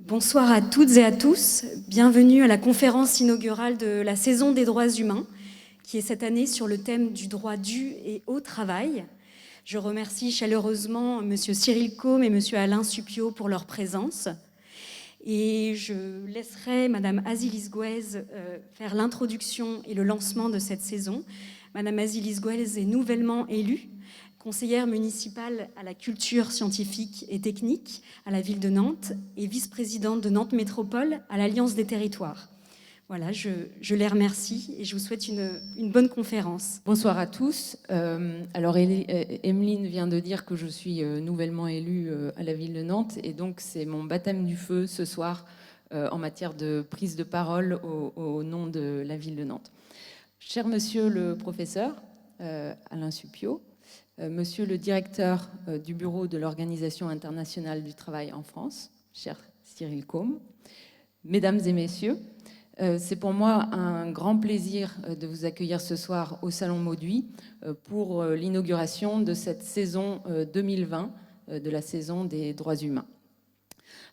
Bonsoir à toutes et à tous. Bienvenue à la conférence inaugurale de la saison des droits humains, qui est cette année sur le thème du droit du et au travail. Je remercie chaleureusement M. Cyril Côme et M. Alain Supiot pour leur présence. Et je laisserai Mme Azilis Gouez faire l'introduction et le lancement de cette saison. Mme Azilis Gouez est nouvellement élue conseillère municipale à la culture scientifique et technique à la ville de Nantes et vice-présidente de Nantes Métropole à l'Alliance des territoires. Voilà, je les remercie et je vous souhaite une bonne conférence. Bonsoir à tous. Alors, Emeline vient de dire que je suis nouvellement élue à la ville de Nantes et donc c'est mon baptême du feu ce soir en matière de prise de parole au nom de la ville de Nantes. Cher monsieur le professeur Alain Supiot, monsieur le directeur du bureau de l'Organisation internationale du travail en France, cher Cyril Côme, mesdames et messieurs, c'est pour moi un grand plaisir de vous accueillir ce soir au Salon Mauduit pour l'inauguration de cette saison 2020 de la saison des droits humains.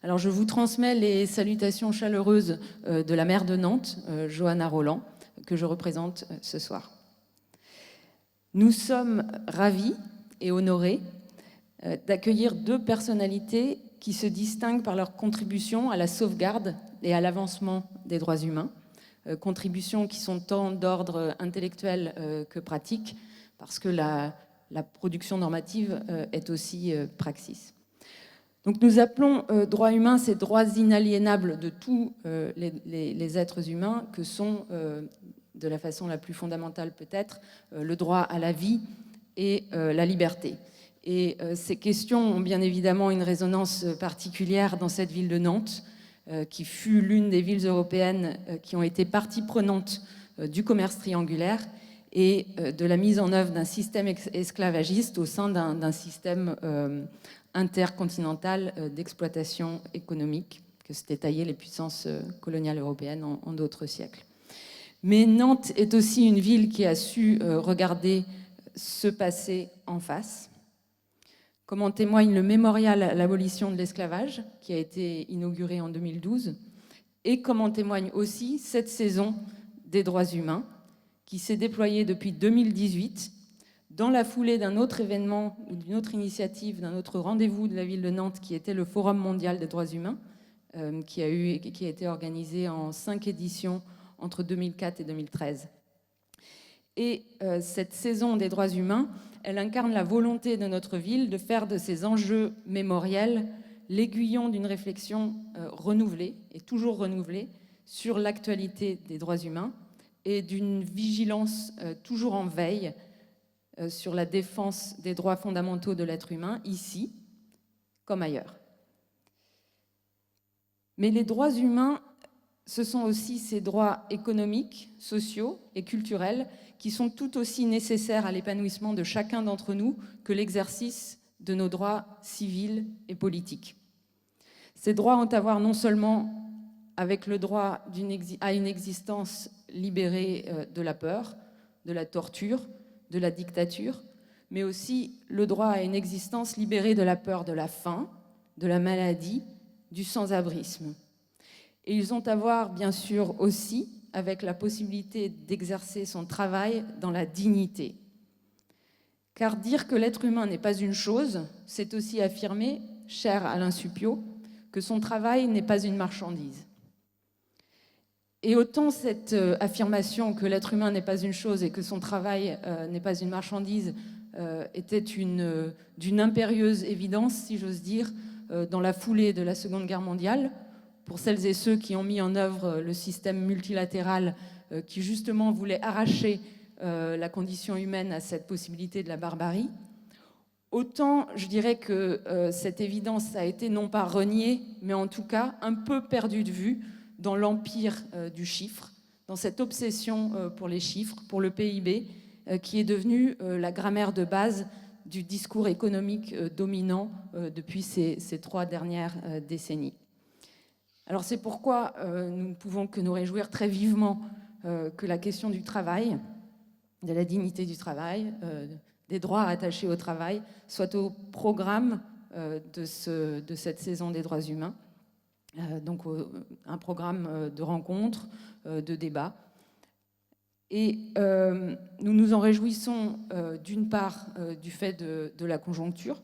Alors je vous transmets les salutations chaleureuses de la maire de Nantes, Johanna Rolland, que je représente ce soir. Nous sommes ravis et honorés d'accueillir deux personnalités qui se distinguent par leur contribution à la sauvegarde et à l'avancement des droits humains, contributions qui sont tant d'ordre intellectuel que pratique, parce que la production normative est aussi praxis. Donc nous appelons droits humains ces droits inaliénables de tous les êtres humains que sont, de la façon la plus fondamentale peut-être, le droit à la vie et la liberté. Et ces questions ont bien évidemment une résonance particulière dans cette ville de Nantes, qui fut l'une des villes européennes qui ont été partie prenante du commerce triangulaire et de la mise en œuvre d'un système esclavagiste au sein d'un système intercontinental d'exploitation économique que s'étaient taillées les puissances coloniales européennes en d'autres siècles. Mais Nantes est aussi une ville qui a su regarder ce passé en face, comme en témoigne le mémorial à l'abolition de l'esclavage, qui a été inauguré en 2012, et comme en témoigne aussi cette saison des droits humains, qui s'est déployée depuis 2018, dans la foulée d'un autre événement ou d'une autre initiative, d'un autre rendez-vous de la ville de Nantes, qui était le Forum mondial des droits humains, qui a été organisé en 5 éditions entre 2004 et 2013. Et cette saison des droits humains, elle incarne la volonté de notre ville de faire de ces enjeux mémoriels l'aiguillon d'une réflexion renouvelée et toujours renouvelée sur l'actualité des droits humains et d'une vigilance toujours en veille sur la défense des droits fondamentaux de l'être humain, ici comme ailleurs. Mais les droits humains, ce sont aussi ces droits économiques, sociaux et culturels qui sont tout aussi nécessaires à l'épanouissement de chacun d'entre nous que l'exercice de nos droits civils et politiques. Ces droits ont à voir non seulement avec le droit à une existence libérée de la peur, de la torture, de la dictature, mais aussi le droit à une existence libérée de la peur de la faim, de la maladie, du sans-abrisme. Et ils ont à voir, bien sûr, aussi avec la possibilité d'exercer son travail dans la dignité. Car dire que l'être humain n'est pas une chose, c'est aussi affirmer, cher Alain Supiot, que son travail n'est pas une marchandise. Et autant cette affirmation que l'être humain n'est pas une chose et que son travail n'est pas une marchandise était d'une impérieuse évidence, si j'ose dire, dans la foulée de la Seconde Guerre mondiale, pour celles et ceux qui ont mis en œuvre le système multilatéral qui justement voulait arracher la condition humaine à cette possibilité de la barbarie. Autant je dirais que cette évidence a été non pas reniée, mais en tout cas un peu perdue de vue dans l'empire du chiffre, dans cette obsession pour les chiffres, pour le PIB, qui est devenue la grammaire de base du discours économique dominant depuis ces 3 dernières décennies. Alors c'est pourquoi nous ne pouvons que nous réjouir très vivement que la question du travail, de la dignité du travail, des droits attachés au travail, soit au programme de cette saison des droits humains. Donc un programme de rencontres, de débats. Et nous nous en réjouissons d'une part du fait de la conjoncture.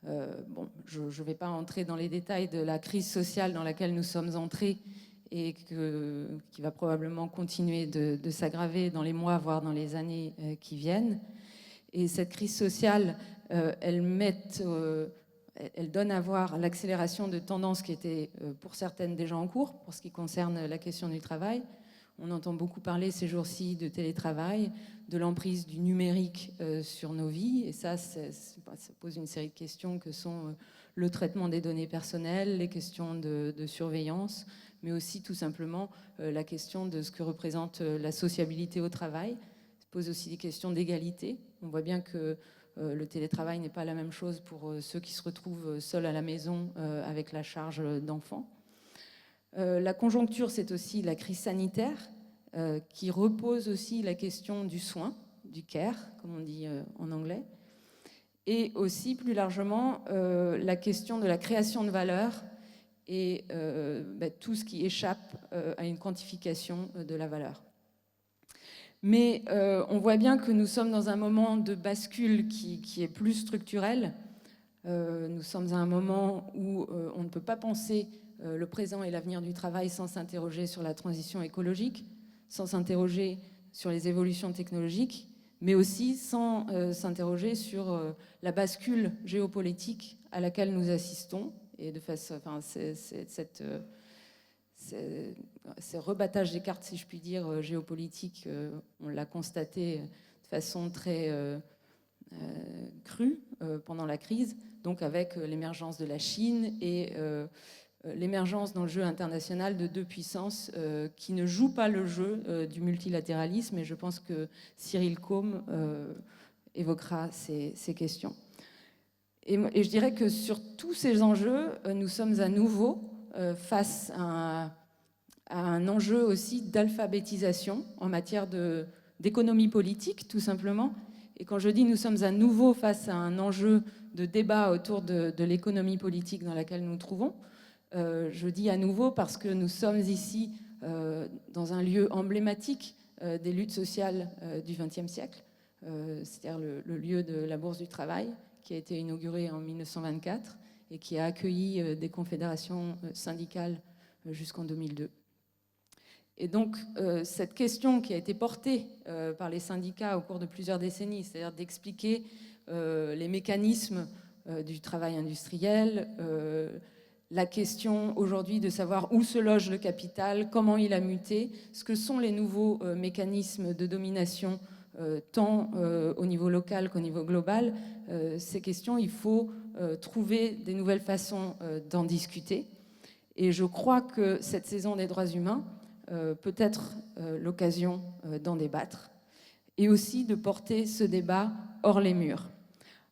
Bon, je ne vais pas entrer dans les détails de la crise sociale dans laquelle nous sommes entrés et qui va probablement continuer de s'aggraver dans les mois, voire dans les années qui viennent. Et cette crise sociale, elle donne à voir l'accélération de tendances qui étaient pour certaines déjà en cours, pour ce qui concerne la question du travail. On entend beaucoup parler ces jours-ci de télétravail, de l'emprise du numérique sur nos vies. Et ça pose une série de questions que sont le traitement des données personnelles, les questions de surveillance, mais aussi tout simplement la question de ce que représente la sociabilité au travail. Ça pose aussi des questions d'égalité. On voit bien que le télétravail n'est pas la même chose pour ceux qui se retrouvent seuls à la maison avec la charge d'enfants. La conjoncture, c'est aussi la crise sanitaire qui repose aussi la question du soin, du care, comme on dit en anglais, et aussi plus largement la question de la création de valeur et tout ce qui échappe à une quantification de la valeur. Mais on voit bien que nous sommes dans un moment de bascule qui est plus structurel. Nous sommes à un moment où on ne peut pas penser le présent et l'avenir du travail sans s'interroger sur la transition écologique, sans s'interroger sur les évolutions technologiques, mais aussi sans s'interroger sur la bascule géopolitique à laquelle nous assistons. Et de face, enfin, ce rebattage des cartes, si je puis dire, géopolitique, on l'a constaté de façon très crue pendant la crise, donc avec l'émergence de la Chine et l'émergence dans le jeu international de deux puissances qui ne jouent pas le jeu du multilatéralisme, et je pense que Cyril Côme évoquera ces questions. Et je dirais que sur tous ces enjeux, nous sommes à nouveau face à un enjeu aussi d'alphabétisation en matière d'économie politique, tout simplement. Et quand je dis nous sommes à nouveau face à un enjeu de débat autour de l'économie politique dans laquelle nous nous trouvons, je dis à nouveau parce que nous sommes ici dans un lieu emblématique des luttes sociales du XXe siècle, c'est-à-dire le lieu de la Bourse du Travail, qui a été inauguré en 1924 et qui a accueilli des confédérations syndicales jusqu'en 2002. Et donc, cette question qui a été portée par les syndicats au cours de plusieurs décennies, c'est-à-dire d'expliquer les mécanismes du travail industriel, la question aujourd'hui de savoir où se loge le capital, comment il a muté, ce que sont les nouveaux mécanismes de domination tant au niveau local qu'au niveau global, ces questions, il faut trouver des nouvelles façons d'en discuter. Et je crois que cette saison des droits humains peut être l'occasion d'en débattre et aussi de porter ce débat hors les murs.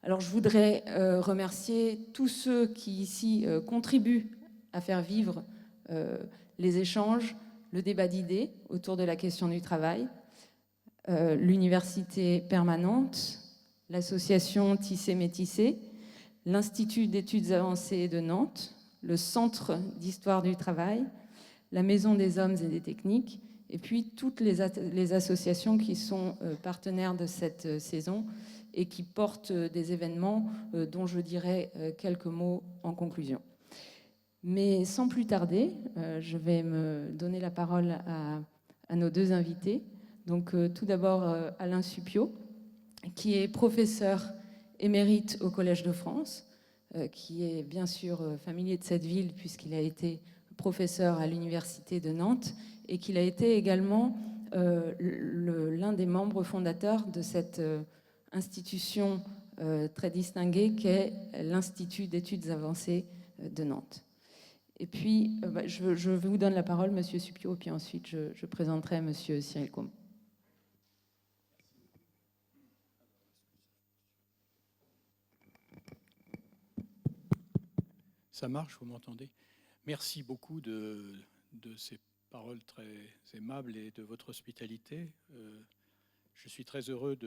Alors je voudrais remercier tous ceux qui ici contribuent à faire vivre les échanges, le débat d'idées autour de la question du travail, l'université permanente, l'association Tissé Métissé, l'Institut d'études avancées de Nantes, le Centre d'histoire du travail, la Maison des hommes et des techniques, et puis toutes les associations qui sont partenaires de cette saison et qui portent des événements dont je dirai quelques mots en conclusion. Mais sans plus tarder, je vais me donner la parole à nos deux invités. Donc tout d'abord Alain Supiot, qui est professeur émérite au Collège de France, qui est bien sûr familier de cette ville puisqu'il a été professeur à l'université de Nantes et qu'il a été également l'un des membres fondateurs de cette institution très distinguée qu'est l'Institut d'études avancées de Nantes. Et puis, je vous donne la parole, Monsieur Supiot, puis ensuite je présenterai Monsieur Cyril Côme. Ça marche, vous m'entendez? Merci beaucoup de ces paroles très aimables et de votre hospitalité. Je suis très heureux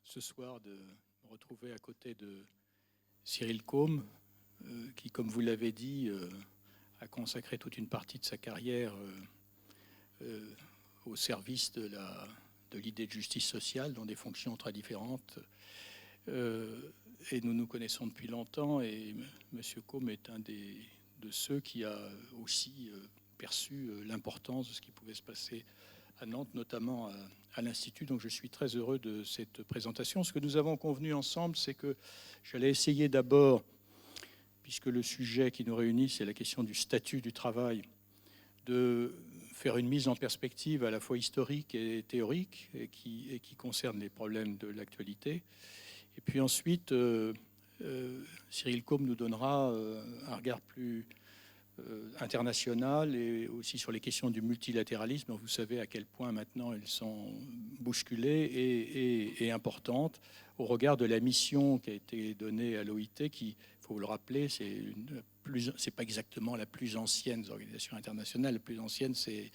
ce soir de me retrouver à côté de Cyril Côme, qui, comme vous l'avez dit, a consacré toute une partie de sa carrière au service de l'idée de justice sociale dans des fonctions très différentes. Et nous nous connaissons depuis longtemps, et M. Côme est un de ceux qui a aussi perçu l'importance de ce qui pouvait se passer à Nantes, notamment à l'Institut. Donc je suis très heureux de cette présentation. Ce que nous avons convenu ensemble, c'est que j'allais essayer d'abord, puisque le sujet qui nous réunit, c'est la question du statut du travail, de faire une mise en perspective à la fois historique et théorique, et qui concerne les problèmes de l'actualité. Et puis ensuite, Cyril Côme nous donnera un regard plus international et aussi sur les questions du multilatéralisme, dont vous savez à quel point maintenant elles sont bousculées et importantes au regard de la mission qui a été donnée à l'OIT, qui, il faut le rappeler, c'est pas exactement la plus ancienne des organisations internationales. La plus ancienne, c'est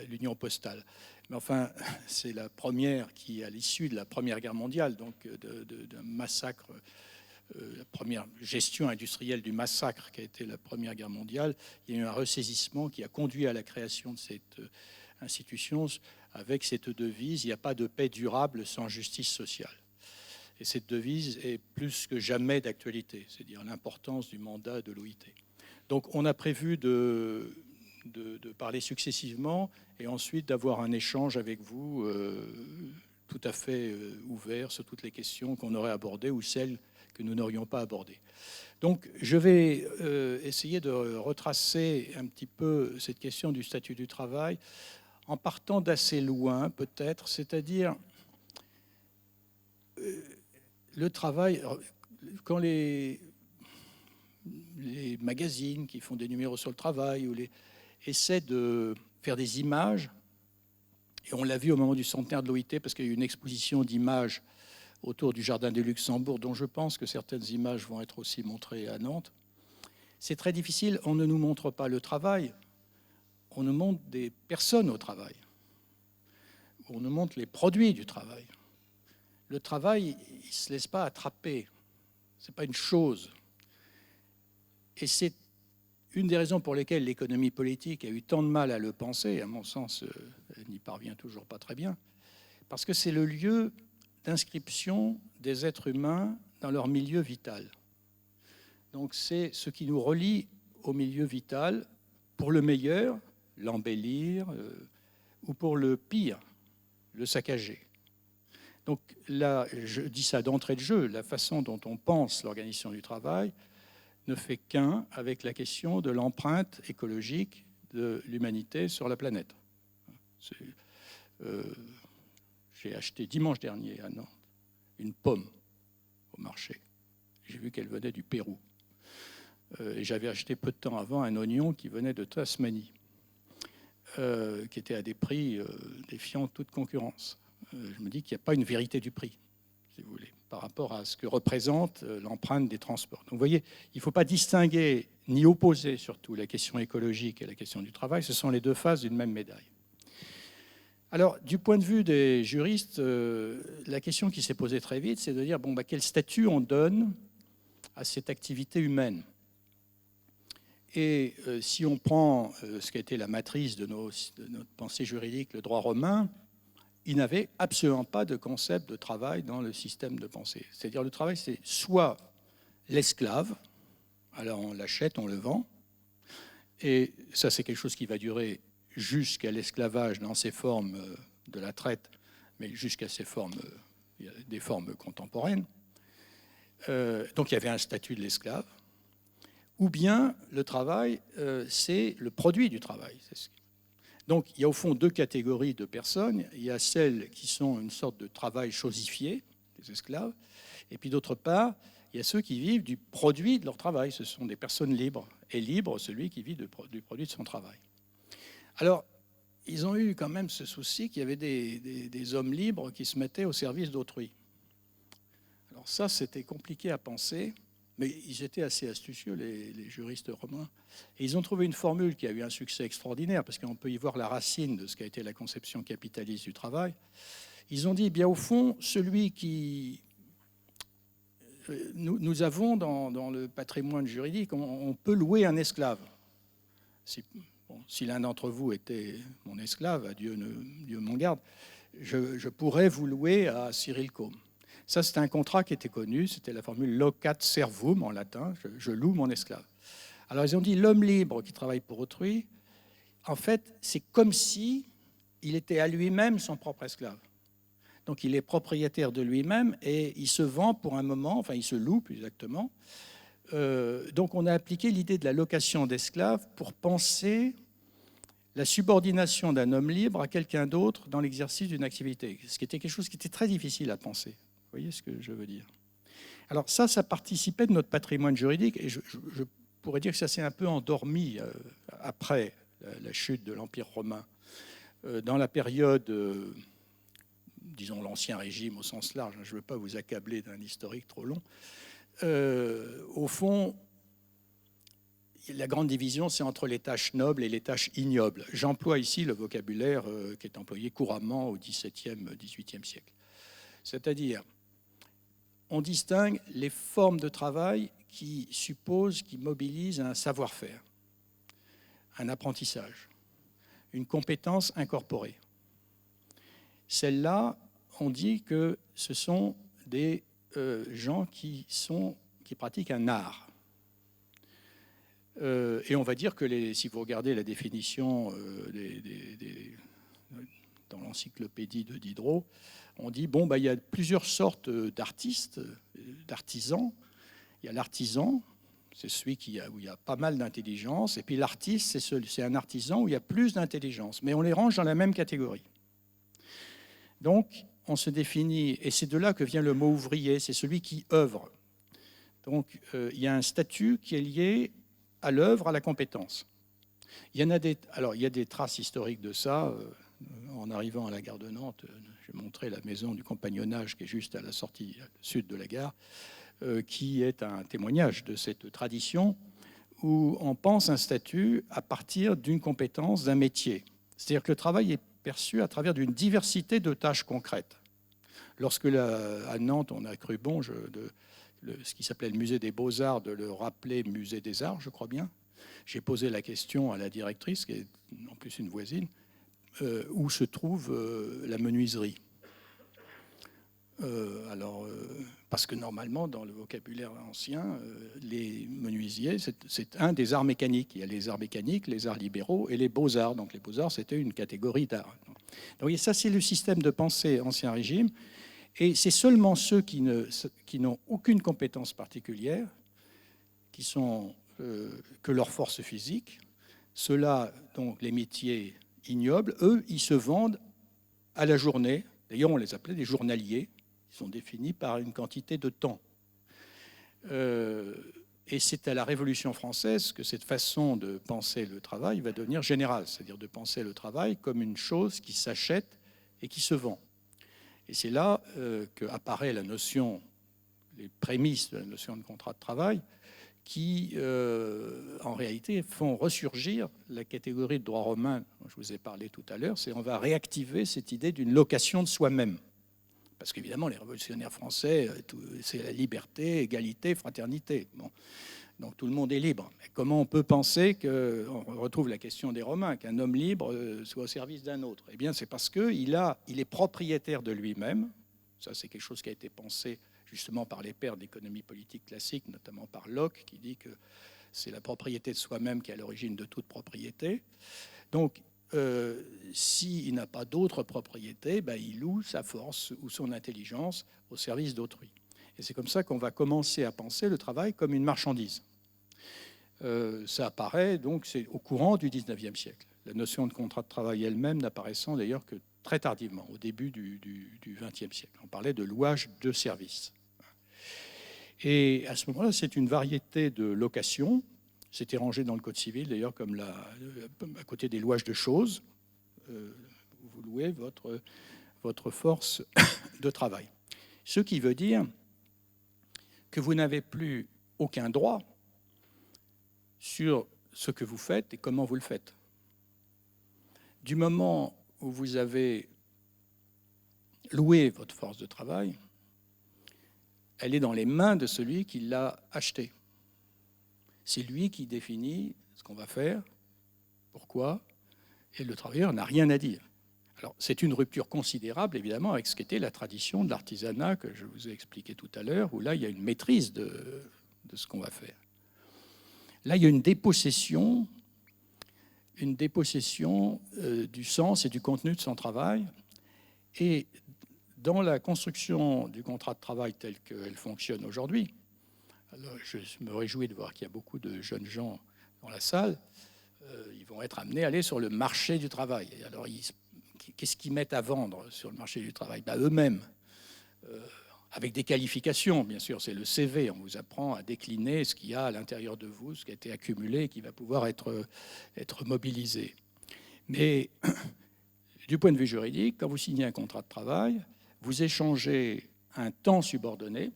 l'Union postale. Mais enfin, c'est la première qui, à l'issue de la Première Guerre mondiale, donc d'un massacre, la première gestion industrielle du massacre qui a été la Première Guerre mondiale, il y a eu un ressaisissement qui a conduit à la création de cette institution avec cette devise « Il n'y a pas de paix durable sans justice sociale ». Et cette devise est plus que jamais d'actualité, c'est-à-dire l'importance du mandat de l'OIT. Donc on a prévu de parler successivement et ensuite d'avoir un échange avec vous tout à fait ouvert sur toutes les questions qu'on aurait abordées ou celles que nous n'aurions pas abordées. Donc je vais essayer de retracer un petit peu cette question du statut du travail en partant d'assez loin peut-être, c'est-à-dire le travail, quand les magazines qui font des numéros sur le travail ou essaient de faire des images, et on l'a vu au moment du centenaire de l'OIT parce qu'il y a eu une exposition d'images autour du Jardin du Luxembourg, dont je pense que certaines images vont être aussi montrées à Nantes. C'est très difficile, on ne nous montre pas le travail, on nous montre des personnes au travail, on nous montre les produits du travail. Le travail, il ne se laisse pas attraper, ce n'est pas une chose. Et c'est une des raisons pour lesquelles l'économie politique a eu tant de mal à le penser, et à mon sens, elle n'y parvient toujours pas très bien, parce que c'est le lieu d'inscription des êtres humains dans leur milieu vital. Donc c'est ce qui nous relie au milieu vital, pour le meilleur, l'embellir, ou pour le pire, le saccager. Donc là, je dis ça d'entrée de jeu, la façon dont on pense l'organisation du travail ne fait qu'un avec la question de l'empreinte écologique de l'humanité sur la planète. J'ai acheté dimanche dernier à Nantes une pomme au marché. J'ai vu qu'elle venait du Pérou. Et j'avais acheté peu de temps avant un oignon qui venait de Tasmanie, qui était à des prix défiant toute concurrence. Je me dis qu'il n'y a pas une vérité du prix, si vous voulez, par rapport à ce que représente l'empreinte des transports. Donc vous voyez, il ne faut pas distinguer ni opposer surtout la question écologique et la question du travail. Ce sont les deux faces d'une même médaille. Alors, du point de vue des juristes, la question qui s'est posée très vite, c'est de dire quel statut on donne à cette activité humaine. Et si on prend ce qui a été la matrice de notre pensée juridique, le droit romain, il n'avait absolument pas de concept de travail dans le système de pensée. C'est-à-dire le travail, c'est soit l'esclave, alors on l'achète, on le vend, et ça c'est quelque chose qui va durer jusqu'à l'esclavage dans ses formes de la traite, mais jusqu'à ses formes, des formes contemporaines. Donc il y avait un statut de l'esclave. Ou bien le travail, c'est le produit du travail. Donc il y a au fond deux catégories de personnes. Il y a celles qui sont une sorte de travail chosifié, les esclaves, et puis d'autre part, il y a ceux qui vivent du produit de leur travail. Ce sont des personnes libres. Et libre, celui qui vit du produit de son travail. Alors, ils ont eu quand même ce souci qu'il y avait des hommes libres qui se mettaient au service d'autrui. Alors ça, c'était compliqué à penser, mais ils étaient assez astucieux, les juristes romains. Et ils ont trouvé une formule qui a eu un succès extraordinaire, parce qu'on peut y voir la racine de ce qu'a été la conception capitaliste du travail. Ils ont dit, bien au fond, celui qui... Nous avons dans le patrimoine juridique, on peut louer un esclave. si l'un d'entre vous était mon esclave, Dieu m'en garde, je pourrais vous louer à Cyril Combe. Ça, c'était un contrat qui était connu, c'était la formule locat servum en latin, je loue mon esclave. Alors ils ont dit, l'homme libre qui travaille pour autrui, en fait, c'est comme si il était à lui-même son propre esclave. Donc il est propriétaire de lui-même et il se vend pour un moment, enfin il se loue plus exactement. Donc on a appliqué l'idée de la location d'esclaves pour penser la subordination d'un homme libre à quelqu'un d'autre dans l'exercice d'une activité, ce qui était quelque chose qui était très difficile à penser. Vous voyez ce que je veux dire? Alors ça participait de notre patrimoine juridique, et je pourrais dire que ça s'est un peu endormi après la chute de l'Empire romain. Dans la période, disons l'Ancien Régime au sens large, je ne veux pas vous accabler d'un historique trop long, au fond, la grande division, c'est entre les tâches nobles et les tâches ignobles. J'emploie ici le vocabulaire qui est employé couramment au XVIIe, XVIIIe siècle. C'est-à-dire, on distingue les formes de travail qui supposent, qui mobilisent un savoir-faire, un apprentissage, une compétence incorporée. Celles-là, on dit que ce sont des gens qui pratiquent un art. Et on va dire que si vous regardez la définition dans l'encyclopédie de Diderot, on dit il y a plusieurs sortes d'artistes, d'artisans. Il y a l'artisan, c'est celui où il y a pas mal d'intelligence, et puis l'artiste, c'est un artisan où il y a plus d'intelligence, mais on les range dans la même catégorie. Donc, on se définit, et c'est de là que vient le mot ouvrier, c'est celui qui œuvre. Donc, il y a un statut qui est lié à l'œuvre, à la compétence. Il y a des traces historiques de ça. En arrivant à la gare de Nantes, j'ai montré la maison du compagnonnage qui est juste à la sortie sud de la gare, qui est un témoignage de cette tradition où on pense un statut à partir d'une compétence, d'un métier. C'est-à-dire que le travail est perçu à travers d'une diversité de tâches concrètes. Lorsque à Nantes, on a cru bon ce qui s'appelait le musée des Beaux-Arts, de le rappeler musée des Arts, je crois bien. J'ai posé la question à la directrice, qui est en plus une voisine, où se trouve la menuiserie. Parce que normalement, dans le vocabulaire ancien, les menuisiers, c'est un des arts mécaniques. Il y a les arts mécaniques, les arts libéraux et les beaux-arts. Donc les beaux-arts, c'était une catégorie d'art. Donc ça, c'est le système de pensée Ancien Régime. Et c'est seulement ceux qui n'ont aucune compétence particulière, qui sont que leur force physique. Ceux-là, donc les métiers ignobles, eux, ils se vendent à la journée. D'ailleurs, on les appelait des journaliers. Ils sont définis par une quantité de temps. Et c'est à la Révolution française que cette façon de penser le travail va devenir générale, c'est-à-dire de penser le travail comme une chose qui s'achète et qui se vend. Et c'est là qu'apparaît la notion, les prémices de la notion de contrat de travail, qui, en réalité, font ressurgir la catégorie de droit romain dont je vous ai parlé tout à l'heure. C'est on va réactiver cette idée d'une location de soi-même. Parce qu'évidemment, les révolutionnaires français, c'est la liberté, égalité, fraternité. Bon. Donc tout le monde est libre. Mais comment on peut penser on retrouve la question des Romains, qu'un homme libre soit au service d'un autre? Eh bien, c'est parce qu'il est propriétaire de lui-même. Ça, c'est quelque chose qui a été pensé justement par les pères d'économie politique classique, notamment par Locke, qui dit que c'est la propriété de soi-même qui est à l'origine de toute propriété. Donc, s'il n'a pas d'autre propriété, il loue sa force ou son intelligence au service d'autrui. Et c'est comme ça qu'on va commencer à penser le travail comme une marchandise. Ça apparaît donc c'est au courant du XIXe siècle. La notion de contrat de travail elle-même n'apparaissant d'ailleurs que très tardivement, au début du XXe siècle. On parlait de louage de services. Et à ce moment-là, c'est une variété de locations. C'était rangé dans le Code civil, d'ailleurs, comme à côté des louages de choses. Vous louez votre force de travail. Ce qui veut dire que vous n'avez plus aucun droit sur ce que vous faites et comment vous le faites. Du moment où vous avez loué votre force de travail, elle est dans les mains de celui qui l'a achetée. C'est lui qui définit ce qu'on va faire, Pourquoi? Et le travailleur n'a rien à dire. Alors, c'est une rupture considérable, évidemment, avec ce qu'était la tradition de l'artisanat que je vous ai expliqué tout à l'heure, où là, il y a une maîtrise de ce qu'on va faire. Là, il y a une dépossession du sens et du contenu de son travail. Et dans la construction du contrat de travail tel qu'elle fonctionne aujourd'hui, alors je me réjouis de voir qu'il y a beaucoup de jeunes gens dans la salle, ils vont être amenés à aller sur le marché du travail. Et alors, qu'est-ce qu'ils mettent à vendre sur le marché du travail? Eux-mêmes, avec des qualifications, bien sûr, c'est le CV. On vous apprend à décliner ce qu'il y a à l'intérieur de vous, ce qui a été accumulé et qui va pouvoir être mobilisé. Mais du point de vue juridique, quand vous signez un contrat de travail, vous échangez un temps subordonné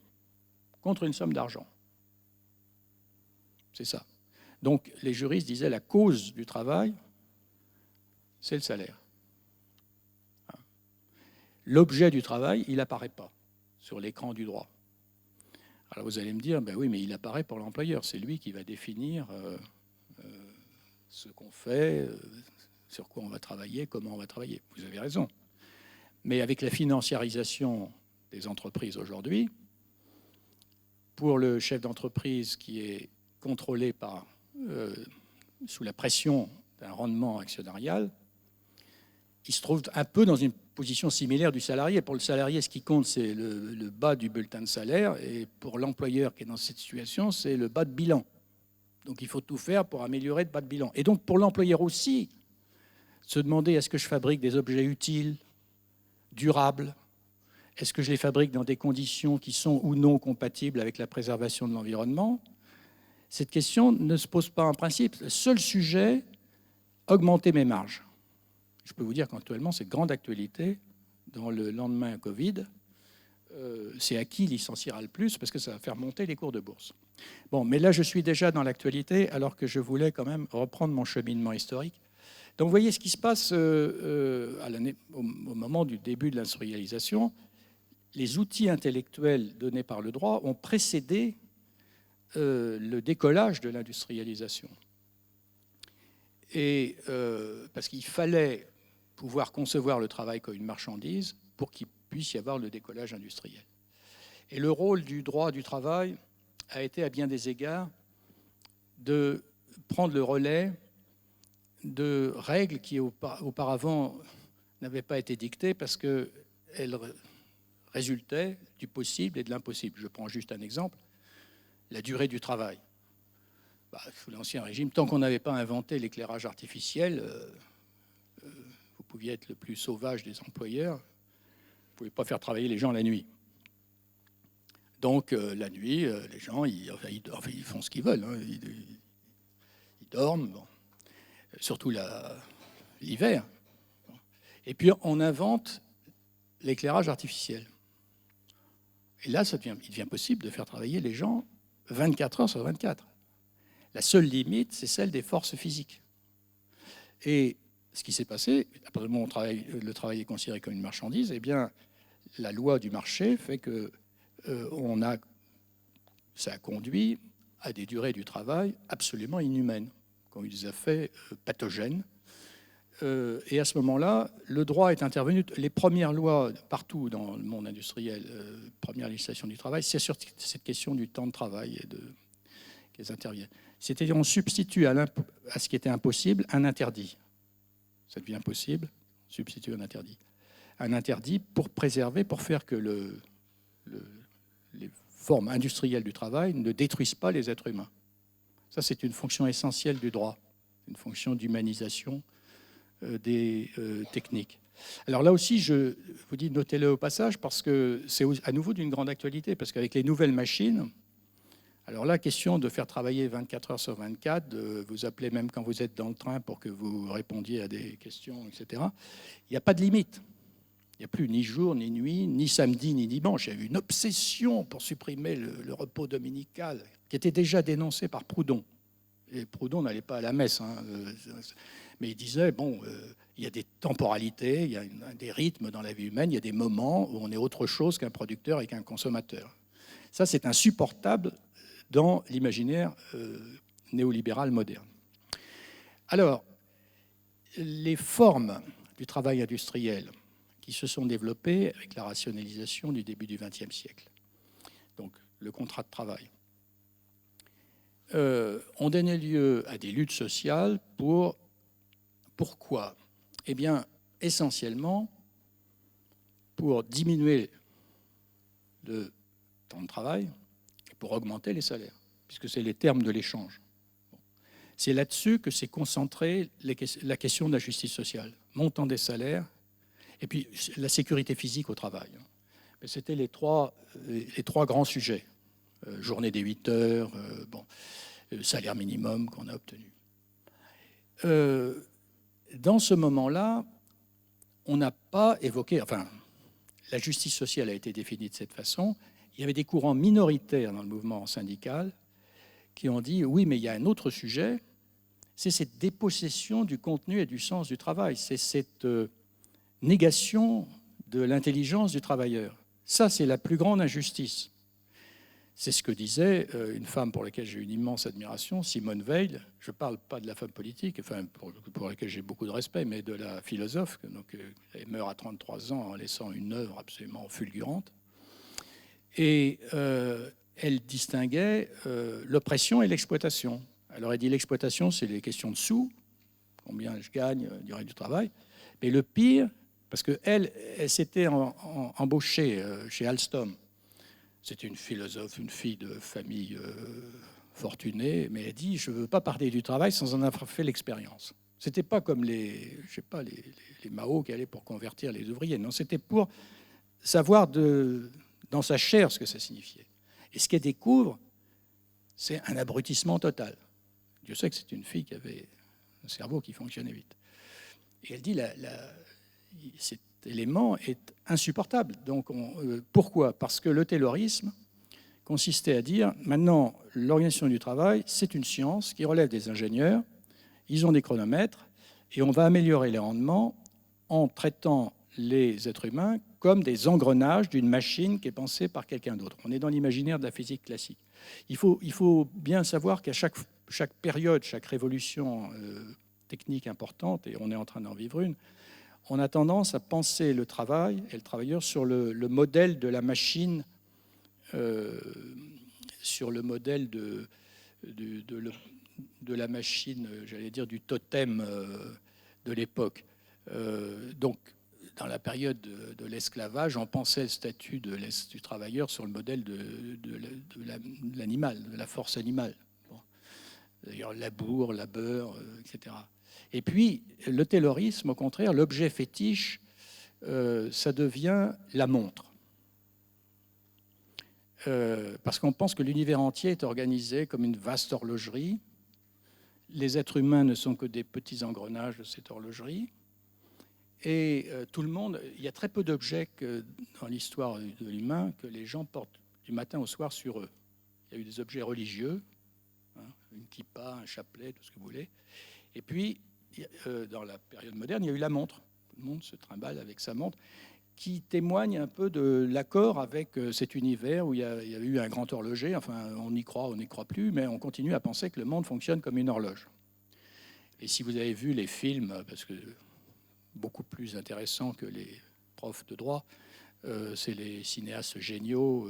contre une somme d'argent. C'est ça. Donc, les juristes disaient la cause du travail, c'est le salaire. L'objet du travail, il n'apparaît pas sur l'écran du droit. Alors vous allez me dire, ben oui, mais il apparaît pour l'employeur. C'est lui qui va définir ce qu'on fait, sur quoi on va travailler, comment on va travailler. Vous avez raison. Mais avec la financiarisation des entreprises aujourd'hui, pour le chef d'entreprise qui est contrôlé par, sous la pression d'un rendement actionnarial, il se trouve un peu dans une position similaire du salarié. Pour le salarié, ce qui compte, c'est le bas du bulletin de salaire, et pour l'employeur qui est dans cette situation, c'est le bas de bilan. Donc il faut tout faire pour améliorer le bas de bilan. Et donc pour l'employeur aussi, se demander est-ce que je fabrique des objets utiles, durables, est-ce que je les fabrique dans des conditions qui sont ou non compatibles avec la préservation de l'environnement? Cette question ne se pose pas en principe. Le seul sujet, augmenter mes marges. Je peux vous dire qu'actuellement, c'est de grande actualité. Dans le lendemain Covid, c'est à qui licenciera le plus, parce que ça va faire monter les cours de bourse. Bon, mais là, je suis déjà dans l'actualité, alors que je voulais quand même reprendre mon cheminement historique. Donc, vous voyez ce qui se passe au moment du début de l'industrialisation. Les outils intellectuels donnés par le droit ont précédé le décollage de l'industrialisation. Et parce qu'il fallait pouvoir concevoir le travail comme une marchandise pour qu'il puisse y avoir le décollage industriel. Et le rôle du droit du travail a été à bien des égards de prendre le relais de règles qui auparavant n'avaient pas été dictées parce qu'elles résultaient du possible et de l'impossible. Je prends juste un exemple, la durée du travail. Sous l'Ancien Régime, tant qu'on n'avait pas inventé l'éclairage artificiel, vous pouviez être le plus sauvage des employeurs, vous ne pouviez pas faire travailler les gens la nuit. Donc la nuit, les gens, ils font ce qu'ils veulent. Hein. Ils dorment, bon. Surtout l'hiver. Et puis on invente l'éclairage artificiel. Et là, il devient possible de faire travailler les gens 24 heures sur 24. La seule limite, c'est celle des forces physiques. Et ce qui s'est passé, à partir du moment où le travail est considéré comme une marchandise, eh bien, la loi du marché fait que ça a conduit à des durées du travail absolument inhumaines, qu'on les a fait pathogènes. Et à ce moment-là, le droit est intervenu. Les premières lois partout dans le monde industriel, première législation du travail, c'est sur cette question du temps de travail qu'elles interviennent. C'est-à-dire on substitue à ce qui était impossible un interdit. Ça devient possible, on substitue un interdit. Un interdit pour préserver, pour faire que les formes industrielles du travail ne détruisent pas les êtres humains. Ça, c'est une fonction essentielle du droit, une fonction d'humanisation des techniques. Alors là aussi, je vous dis, notez-le au passage, parce que c'est à nouveau d'une grande actualité, parce qu'avec les nouvelles machines, alors là, question de faire travailler 24 heures sur 24, de vous appeler même quand vous êtes dans le train pour que vous répondiez à des questions, etc. Il n'y a pas de limite. Il n'y a plus ni jour, ni nuit, ni samedi, ni dimanche. Il y a eu une obsession pour supprimer le repos dominical, qui était déjà dénoncé par Proudhon. Et Proudhon n'allait pas à la messe, hein, mais il disait, il y a des temporalités, il y a des rythmes dans la vie humaine, il y a des moments où on est autre chose qu'un producteur et qu'un consommateur. Ça, c'est insupportable dans l'imaginaire néolibéral moderne. Alors, les formes du travail industriel qui se sont développées avec la rationalisation du début du XXe siècle, donc le contrat de travail, ont donné lieu à des luttes sociales pourquoi? Eh bien, essentiellement pour diminuer le temps de travail et pour augmenter les salaires, puisque c'est les termes de l'échange. C'est là-dessus que s'est concentrée la question de la justice sociale, montant des salaires, et puis la sécurité physique au travail. C'était les trois grands sujets. Journée des 8 heures, salaire minimum qu'on a obtenu. Dans ce moment-là, on n'a pas évoqué, enfin, la justice sociale a été définie de cette façon. Il y avait des courants minoritaires dans le mouvement syndical qui ont dit, oui, mais il y a un autre sujet, c'est cette dépossession du contenu et du sens du travail, c'est cette négation de l'intelligence du travailleur. Ça, c'est la plus grande injustice. C'est ce que disait une femme pour laquelle j'ai une immense admiration, Simone Veil. Je ne parle pas de la femme politique, enfin, pour laquelle j'ai beaucoup de respect, mais de la philosophe. Donc, elle meurt à 33 ans en laissant une œuvre absolument fulgurante. Et elle distinguait l'oppression et l'exploitation. Alors, elle dit l'exploitation, c'est les questions de sous, combien je gagne durant du travail. Mais le pire, parce qu'elle s'était embauchée chez Alstom. C'était une philosophe, une fille de famille fortunée, mais elle dit « je ne veux pas parler du travail sans en avoir fait l'expérience ». Ce n'était pas comme les Mao qui allaient pour convertir les ouvriers. Non, c'était pour savoir dans sa chair ce que ça signifiait. Et ce qu'elle découvre, c'est un abrutissement total. Dieu sait que c'est une fille qui avait un cerveau qui fonctionnait vite. Et elle dit cet élément est insupportable. Donc, pourquoi? Parce que le taylorisme consistait à dire, maintenant, l'organisation du travail, c'est une science qui relève des ingénieurs, ils ont des chronomètres, et on va améliorer les rendements en traitant les êtres humains comme des engrenages d'une machine qui est pensée par quelqu'un d'autre. On est dans l'imaginaire de la physique classique. Il faut bien savoir qu'à chaque période, chaque révolution technique importante, et on est en train d'en vivre une, on a tendance à penser le travail et le travailleur sur le modèle de la machine, sur le modèle de la machine, j'allais dire, du totem de l'époque. Donc, dans la période de l'esclavage, on pensait le statut du travailleur sur le modèle de l'animal, de la force animale. Bon. D'ailleurs, labour, labeur, etc. Et puis, le taylorisme, au contraire, l'objet fétiche, ça devient la montre. Parce qu'on pense que l'univers entier est organisé comme une vaste horlogerie. Les êtres humains ne sont que des petits engrenages de cette horlogerie. Et tout le monde, il y a très peu d'objets dans l'histoire de l'humain que les gens portent du matin au soir sur eux. Il y a eu des objets religieux, hein, une kippa, un chapelet, tout ce que vous voulez. Et puis, dans la période moderne, il y a eu la montre. Tout le monde se trimballe avec sa montre, qui témoigne un peu de l'accord avec cet univers où il y a eu un grand horloger. Enfin, on y croit, on n'y croit plus, mais on continue à penser que le monde fonctionne comme une horloge. Et si vous avez vu les films, parce que beaucoup plus intéressants que les profs de droit, c'est les cinéastes géniaux,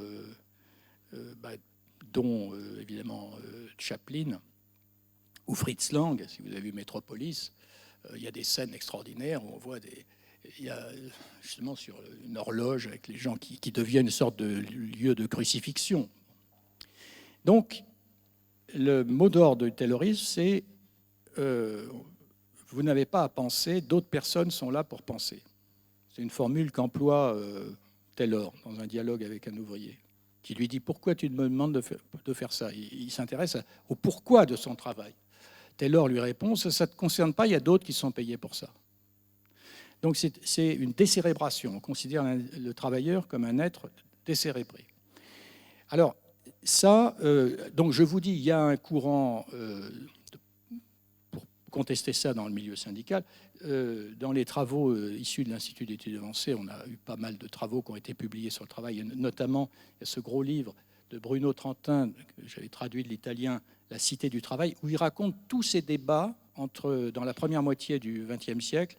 dont évidemment Chaplin, ou Fritz Lang, si vous avez vu Métropolis, il y a des scènes extraordinaires où on voit il y a justement sur une horloge avec les gens qui deviennent une sorte de lieu de crucifixion. Donc, le mot d'ordre du taylorisme, c'est vous n'avez pas à penser, d'autres personnes sont là pour penser. C'est une formule qu'emploie Taylor dans un dialogue avec un ouvrier, qui lui dit « Pourquoi tu me demandes de faire ça ?» Il s'intéresse au pourquoi de son travail. Taylor lui répond « Ça ne te concerne pas, il y a d'autres qui sont payés pour ça. » Donc c'est une décérébration. On considère le travailleur comme un être décérébré. Alors ça, donc je vous dis, il y a un courant, pour contester ça dans le milieu syndical, dans les travaux issus de l'Institut d'études avancées, on a eu pas mal de travaux qui ont été publiés sur le travail, et notamment il y a ce gros livre de Bruno Trentin, que j'avais traduit de l'italien, La Cité du travail, où il raconte tous ces débats dans la première moitié du XXe siècle,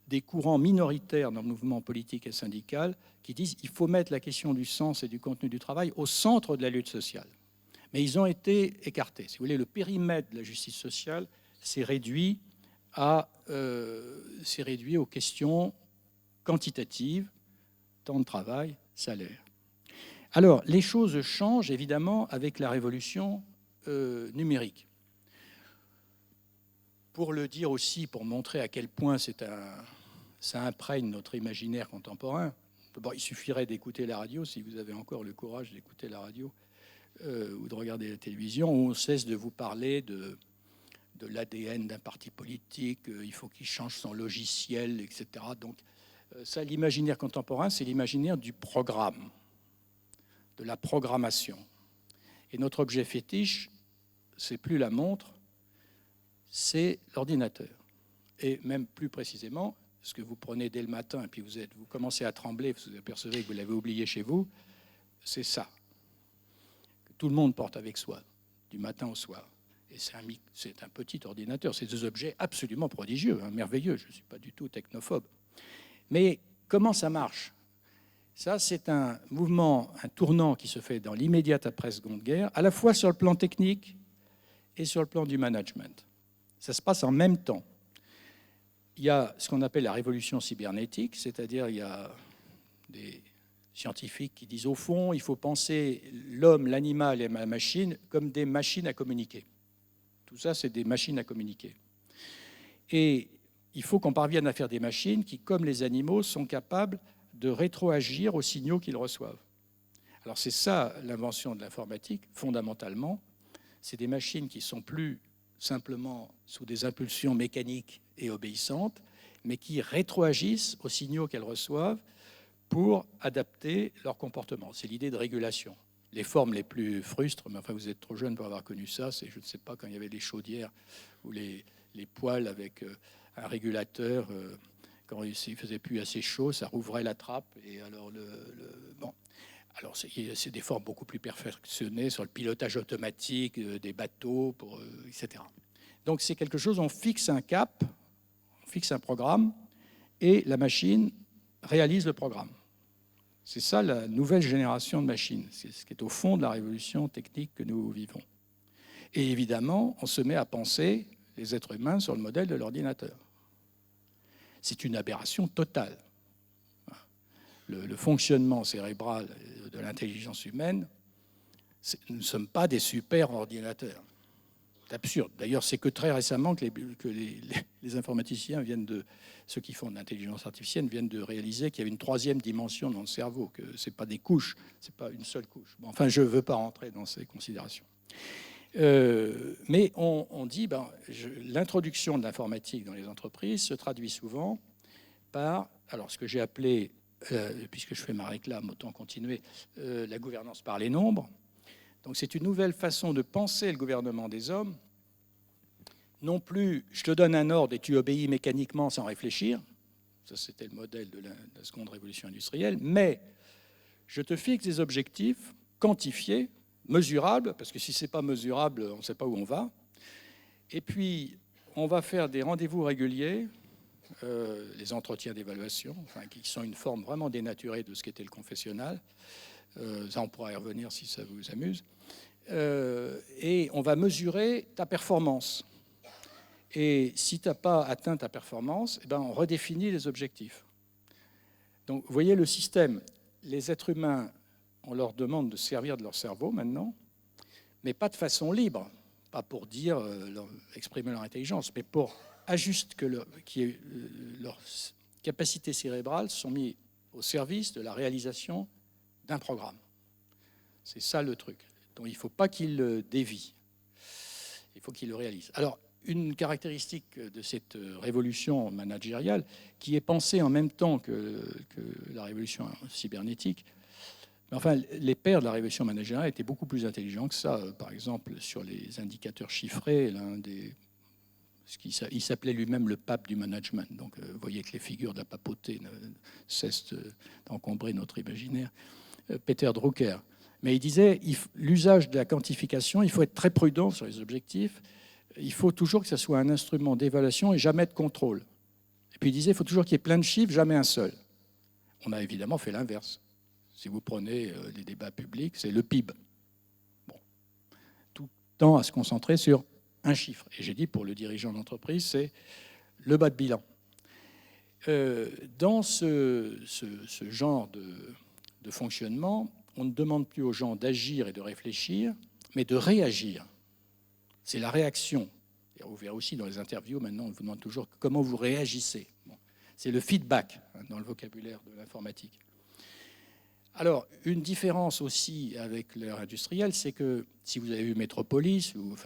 des courants minoritaires dans le mouvement politique et syndical qui disent qu'il faut mettre la question du sens et du contenu du travail au centre de la lutte sociale. Mais ils ont été écartés. Si vous voulez, le périmètre de la justice sociale s'est réduit aux questions quantitatives, temps de travail, salaire. Alors, les choses changent évidemment avec la révolution numérique. Pour le dire aussi, pour montrer à quel point ça imprègne notre imaginaire contemporain, bon, il suffirait d'écouter la radio, si vous avez encore le courage d'écouter la radio ou de regarder la télévision, où on cesse de vous parler de l'ADN d'un parti politique, il faut qu'il change son logiciel, etc. Donc, ça, l'imaginaire contemporain, c'est l'imaginaire du programme, de la programmation. Et notre objet fétiche, c'est plus la montre, c'est l'ordinateur. Et même plus précisément, ce que vous prenez dès le matin, et puis vous commencez à trembler, vous apercevez que vous l'avez oublié chez vous, c'est ça. Que tout le monde porte avec soi, du matin au soir. Et c'est un petit ordinateur. C'est des objets absolument prodigieux, hein, merveilleux. Je ne suis pas du tout technophobe. Mais comment ça marche ? Ça, c'est un mouvement, un tournant qui se fait dans l'immédiate après-seconde guerre, à la fois sur le plan technique et sur le plan du management. Ça se passe en même temps. Il y a ce qu'on appelle la révolution cybernétique, c'est-à-dire il y a des scientifiques qui disent au fond, il faut penser l'homme, l'animal et la machine comme des machines à communiquer. Tout ça, c'est des machines à communiquer. Et il faut qu'on parvienne à faire des machines qui, comme les animaux, sont capables de rétroagir aux signaux qu'ils reçoivent. Alors c'est ça l'invention de l'informatique, fondamentalement. C'est des machines qui sont plus simplement sous des impulsions mécaniques et obéissantes, mais qui rétroagissent aux signaux qu'elles reçoivent pour adapter leur comportement. C'est l'idée de régulation. Les formes les plus frustres, mais enfin vous êtes trop jeune pour avoir connu ça, c'est, je ne sais pas, quand il y avait les chaudières ou les poêles avec un régulateur, quand il ne faisait plus assez chaud, ça rouvrait la trappe. Et alors, bon. Alors c'est des formes beaucoup plus perfectionnées sur le pilotage automatique des bateaux, etc. Donc c'est quelque chose, on fixe un cap, on fixe un programme, et la machine réalise le programme. C'est ça la nouvelle génération de machines. C'est ce qui est au fond de la révolution technique que nous vivons. Et évidemment, on se met à penser les êtres humains sur le modèle de l'ordinateur. C'est une aberration totale. Le fonctionnement cérébral de l'intelligence humaine, nous ne sommes pas des super ordinateurs. C'est absurde. D'ailleurs, c'est que très récemment que les informaticiens ceux qui font de l'intelligence artificielle viennent de réaliser qu'il y avait une troisième dimension dans le cerveau, que ce n'est pas des couches, ce n'est pas une seule couche. Bon, enfin, je ne veux pas rentrer dans ces considérations. Mais on dit, l'introduction de l'informatique dans les entreprises se traduit souvent par, alors ce que j'ai appelé, puisque je fais ma réclame, autant continuer, la gouvernance par les nombres. Donc c'est une nouvelle façon de penser le gouvernement des hommes. Non plus, je te donne un ordre et tu obéis mécaniquement sans réfléchir. Ça, c'était le modèle de la seconde révolution industrielle. Mais je te fixe des objectifs quantifiés, mesurables, parce que si ce n'est pas mesurable, on ne sait pas où on va. Et puis, on va faire des rendez-vous réguliers, les entretiens d'évaluation, qui sont une forme vraiment dénaturée de ce qu'était le confessionnal. Ça, on pourra y revenir si ça vous amuse. Et on va mesurer ta performance. Et si tu n'as pas atteint ta performance, on redéfinit les objectifs. Donc, vous voyez le système. Les êtres humains, on leur demande de servir de leur cerveau maintenant, mais pas de façon libre. Pas pour dire, exprimer leur intelligence, mais pour ajuster que leurs capacités cérébrales sont mises au service de la réalisation d'un programme. C'est ça le truc. Donc il ne faut pas qu'ils le dévient. Il faut qu'ils le réalisent. Alors, une caractéristique de cette révolution managériale, qui est pensée en même temps que la révolution cybernétique, enfin, les pères de la révolution managériale étaient beaucoup plus intelligents que ça. Par exemple, sur les indicateurs chiffrés, il s'appelait lui-même le pape du management. Donc, vous voyez que les figures de la papauté ne cessent d'encombrer notre imaginaire. Peter Drucker. Mais il disait, l'usage de la quantification, il faut être très prudent sur les objectifs, il faut toujours que ça soit un instrument d'évaluation et jamais de contrôle. Et puis il disait, il faut toujours qu'il y ait plein de chiffres, jamais un seul. On a évidemment fait l'inverse. Si vous prenez les débats publics, c'est le PIB. Bon. Tout tend à se concentrer sur un chiffre. Et j'ai dit, pour le dirigeant d'entreprise, c'est le bas de bilan. Dans ce genre de fonctionnement, on ne demande plus aux gens d'agir et de réfléchir, mais de réagir. C'est la réaction. Et vous verrez aussi dans les interviews, maintenant, on vous demande toujours comment vous réagissez. Bon. C'est le feedback dans le vocabulaire de l'informatique. Alors, une différence aussi avec l'ère industrielle, c'est que si vous avez vu Metropolis, vous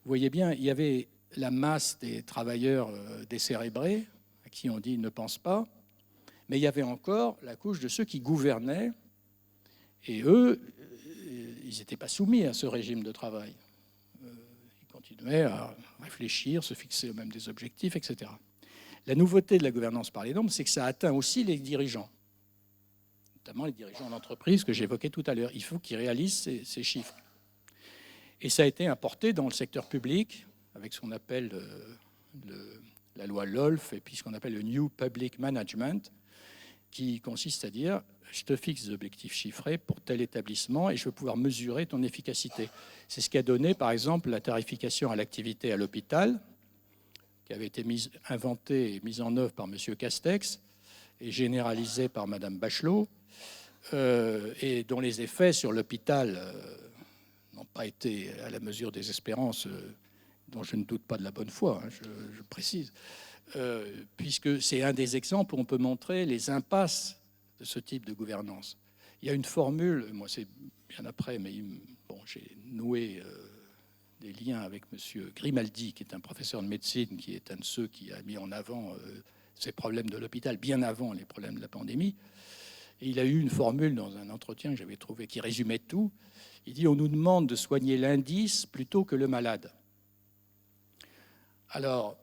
voyez bien, il y avait la masse des travailleurs décérébrés, à qui on dit « ne pense pas », mais il y avait encore la couche de ceux qui gouvernaient, et eux, ils n'étaient pas soumis à ce régime de travail. Ils continuaient à réfléchir, se fixer eux-mêmes des objectifs, etc. La nouveauté de la gouvernance par les normes, c'est que ça atteint aussi les dirigeants, notamment les dirigeants d'entreprise que j'évoquais tout à l'heure. Il faut qu'ils réalisent ces chiffres. Et ça a été importé dans le secteur public, avec ce qu'on appelle la loi LOLF, et puis ce qu'on appelle le New Public Management, qui consiste à dire « je te fixe des objectifs chiffrés pour tel établissement et je veux pouvoir mesurer ton efficacité ». C'est ce qui a donné, par exemple, la tarification à l'activité à l'hôpital, qui avait été inventée et mise en œuvre par M. Castex et généralisée par Mme Bachelot, et dont les effets sur l'hôpital n'ont pas été à la mesure des espérances, dont je ne doute pas de la bonne foi, hein, je précise, puisque c'est un des exemples où on peut montrer les impasses de ce type de gouvernance. Il y a une formule, moi c'est bien après, mais bon, j'ai noué des liens avec M. Grimaldi, qui est un professeur de médecine, qui est un de ceux qui a mis en avant ces problèmes de l'hôpital bien avant les problèmes de la pandémie. Et il a eu une formule dans un entretien que j'avais trouvé qui résumait tout. Il dit « on nous demande de soigner l'indice plutôt que le malade ». Alors,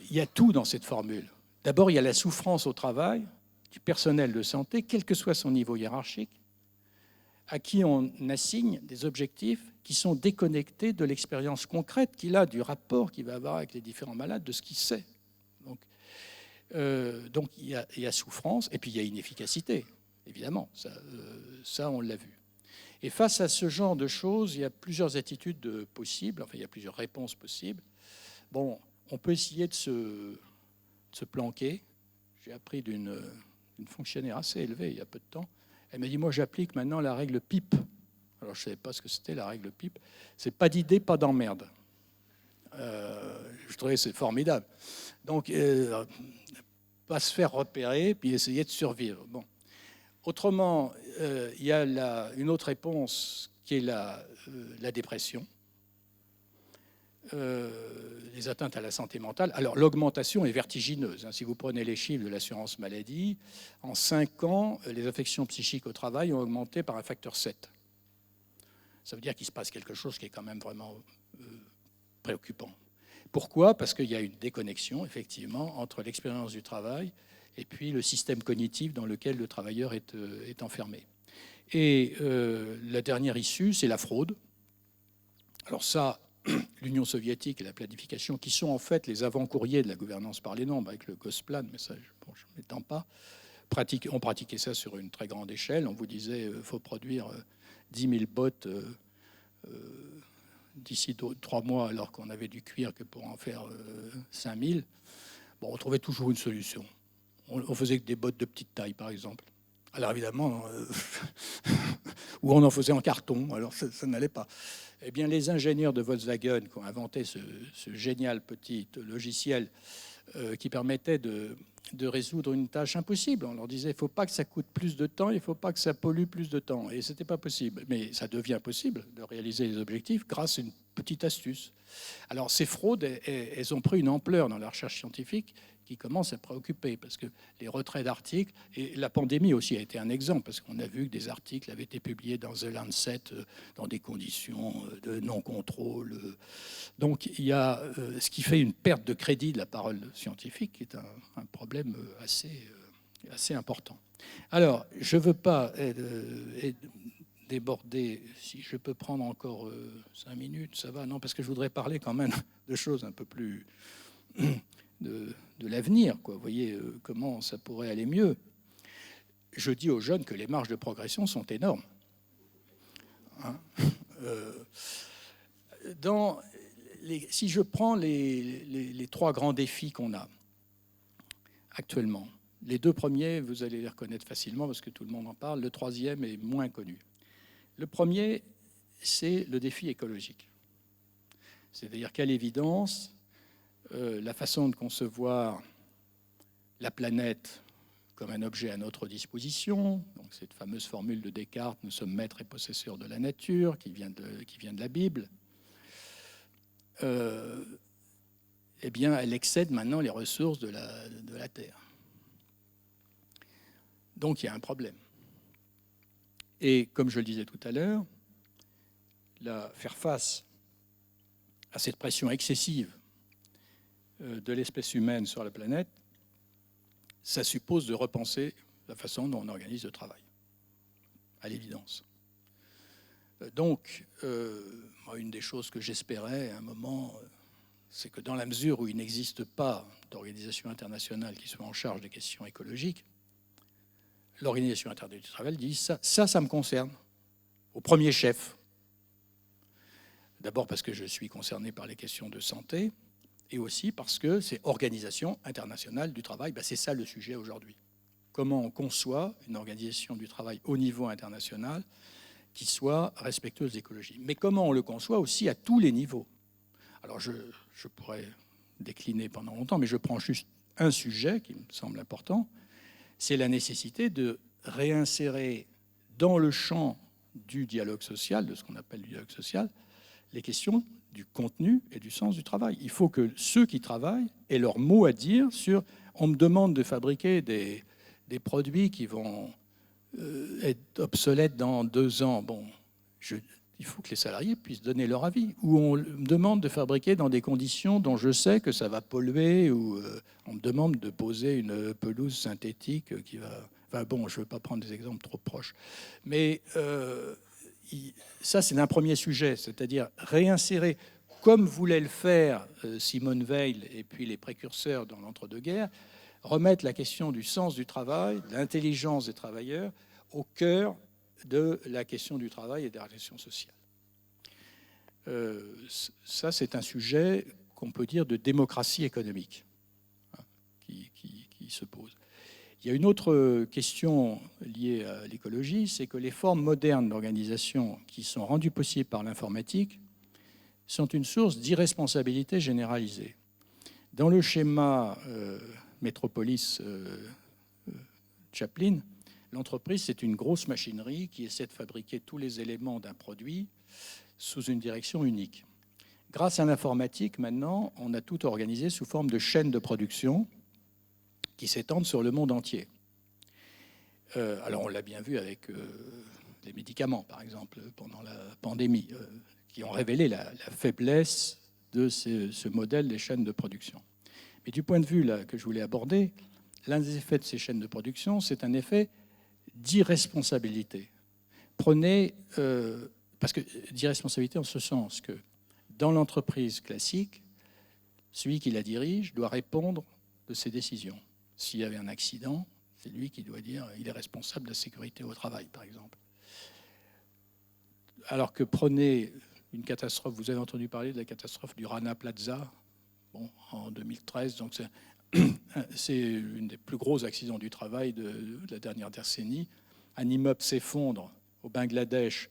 il y a tout dans cette formule. D'abord, il y a la souffrance au travail du personnel de santé, quel que soit son niveau hiérarchique, à qui on assigne des objectifs qui sont déconnectés de l'expérience concrète qu'il a, du rapport qu'il va avoir avec les différents malades, de ce qu'il sait. Donc il y a souffrance, et puis il y a inefficacité, évidemment, ça on l'a vu. Et face à ce genre de choses, il y a plusieurs attitudes possibles, enfin il y a plusieurs réponses possibles. Bon, on peut essayer de se planquer. J'ai appris d'une fonctionnaire assez élevée il y a peu de temps. Elle m'a dit, moi j'applique maintenant la règle PIP. Alors je ne savais pas ce que c'était la règle PIP. C'est pas d'idée, pas d'emmerde. Je trouvais que c'est formidable. Donc, pas se faire repérer, puis essayer de survivre. Bon. Autrement, il y a une autre réponse qui est la dépression, les atteintes à la santé mentale. Alors, l'augmentation est vertigineuse. Si vous prenez les chiffres de l'assurance maladie, en 5 ans, les affections psychiques au travail ont augmenté par un facteur 7. Ça veut dire qu'il se passe quelque chose qui est quand même vraiment préoccupant. Pourquoi ? Parce qu'il y a une déconnexion, effectivement, entre l'expérience du travail et puis le système cognitif dans lequel le travailleur est enfermé. Et la dernière issue, c'est la fraude. Alors ça, l'Union soviétique et la planification, qui sont en fait les avant-courriers de la gouvernance par les nombres, avec le Gosplan, mais ça, bon, je ne m'étends pas, on pratiquait ça sur une très grande échelle. On vous disait qu'il faut produire 10 000 bots d'ici 3 mois, alors qu'on avait du cuir que pour en faire 5 000. Bon, on trouvait toujours une solution. On faisait que des bottes de petite taille, par exemple. Alors évidemment, ou on en faisait en carton, alors ça n'allait pas. Eh bien, les ingénieurs de Volkswagen qui ont inventé ce génial petit logiciel qui permettait de résoudre une tâche impossible. On leur disait, il ne faut pas que ça coûte plus de temps, il ne faut pas que ça pollue plus de temps. Et ce n'était pas possible. Mais ça devient possible de réaliser les objectifs grâce à une petite astuce. Alors, ces fraudes, elles ont pris une ampleur dans la recherche scientifique qui commence à préoccuper, parce que les retraits d'articles, et la pandémie aussi a été un exemple, parce qu'on a vu que des articles avaient été publiés dans The Lancet dans des conditions de non-contrôle. Donc il y a ce qui fait une perte de crédit de la parole scientifique, qui est un problème assez important. Alors, je ne veux pas déborder. Si je peux prendre encore 5 minutes, ça va? Non, parce que je voudrais parler quand même de choses un peu plus de l'avenir, quoi. Vous voyez comment ça pourrait aller mieux. Je dis aux jeunes que les marges de progression sont énormes. Hein, si je prends les 3 grands défis qu'on a actuellement, les 2 premiers, vous allez les reconnaître facilement parce que tout le monde en parle. Le 3e est moins connu. Le premier, c'est le défi écologique. C'est-à-dire qu'à l'évidence, la façon de concevoir la planète comme un objet à notre disposition, donc cette fameuse formule de Descartes, nous sommes maîtres et possesseurs de la nature, qui vient de la Bible, eh bien, elle excède maintenant les ressources de la Terre. Donc il y a un problème. Et comme je le disais tout à l'heure, faire face à cette pression excessive de l'espèce humaine sur la planète, ça suppose de repenser la façon dont on organise le travail, à l'évidence. Donc, une des choses que j'espérais à un moment, c'est que dans la mesure où il n'existe pas d'organisation internationale qui soit en charge des questions écologiques, l'Organisation internationale du travail dit ça me concerne, au premier chef. D'abord parce que je suis concerné par les questions de santé, et aussi parce que c'est Organisation internationale du travail. C'est ça le sujet aujourd'hui. Comment on conçoit une organisation du travail au niveau international qui soit respectueuse de l'écologie. Mais comment on le conçoit aussi à tous les niveaux. Alors je pourrais décliner pendant longtemps, mais je prends juste un sujet qui me semble important, c'est la nécessité de réinsérer dans le champ du dialogue social, de ce qu'on appelle le dialogue social, les questions du contenu et du sens du travail. Il faut que ceux qui travaillent aient leur mot à dire sur « on me demande de fabriquer des produits qui vont être obsolètes dans 2 ans ». Bon, il faut que les salariés puissent donner leur avis. Ou on me demande de fabriquer dans des conditions dont je sais que ça va polluer, ou on me demande de poser une pelouse synthétique qui va... Enfin bon, je ne veux pas prendre des exemples trop proches. Mais ça, c'est un premier sujet, c'est-à-dire réinsérer, comme voulait le faire Simone Veil et puis les précurseurs dans l'entre-deux-guerres, remettre la question du sens du travail, de l'intelligence des travailleurs au cœur de la question du travail et des relations sociales. Ça, c'est un sujet qu'on peut dire de démocratie économique qui se pose. Il y a une autre question liée à l'écologie, c'est que les formes modernes d'organisation qui sont rendues possibles par l'informatique sont une source d'irresponsabilité généralisée. Dans le schéma Métropolis Chaplin, l'entreprise, c'est une grosse machinerie qui essaie de fabriquer tous les éléments d'un produit sous une direction unique. Grâce à l'informatique, maintenant, on a tout organisé sous forme de chaînes de production qui s'étendent sur le monde entier. Alors, on l'a bien vu avec les médicaments, par exemple, pendant la pandémie, qui ont révélé la faiblesse de ce modèle des chaînes de production. Mais du point de vue là, que je voulais aborder, l'un des effets de ces chaînes de production, c'est un effet d'irresponsabilité. Prenez, parce que d'irresponsabilité en ce sens que dans l'entreprise classique, celui qui la dirige doit répondre de ses décisions. S'il y avait un accident, c'est lui qui doit dire qu'il est responsable de la sécurité au travail, par exemple. Alors que prenez une catastrophe, vous avez entendu parler de la catastrophe du Rana Plaza, en 2013, donc c'est un des plus gros accidents du travail de la dernière décennie. Un immeuble s'effondre au Bangladesh.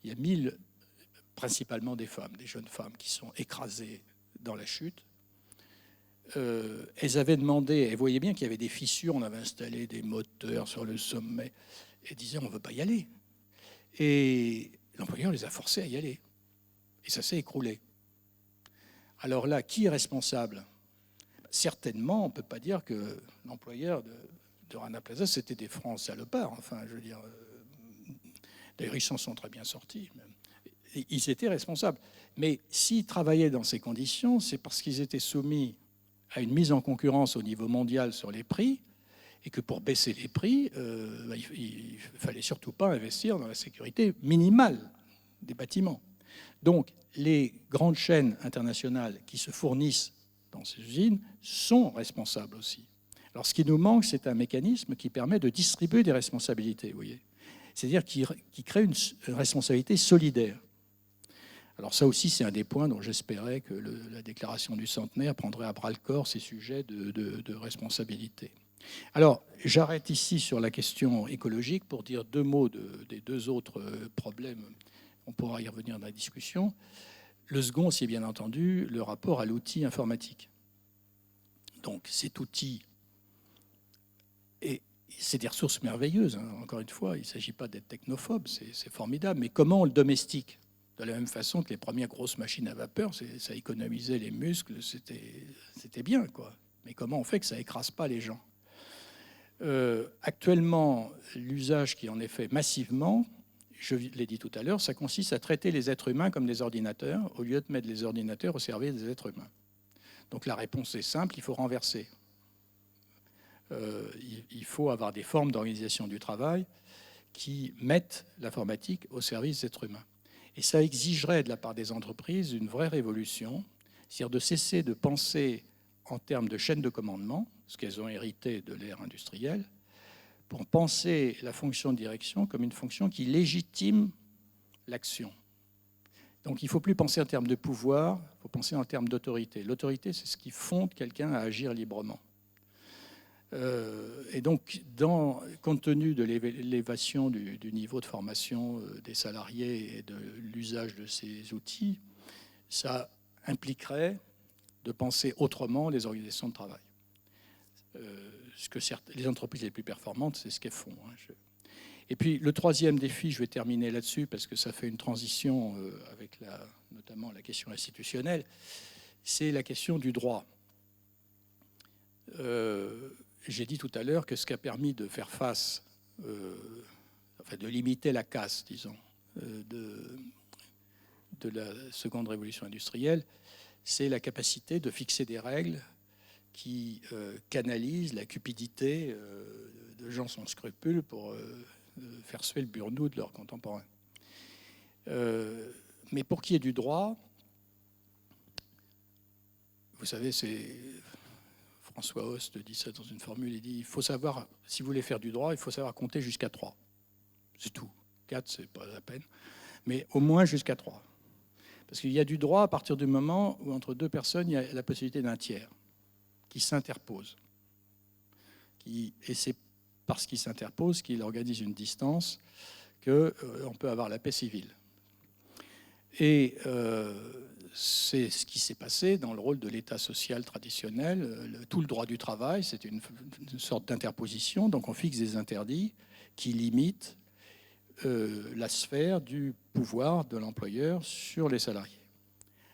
Il y a 1000, principalement des femmes, des jeunes femmes, qui sont écrasées dans la chute. Elles avaient demandé, elles voyaient bien qu'il y avait des fissures, on avait installé des moteurs sur le sommet, et disaient on ne veut pas y aller. Et l'employeur les a forcées à y aller. Et ça s'est écroulé. Alors là, qui est responsable ? Certainement, on ne peut pas dire que l'employeur de Rana Plaza, c'était des francs salopards. Enfin, je veux dire, d'ailleurs, ils s'en sont très bien sortis. Ils étaient responsables. Mais s'ils travaillaient dans ces conditions, c'est parce qu'ils étaient soumis à une mise en concurrence au niveau mondial sur les prix Et que pour baisser les prix, il ne fallait surtout pas investir dans la sécurité minimale des bâtiments. Donc, les grandes chaînes internationales qui se fournissent dans ces usines sont responsables aussi. Alors, ce qui nous manque, c'est un mécanisme qui permet de distribuer des responsabilités, vous voyez. C'est-à-dire qui crée une responsabilité solidaire. Alors ça aussi, c'est un des points dont j'espérais que la déclaration du centenaire prendrait à bras-le-corps ces sujets de responsabilité. Alors, j'arrête ici sur la question écologique pour dire deux mots des deux autres problèmes. On pourra y revenir dans la discussion. Le second, c'est bien entendu le rapport à l'outil informatique. Donc cet outil, et c'est des ressources merveilleuses, hein. Encore une fois, il ne s'agit pas d'être technophobe, c'est formidable, mais comment on le domestique? De la même façon que les premières grosses machines à vapeur, ça économisait les muscles, c'était bien, quoi. Mais comment on fait que ça n'écrase pas les gens? Actuellement, l'usage qui en est fait massivement, je l'ai dit tout à l'heure, ça consiste à traiter les êtres humains comme des ordinateurs au lieu de mettre les ordinateurs au service des êtres humains. Donc la réponse est simple, il faut renverser. Il faut avoir des formes d'organisation du travail qui mettent l'informatique au service des êtres humains. Et ça exigerait de la part des entreprises une vraie révolution, c'est-à-dire de cesser de penser en termes de chaîne de commandement, ce qu'elles ont hérité de l'ère industrielle, pour penser la fonction de direction comme une fonction qui légitime l'action. Donc il ne faut plus penser en termes de pouvoir, il faut penser en termes d'autorité. L'autorité, c'est ce qui fonde quelqu'un à agir librement. Et donc, compte tenu de l'élévation du niveau de formation des salariés et de l'usage de ces outils, ça impliquerait de penser autrement les organisations de travail. Ce que les entreprises les plus performantes, c'est ce qu'elles font. Et puis, le troisième défi, je vais terminer là-dessus, parce que ça fait une transition avec notamment la question institutionnelle, c'est la question du droit. J'ai dit tout à l'heure que ce qui a permis de faire face, de limiter la casse, disons, de la seconde révolution industrielle, c'est la capacité de fixer des règles qui canalisent la cupidité de gens sans scrupules pour faire suer le burnou de leurs contemporains. Mais pour qu'il y ait du droit, vous savez, c'est... François Host dit ça dans une formule, il dit il faut savoir, si vous voulez faire du droit, il faut savoir compter jusqu'à 3. C'est tout. 4, c'est pas la peine. Mais au moins jusqu'à 3. Parce qu'il y a du droit à partir du moment où entre deux personnes, il y a la possibilité d'un tiers qui s'interpose. Et c'est parce qu'il s'interpose qu'il organise une distance qu'on peut avoir la paix civile. Et c'est ce qui s'est passé dans le rôle de l'État social traditionnel. Tout le droit du travail, c'est une sorte d'interposition. Donc on fixe des interdits qui limitent la sphère du pouvoir de l'employeur sur les salariés.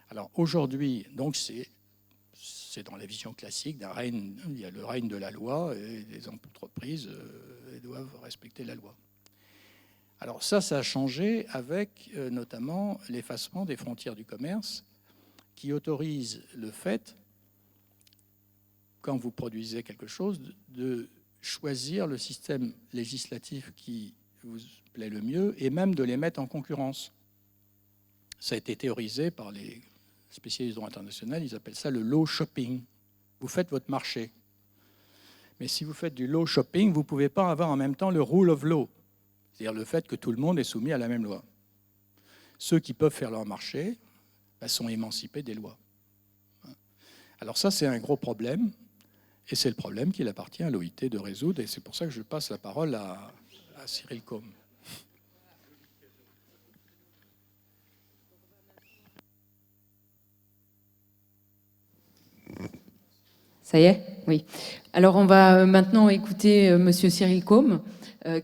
Alors aujourd'hui, donc c'est dans la vision classique d'un règne, il y a le règne de la loi et les entreprises doivent respecter la loi. Alors ça a changé avec notamment l'effacement des frontières du commerce qui autorise le fait, quand vous produisez quelque chose, de choisir le système législatif qui vous plaît le mieux et même de les mettre en concurrence. Ça a été théorisé par les spécialistes du droit international, ils appellent ça le law shopping. Vous faites votre marché. Mais si vous faites du law shopping, vous ne pouvez pas avoir en même temps le rule of law, c'est-à-dire le fait que tout le monde est soumis à la même loi. Ceux qui peuvent faire leur marché sont émancipés des lois. Alors ça, c'est un gros problème, et c'est le problème qu'il appartient à l'OIT de résoudre, et c'est pour ça que je passe la parole à Cyril Côme. Ça y est? Oui. Alors on va maintenant écouter Monsieur Cyril Côme,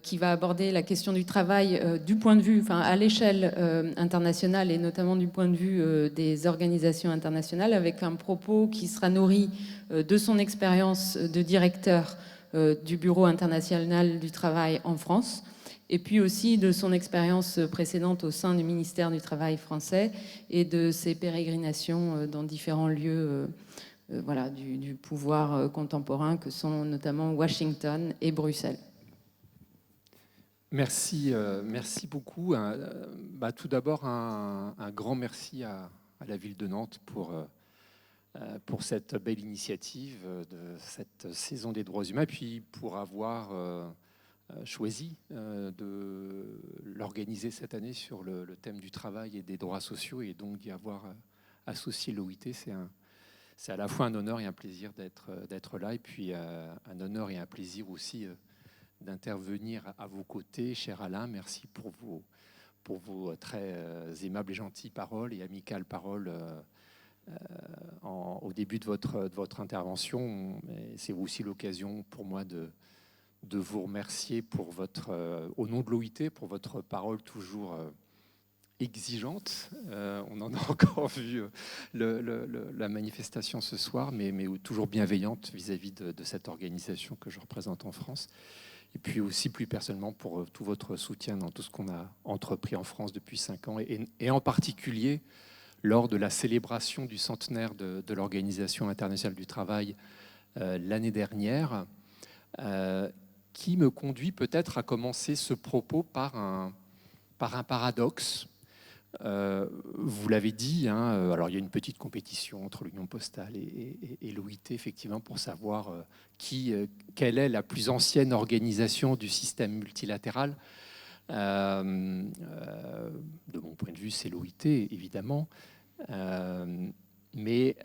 qui va aborder la question du travail du point de vue, à l'échelle internationale et notamment du point de vue des organisations internationales, avec un propos qui sera nourri de son expérience de directeur du Bureau international du travail en France, et puis aussi de son expérience précédente au sein du ministère du Travail français et de ses pérégrinations dans différents lieux voilà, du pouvoir contemporain que sont notamment Washington et Bruxelles. Merci, merci beaucoup. Tout d'abord, un grand merci à la ville de Nantes pour cette belle initiative de cette saison des droits humains, puis pour avoir choisi de l'organiser cette année sur le thème du travail et des droits sociaux, et donc d'y avoir associé l'OIT. C'est à la fois un honneur et un plaisir d'être là, et puis un honneur et un plaisir aussi d'intervenir à vos côtés, cher Alain. Merci pour vos très aimables et gentilles paroles et amicales paroles au début de votre intervention. C'est aussi l'occasion pour moi de vous remercier au nom de l'OIT pour votre parole toujours exigeante. On en a encore vu la manifestation ce soir, mais toujours bienveillante vis-à-vis de cette organisation que je représente en France. Et puis aussi plus personnellement pour tout votre soutien dans tout ce qu'on a entrepris en France depuis 5 ans, et en particulier lors de la célébration du centenaire de l'Organisation internationale du travail l'année dernière, qui me conduit peut-être à commencer ce propos par un paradoxe. Vous l'avez dit, alors il y a une petite compétition entre l'Union postale et l'OIT, effectivement, pour savoir quelle est la plus ancienne organisation du système multilatéral. De mon point de vue, c'est l'OIT, évidemment. Mais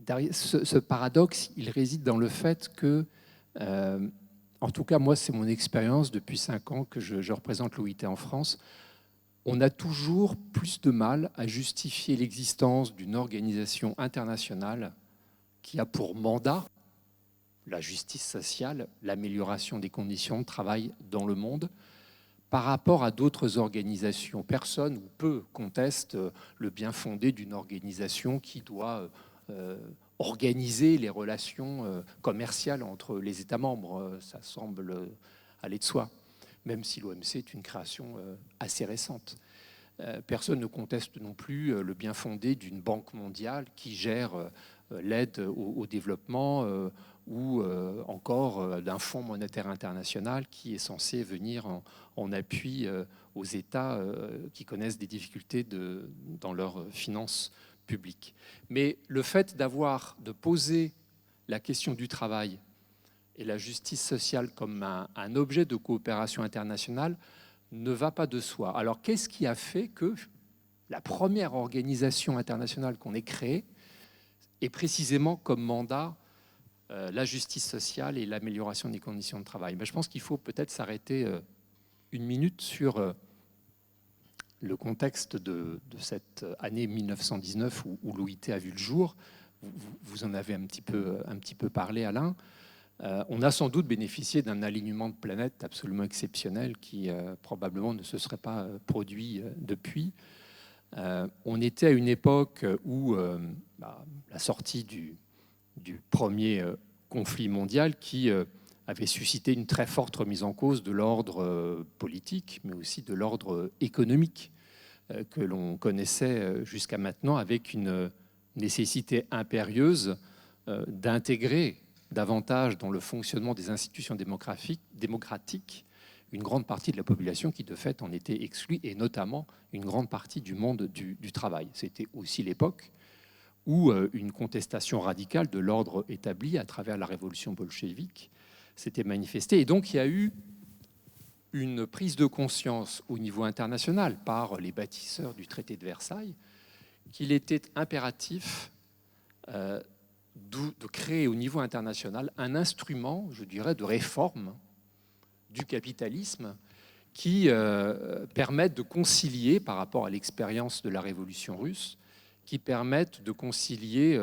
derrière ce paradoxe, il réside dans le fait que, en tout cas, moi, c'est mon expérience depuis 5 ans que je représente l'OIT en France. On a toujours plus de mal à justifier l'existence d'une organisation internationale qui a pour mandat la justice sociale, l'amélioration des conditions de travail dans le monde, par rapport à d'autres organisations. Personne ou peu conteste le bien fondé d'une organisation qui doit organiser les relations commerciales entre les États membres. Ça semble aller de soi, même si l'OMC est une création assez récente. Personne ne conteste non plus le bien fondé d'une banque mondiale qui gère l'aide au développement ou encore d'un fonds monétaire international qui est censé venir en appui aux États qui connaissent des difficultés dans leurs finances publiques. Mais le fait de poser la question du travail et la justice sociale comme un objet de coopération internationale ne va pas de soi. Alors, qu'est-ce qui a fait que la première organisation internationale qu'on ait créée ait précisément comme mandat la justice sociale et l'amélioration des conditions de travail? Je pense qu'il faut peut-être s'arrêter 1 minute sur le contexte de cette année 1919 où l'OIT a vu le jour. Vous en avez un petit peu parlé, Alain. On a sans doute bénéficié d'un alignement de planètes absolument exceptionnel qui probablement ne se serait pas produit depuis. On était à une époque où la sortie du premier conflit mondial qui avait suscité une très forte remise en cause de l'ordre politique, mais aussi de l'ordre économique que l'on connaissait jusqu'à maintenant, avec une nécessité impérieuse d'intégrer davantage dans le fonctionnement des institutions démocratiques une grande partie de la population qui, de fait, en était exclue, et notamment une grande partie du monde du travail. C'était aussi l'époque où une contestation radicale de l'ordre établi à travers la révolution bolchevique s'était manifestée. Et donc, il y a eu une prise de conscience au niveau international par les bâtisseurs du traité de Versailles qu'il était impératif de créer au niveau international un instrument, je dirais, de réforme du capitalisme qui permette de concilier, par rapport à l'expérience de la révolution russe, qui permette de concilier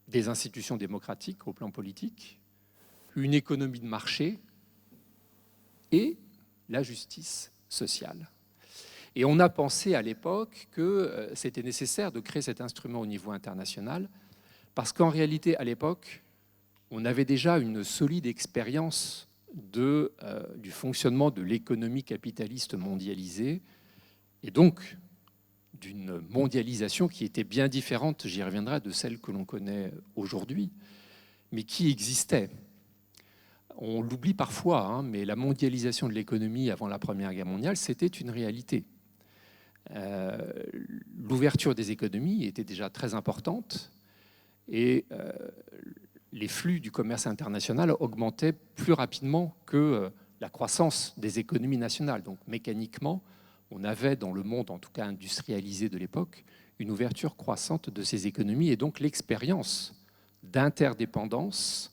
des institutions démocratiques au plan politique, une économie de marché et la justice sociale. Et on a pensé à l'époque que c'était nécessaire de créer cet instrument au niveau international parce qu'en réalité, à l'époque, on avait déjà une solide expérience du fonctionnement de l'économie capitaliste mondialisée et donc d'une mondialisation qui était bien différente, j'y reviendrai, de celle que l'on connaît aujourd'hui, mais qui existait. On l'oublie parfois, hein, mais la mondialisation de l'économie avant la Première Guerre mondiale, c'était une réalité. L'ouverture des économies était déjà très importante et les flux du commerce international augmentaient plus rapidement que la croissance des économies nationales. Donc mécaniquement, on avait dans le monde, en tout cas industrialisé de l'époque, une ouverture croissante de ces économies et donc l'expérience d'interdépendance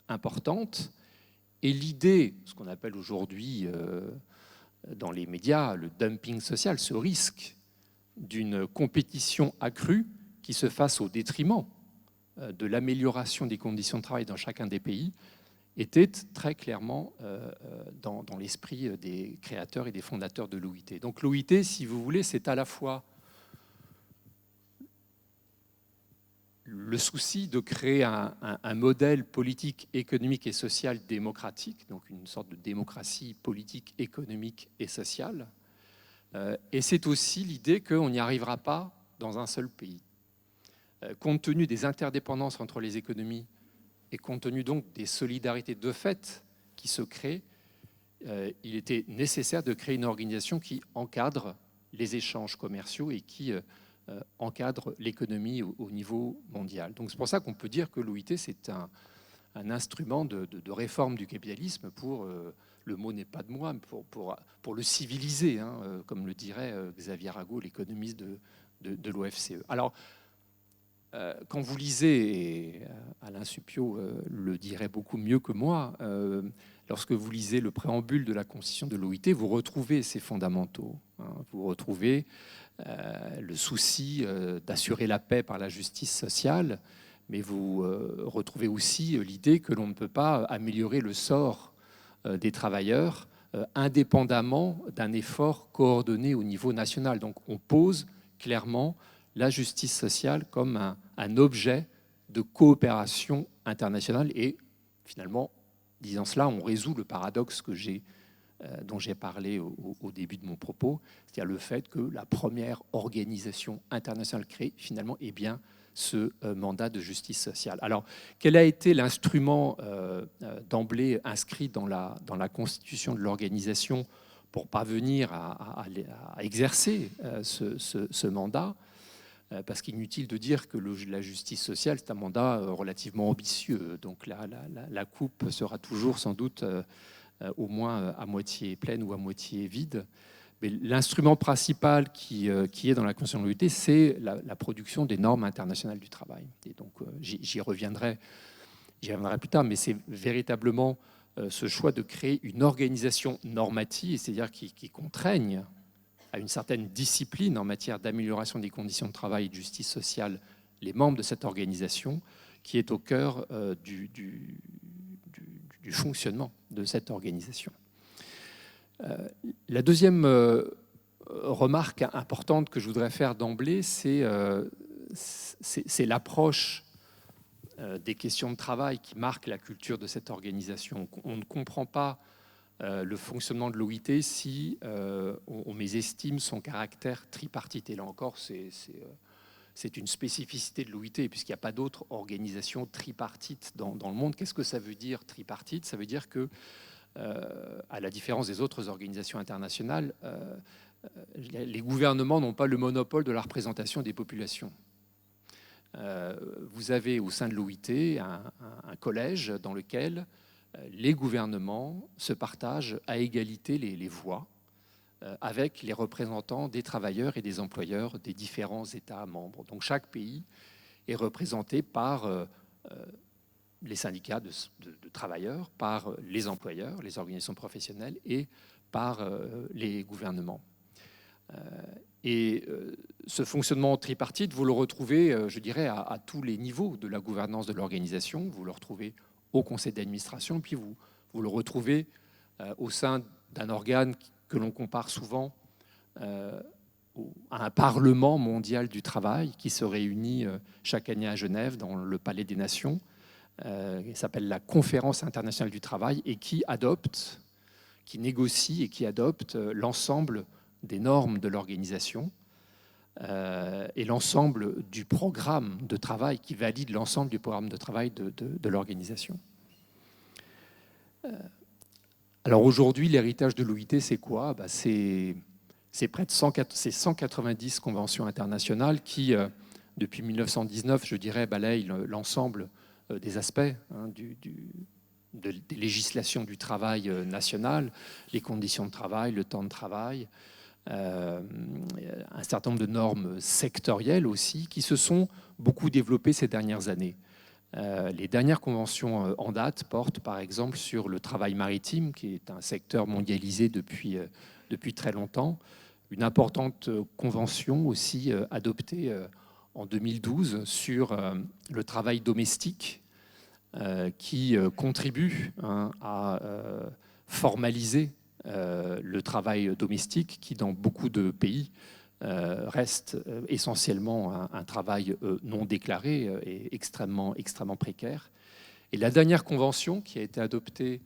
importante et l'idée, ce qu'on appelle aujourd'hui dans les médias, le dumping social, ce risque d'une compétition accrue qui se fasse au détriment de l'amélioration des conditions de travail dans chacun des pays, était très clairement dans l'esprit des créateurs et des fondateurs de l'OIT. Donc l'OIT, si vous voulez, c'est à la fois le souci de créer un modèle politique, économique et social démocratique, donc une sorte de démocratie politique, économique et sociale. Et c'est aussi l'idée qu'on n'y arrivera pas dans un seul pays. Compte tenu des interdépendances entre les économies et compte tenu donc des solidarités de fait qui se créent, il était nécessaire de créer une organisation qui encadre les échanges commerciaux et qui encadre l'économie au niveau mondial. Donc c'est pour ça qu'on peut dire que l'OIT, c'est un instrument de réforme du capitalisme pour, le mot n'est pas de moi, mais pour le civiliser, hein, comme le dirait Xavier Arago, l'économiste de l'OFCE. Alors, quand vous lisez, et Alain Supiot le dirait beaucoup mieux que moi, lorsque vous lisez le préambule de la Constitution de l'OIT, vous retrouvez ces fondamentaux. Hein, vous retrouvez le souci d'assurer la paix par la justice sociale, mais vous retrouvez aussi l'idée que l'on ne peut pas améliorer le sort des travailleurs indépendamment d'un effort coordonné au niveau national. Donc on pose clairement la justice sociale comme un objet de coopération internationale. Et finalement, disant cela, on résout le paradoxe dont j'ai parlé au début de mon propos, c'est-à-dire le fait que la première organisation internationale créée, finalement, est bien ce mandat de justice sociale. Alors, quel a été l'instrument d'emblée inscrit dans la constitution de l'organisation pour parvenir à exercer ce mandat ? Parce qu'inutile de dire que la justice sociale, c'est un mandat relativement ambitieux. Donc la coupe sera toujours sans doute au moins à moitié pleine ou à moitié vide. Mais l'instrument principal qui est dans la Constitution de l'OIT, c'est la production des normes internationales du travail. Et donc j'y reviendrai plus tard, mais c'est véritablement ce choix de créer une organisation normative, c'est-à-dire qui contraigne à une certaine discipline en matière d'amélioration des conditions de travail et de justice sociale les membres de cette organisation, qui est au cœur du fonctionnement de cette organisation. La deuxième remarque importante que je voudrais faire d'emblée, c'est l'approche des questions de travail qui marque la culture de cette organisation. On ne comprend pas le fonctionnement de l'OIT si on mésestime son caractère tripartite. Et là encore, c'est une spécificité de l'OIT, puisqu'il n'y a pas d'autre organisation tripartite dans le monde. Qu'est-ce que ça veut dire tripartite ? Ça veut dire que, à la différence des autres organisations internationales, les gouvernements n'ont pas le monopole de la représentation des populations. Vous avez au sein de l'OIT un collège dans lequel les gouvernements se partagent à égalité les voix avec les représentants des travailleurs et des employeurs des différents États membres. Donc chaque pays est représenté par les syndicats de travailleurs, par les employeurs, les organisations professionnelles et par les gouvernements. Et ce fonctionnement tripartite, vous le retrouvez, je dirais, à tous les niveaux de la gouvernance de l'organisation. Vous le retrouvez au conseil d'administration, puis vous le retrouvez au sein d'un organe que l'on compare souvent à un Parlement mondial du travail qui se réunit chaque année à Genève dans le Palais des Nations. Il s'appelle la Conférence internationale du travail et qui négocie et qui adopte l'ensemble des normes de l'organisation et l'ensemble du programme de travail qui valide l'ensemble du programme de travail de l'organisation. Alors aujourd'hui, l'héritage de l'OIT, c'est quoi? C'est près de 190 conventions internationales qui, depuis 1919, je dirais, balayent l'ensemble des aspects des législations du travail national, les conditions de travail, le temps de travail, un certain nombre de normes sectorielles aussi, qui se sont beaucoup développées ces dernières années. Les dernières conventions en date portent par exemple sur le travail maritime, qui est un secteur mondialisé depuis très longtemps. Une importante convention aussi adoptée en 2012 sur le travail domestique, qui contribue à formaliser le travail domestique, qui dans beaucoup de pays reste essentiellement un travail non déclaré et extrêmement précaire. Et la dernière convention qui a été adoptée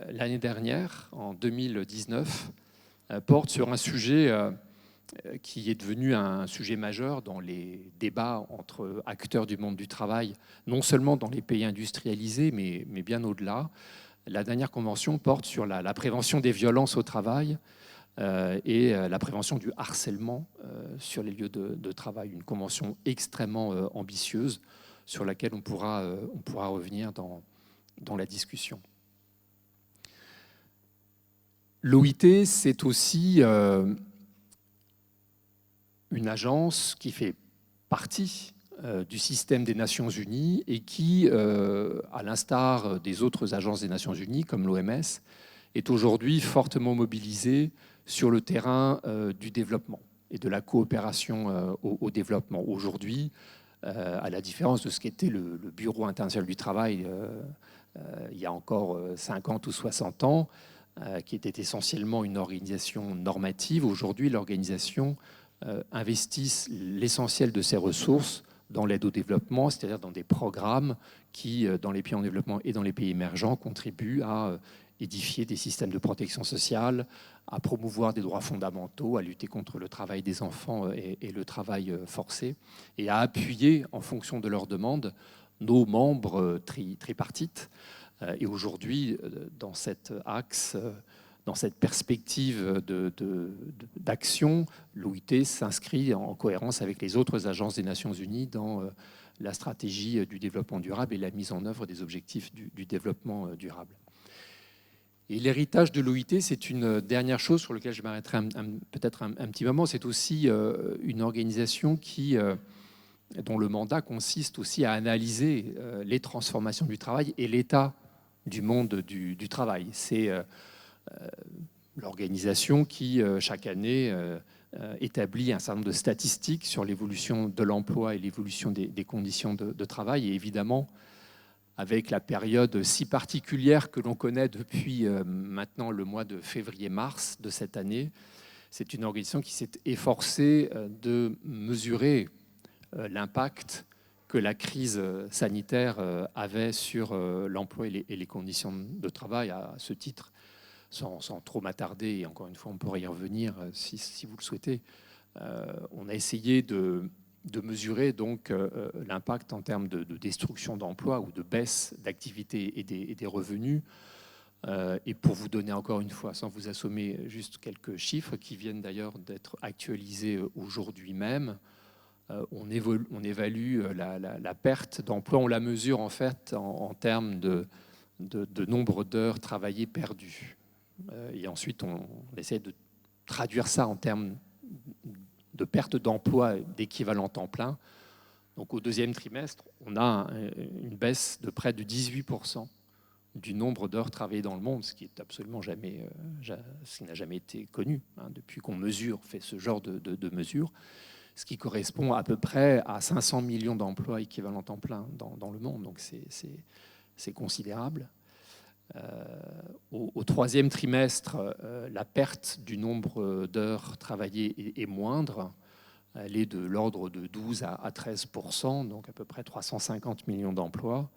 l'année dernière, en 2019, porte sur un sujet qui est devenu un sujet majeur dans les débats entre acteurs du monde du travail, non seulement dans les pays industrialisés, mais bien au-delà. La dernière convention porte sur la prévention des violences au travail et la prévention du harcèlement sur les lieux de travail. Une convention extrêmement ambitieuse sur laquelle on pourra revenir dans la discussion. L'OIT, c'est aussi une agence qui fait partie du système des Nations Unies et qui, à l'instar des autres agences des Nations Unies, comme l'OMS, est aujourd'hui fortement mobilisée sur le terrain du développement et de la coopération au développement. Aujourd'hui, à la différence de ce qu'était le Bureau international du travail il y a encore 50 ou 60 ans, qui était essentiellement une organisation normative, aujourd'hui l'organisation investit l'essentiel de ses ressources dans l'aide au développement, c'est-à-dire dans des programmes qui, dans les pays en développement et dans les pays émergents, contribuent à édifier des systèmes de protection sociale, à promouvoir des droits fondamentaux, à lutter contre le travail des enfants et le travail forcé, et à appuyer, en fonction de leurs demandes, nos membres tripartites. Et aujourd'hui, dans cet axe, dans cette perspective d'action, l'OIT s'inscrit en cohérence avec les autres agences des Nations Unies dans la stratégie du développement durable et la mise en œuvre des objectifs du développement durable. Et l'héritage de l'OIT, c'est une dernière chose sur laquelle je m'arrêterai peut-être un petit moment. C'est aussi une organisation dont le mandat consiste aussi à analyser les transformations du travail et l'état du monde du travail. C'est l'organisation qui, chaque année, établit un certain nombre de statistiques sur l'évolution de l'emploi et l'évolution des conditions de travail. Et évidemment, avec la période si particulière que l'on connaît depuis maintenant le mois de février-mars de cette année, c'est une organisation qui s'est efforcée de mesurer l'impact que la crise sanitaire avait sur l'emploi et les conditions de travail. À ce titre, sans trop m'attarder, et encore une fois, on pourrait y revenir si vous le souhaitez, on a essayé de mesurer donc l'impact en termes de destruction d'emplois ou de baisse d'activité et des revenus. Et pour vous donner encore une fois, sans vous assommer, juste quelques chiffres qui viennent d'ailleurs d'être actualisés aujourd'hui même, on évalue la perte d'emploi, on la mesure en fait en termes de nombre d'heures travaillées perdues. Et ensuite, on essaie de traduire ça en termes de perte d'emploi d'équivalent temps plein. Donc au deuxième trimestre, on a une baisse de près de 18% du nombre d'heures travaillées dans le monde, ce qui est absolument ce qui n'a jamais été connu depuis qu'on fait ce genre de mesures, ce qui correspond à peu près à 500 millions d'emplois équivalent temps plein dans le monde. Donc c'est considérable. Au troisième trimestre, la perte du nombre d'heures travaillées est moindre. Elle est de l'ordre de 12 à 13%, donc à peu près 350 millions d'emplois.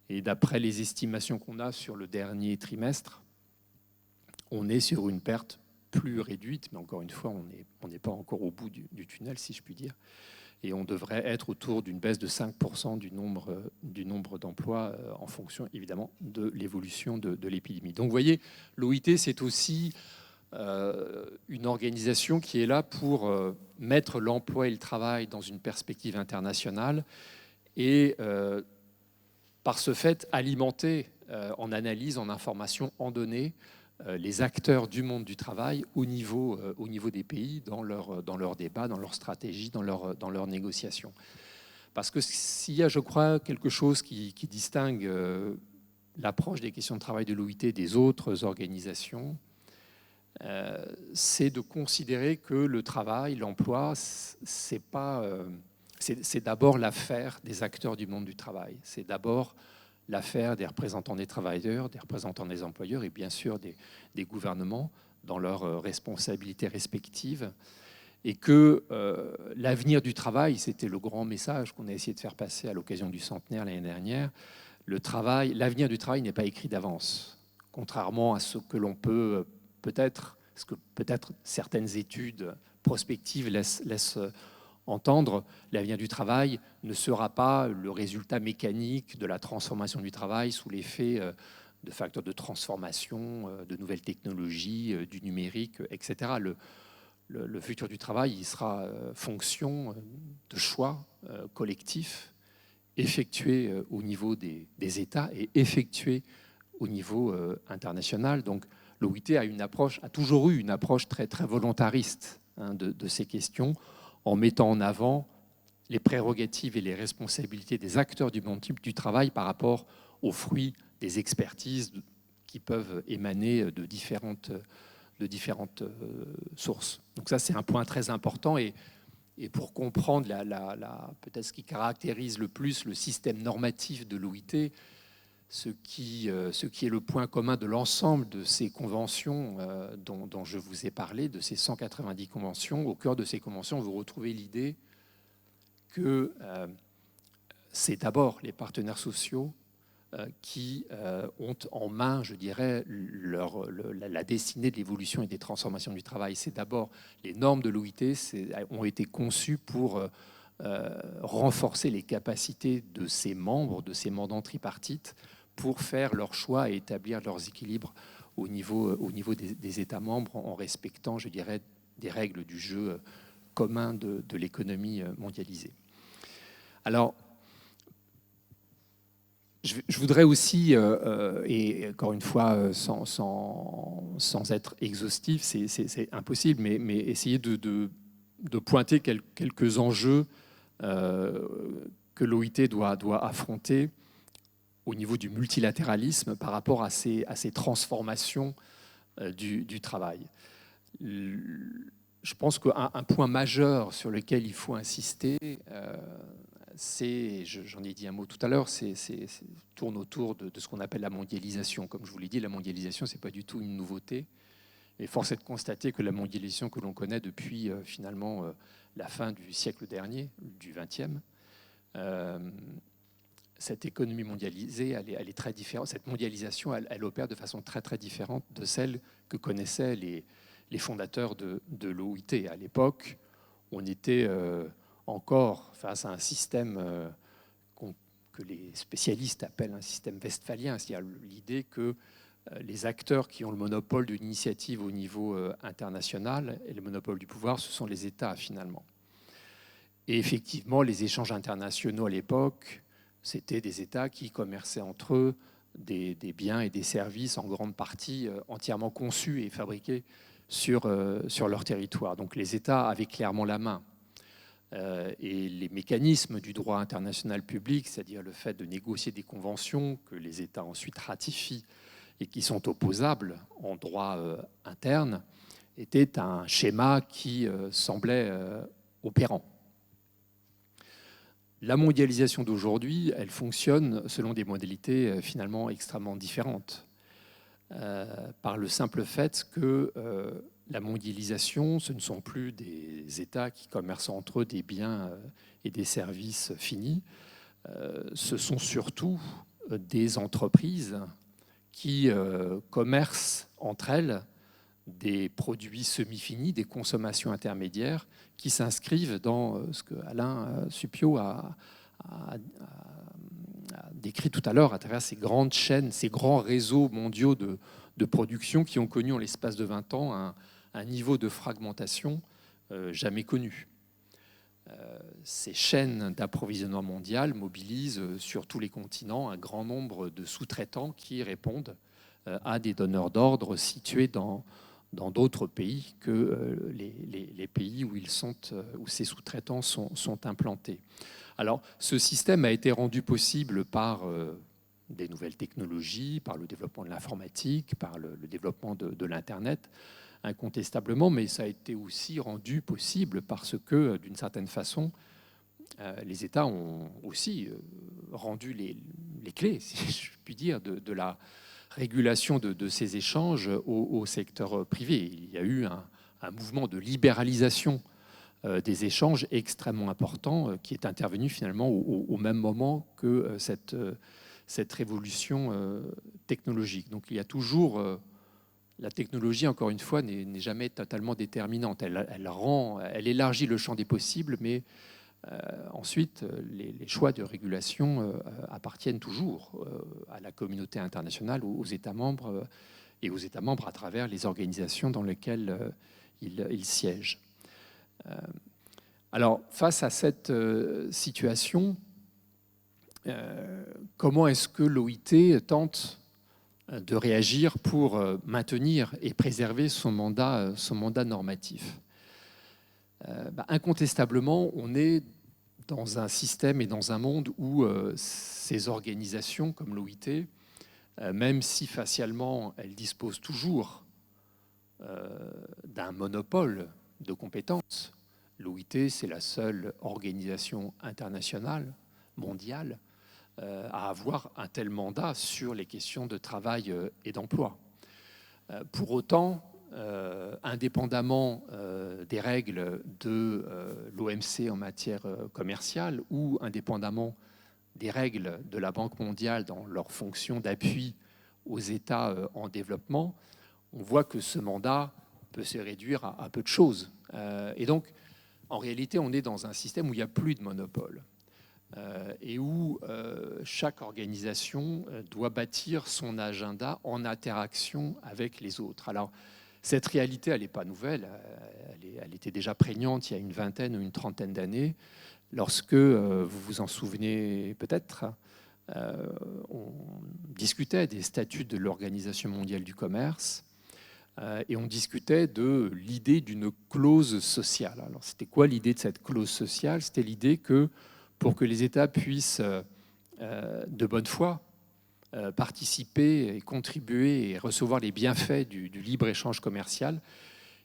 Et d'après les estimations qu'on a sur le dernier trimestre, on est sur une perte plus réduite, mais encore une fois, on n'est pas encore au bout du tunnel, si je puis dire. Et on devrait être autour d'une baisse de 5% du nombre d'emplois en fonction, évidemment, de l'évolution de l'épidémie. Donc, vous voyez, l'OIT, c'est aussi une organisation qui est là pour mettre l'emploi et le travail dans une perspective internationale et, par ce fait, alimenter en analyse, en information, en données, les acteurs du monde du travail au niveau des pays, dans leur débat, dans leur stratégie, dans leur négociation. Parce que s'il y a, je crois, quelque chose qui distingue l'approche des questions de travail de l'OIT des autres organisations, c'est de considérer que le travail, l'emploi, c'est d'abord l'affaire des acteurs du monde du travail. C'est d'abord l'affaire des représentants des travailleurs, des représentants des employeurs et bien sûr des gouvernements dans leurs responsabilités respectives. Et que l'avenir du travail, c'était le grand message qu'on a essayé de faire passer à l'occasion du centenaire l'année dernière, l'avenir du travail n'est pas écrit d'avance, contrairement à ce que l'on peut ce que peut-être certaines études prospectives laissent entendre. L'avenir du travail ne sera pas le résultat mécanique de la transformation du travail sous l'effet de facteurs de transformation, de nouvelles technologies, du numérique, etc. Le futur du travail, il sera fonction de choix collectifs effectués au niveau des États et effectués au niveau international. Donc, l'OIT a toujours eu une approche très, très volontariste de ces questions, en mettant en avant les prérogatives et les responsabilités des acteurs du monde du travail par rapport aux fruits des expertises qui peuvent émaner de différentes sources. Donc ça, c'est un point très important. Et pour comprendre peut-être ce qui caractérise le plus le système normatif de l'OIT, ce qui est le point commun de l'ensemble de ces conventions dont je vous ai parlé, de ces 190 conventions. Au cœur de ces conventions, vous retrouvez l'idée que c'est d'abord les partenaires sociaux qui ont en main, je dirais, la destinée de l'évolution et des transformations du travail. C'est d'abord les normes de l'OIT ont été conçues pour renforcer les capacités de ses membres mandants tripartites pour faire leurs choix et établir leurs équilibres au niveau des États membres en respectant, je dirais, des règles du jeu commun de l'économie mondialisée. Alors, je voudrais aussi, et encore une fois, sans être exhaustif, c'est impossible, mais essayer de pointer quelques enjeux que l'OIT doit affronter au niveau du multilatéralisme par rapport à ces transformations du travail. Je pense qu'un point majeur sur lequel il faut insister, j'en ai dit un mot tout à l'heure, tourne autour de ce qu'on appelle la mondialisation. Comme je vous l'ai dit, la mondialisation, ce n'est pas du tout une nouveauté. Et force est de constater que la mondialisation que l'on connaît depuis finalement la fin du siècle dernier, du XXe, cette économie mondialisée, elle est très différente. Cette mondialisation, elle opère de façon très, très différente de celle que connaissaient les fondateurs de l'OIT. À l'époque, on était encore face à un système que les spécialistes appellent un système westphalien, c'est-à-dire l'idée que les acteurs qui ont le monopole de l'initiative au niveau international et le monopole du pouvoir, ce sont les États finalement. Et effectivement, les échanges internationaux à l'époque, c'était des États qui commerçaient entre eux des biens et des services en grande partie entièrement conçus et fabriqués sur leur territoire. Donc les États avaient clairement la main. Et les mécanismes du droit international public, c'est-à-dire le fait de négocier des conventions que les États ensuite ratifient et qui sont opposables en droit interne, étaient un schéma qui semblait opérant. La mondialisation d'aujourd'hui, elle fonctionne selon des modalités finalement extrêmement différentes. Par le simple fait que la mondialisation, ce ne sont plus des États qui commercent entre eux des biens et des services finis, ce sont surtout des entreprises qui commercent entre elles des produits semi-finis, des consommations intermédiaires qui s'inscrivent dans ce que Alain Supiot a décrit tout à l'heure à travers ces grandes chaînes, ces grands réseaux mondiaux de production qui ont connu en l'espace de 20 ans un niveau de fragmentation jamais connu. Ces chaînes d'approvisionnement mondial mobilisent sur tous les continents un grand nombre de sous-traitants qui répondent à des donneurs d'ordre situés dans d'autres pays que les pays où ces sous-traitants sont implantés. Alors, ce système a été rendu possible par des nouvelles technologies, par le développement de l'informatique, par le développement de l'Internet, incontestablement, mais ça a été aussi rendu possible parce que, d'une certaine façon, les États ont aussi rendu les clés, si je puis dire, de la régulation de ces échanges au secteur privé. Il y a eu un mouvement de libéralisation des échanges extrêmement important qui est intervenu finalement au même moment que cette révolution technologique. Donc il y a toujours... la technologie, encore une fois, n'est jamais totalement déterminante. Elle élargit le champ des possibles, mais ensuite, les choix de régulation appartiennent toujours à la communauté internationale, aux États membres, et aux États membres à travers les organisations dans lesquelles ils siègent. Alors, face à cette situation, comment est-ce que l'OIT tente de réagir pour maintenir et préserver son mandat normatif? Incontestablement, on est dans un système et dans un monde où ces organisations comme l'OIT, même si facialement elles disposent toujours d'un monopole de compétences, l'OIT, c'est la seule organisation internationale, mondiale, à avoir un tel mandat sur les questions de travail et d'emploi. Pour autant, indépendamment des règles de l'OMC en matière commerciale ou indépendamment des règles de la Banque mondiale dans leur fonction d'appui aux États en développement, on voit que ce mandat peut se réduire à peu de choses. Et donc, en réalité, on est dans un système où il n'y a plus de monopole et où chaque organisation doit bâtir son agenda en interaction avec les autres. Alors, cette réalité, elle n'est pas nouvelle, elle était déjà prégnante il y a une vingtaine ou une trentaine d'années, lorsque, vous vous en souvenez peut-être, on discutait des statuts de l'Organisation mondiale du commerce et on discutait de l'idée d'une clause sociale. Alors, c'était quoi l'idée de cette clause sociale? C'était l'idée que pour que les États puissent de bonne foi participer et contribuer et recevoir les bienfaits du libre-échange commercial,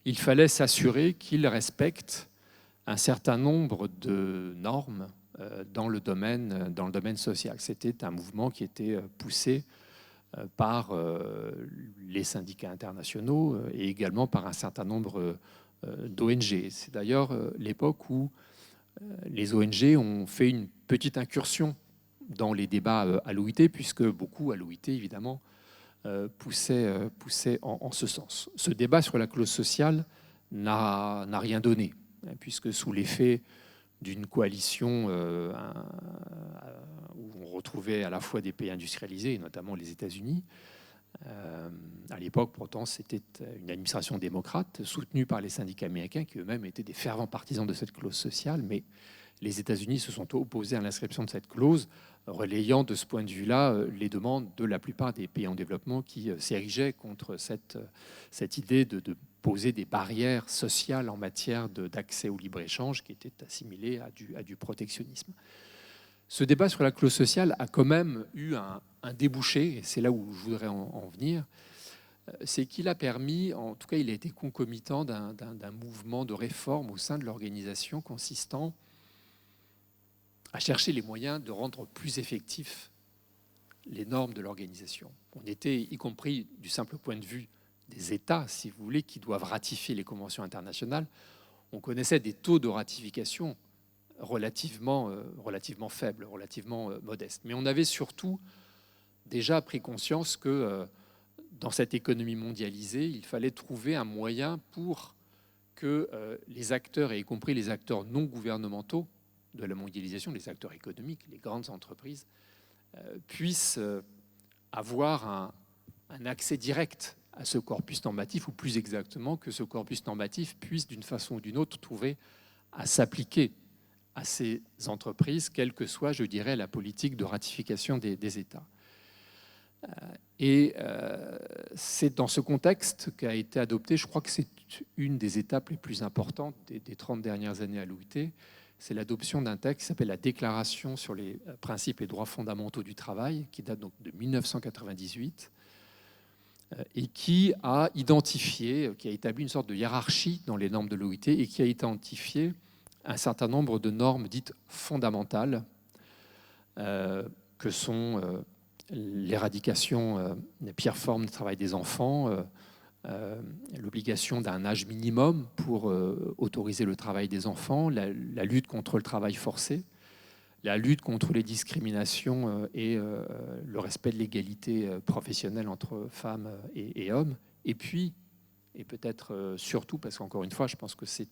il fallait s'assurer qu'ils respectent un certain nombre de normes dans le domaine social. C'était un mouvement qui était poussé par les syndicats internationaux et également par un certain nombre d'ONG. C'est d'ailleurs l'époque où les ONG ont fait une petite incursion dans les débats à l'OIT, puisque beaucoup à l'OIT, évidemment, poussaient en ce sens. Ce débat sur la clause sociale n'a rien donné, puisque sous l'effet d'une coalition où on retrouvait à la fois des pays industrialisés, et notamment les États-Unis, à l'époque, pourtant, c'était une administration démocrate soutenue par les syndicats américains qui eux-mêmes étaient des fervents partisans de cette clause sociale, mais les États-Unis se sont opposés à l'inscription de cette clause, relayant de ce point de vue-là les demandes de la plupart des pays en développement qui s'érigeaient contre cette idée de poser des barrières sociales en matière d'accès au libre-échange qui était assimilée à du protectionnisme. Ce débat sur la clause sociale a quand même eu un débouché, et c'est là où je voudrais en venir, c'est qu'il a permis, en tout cas il a été concomitant d'un mouvement de réforme au sein de l'organisation consistant à chercher les moyens de rendre plus effectifs les normes de l'organisation. On était, y compris du simple point de vue des États, si vous voulez, qui doivent ratifier les conventions internationales, on connaissait des taux de ratification relativement faibles, relativement modestes. Mais on avait surtout déjà pris conscience que dans cette économie mondialisée, il fallait trouver un moyen pour que les acteurs, et y compris les acteurs non gouvernementaux de la mondialisation, les acteurs économiques, les grandes entreprises, puissent avoir un accès direct à ce corpus normatif, ou plus exactement que ce corpus normatif puisse d'une façon ou d'une autre trouver à s'appliquer à ces entreprises, quelle que soit, je dirais, la politique de ratification des États. Et c'est dans ce contexte qu'a été adopté, je crois que c'est une des étapes les plus importantes des 30 dernières années à l'OIT, c'est l'adoption d'un texte qui s'appelle la Déclaration sur les principes et droits fondamentaux du travail, qui date donc de 1998, et qui a identifié, qui a établi une sorte de hiérarchie dans les normes de l'OIT et qui a identifié un certain nombre de normes dites fondamentales, que sont l'éradication des pires formes de travail des enfants, l'obligation d'un âge minimum pour autoriser le travail des enfants, la lutte contre le travail forcé, la lutte contre les discriminations et le respect de l'égalité professionnelle entre femmes et hommes. Et puis, et peut-être surtout, parce qu'encore une fois, je pense que c'est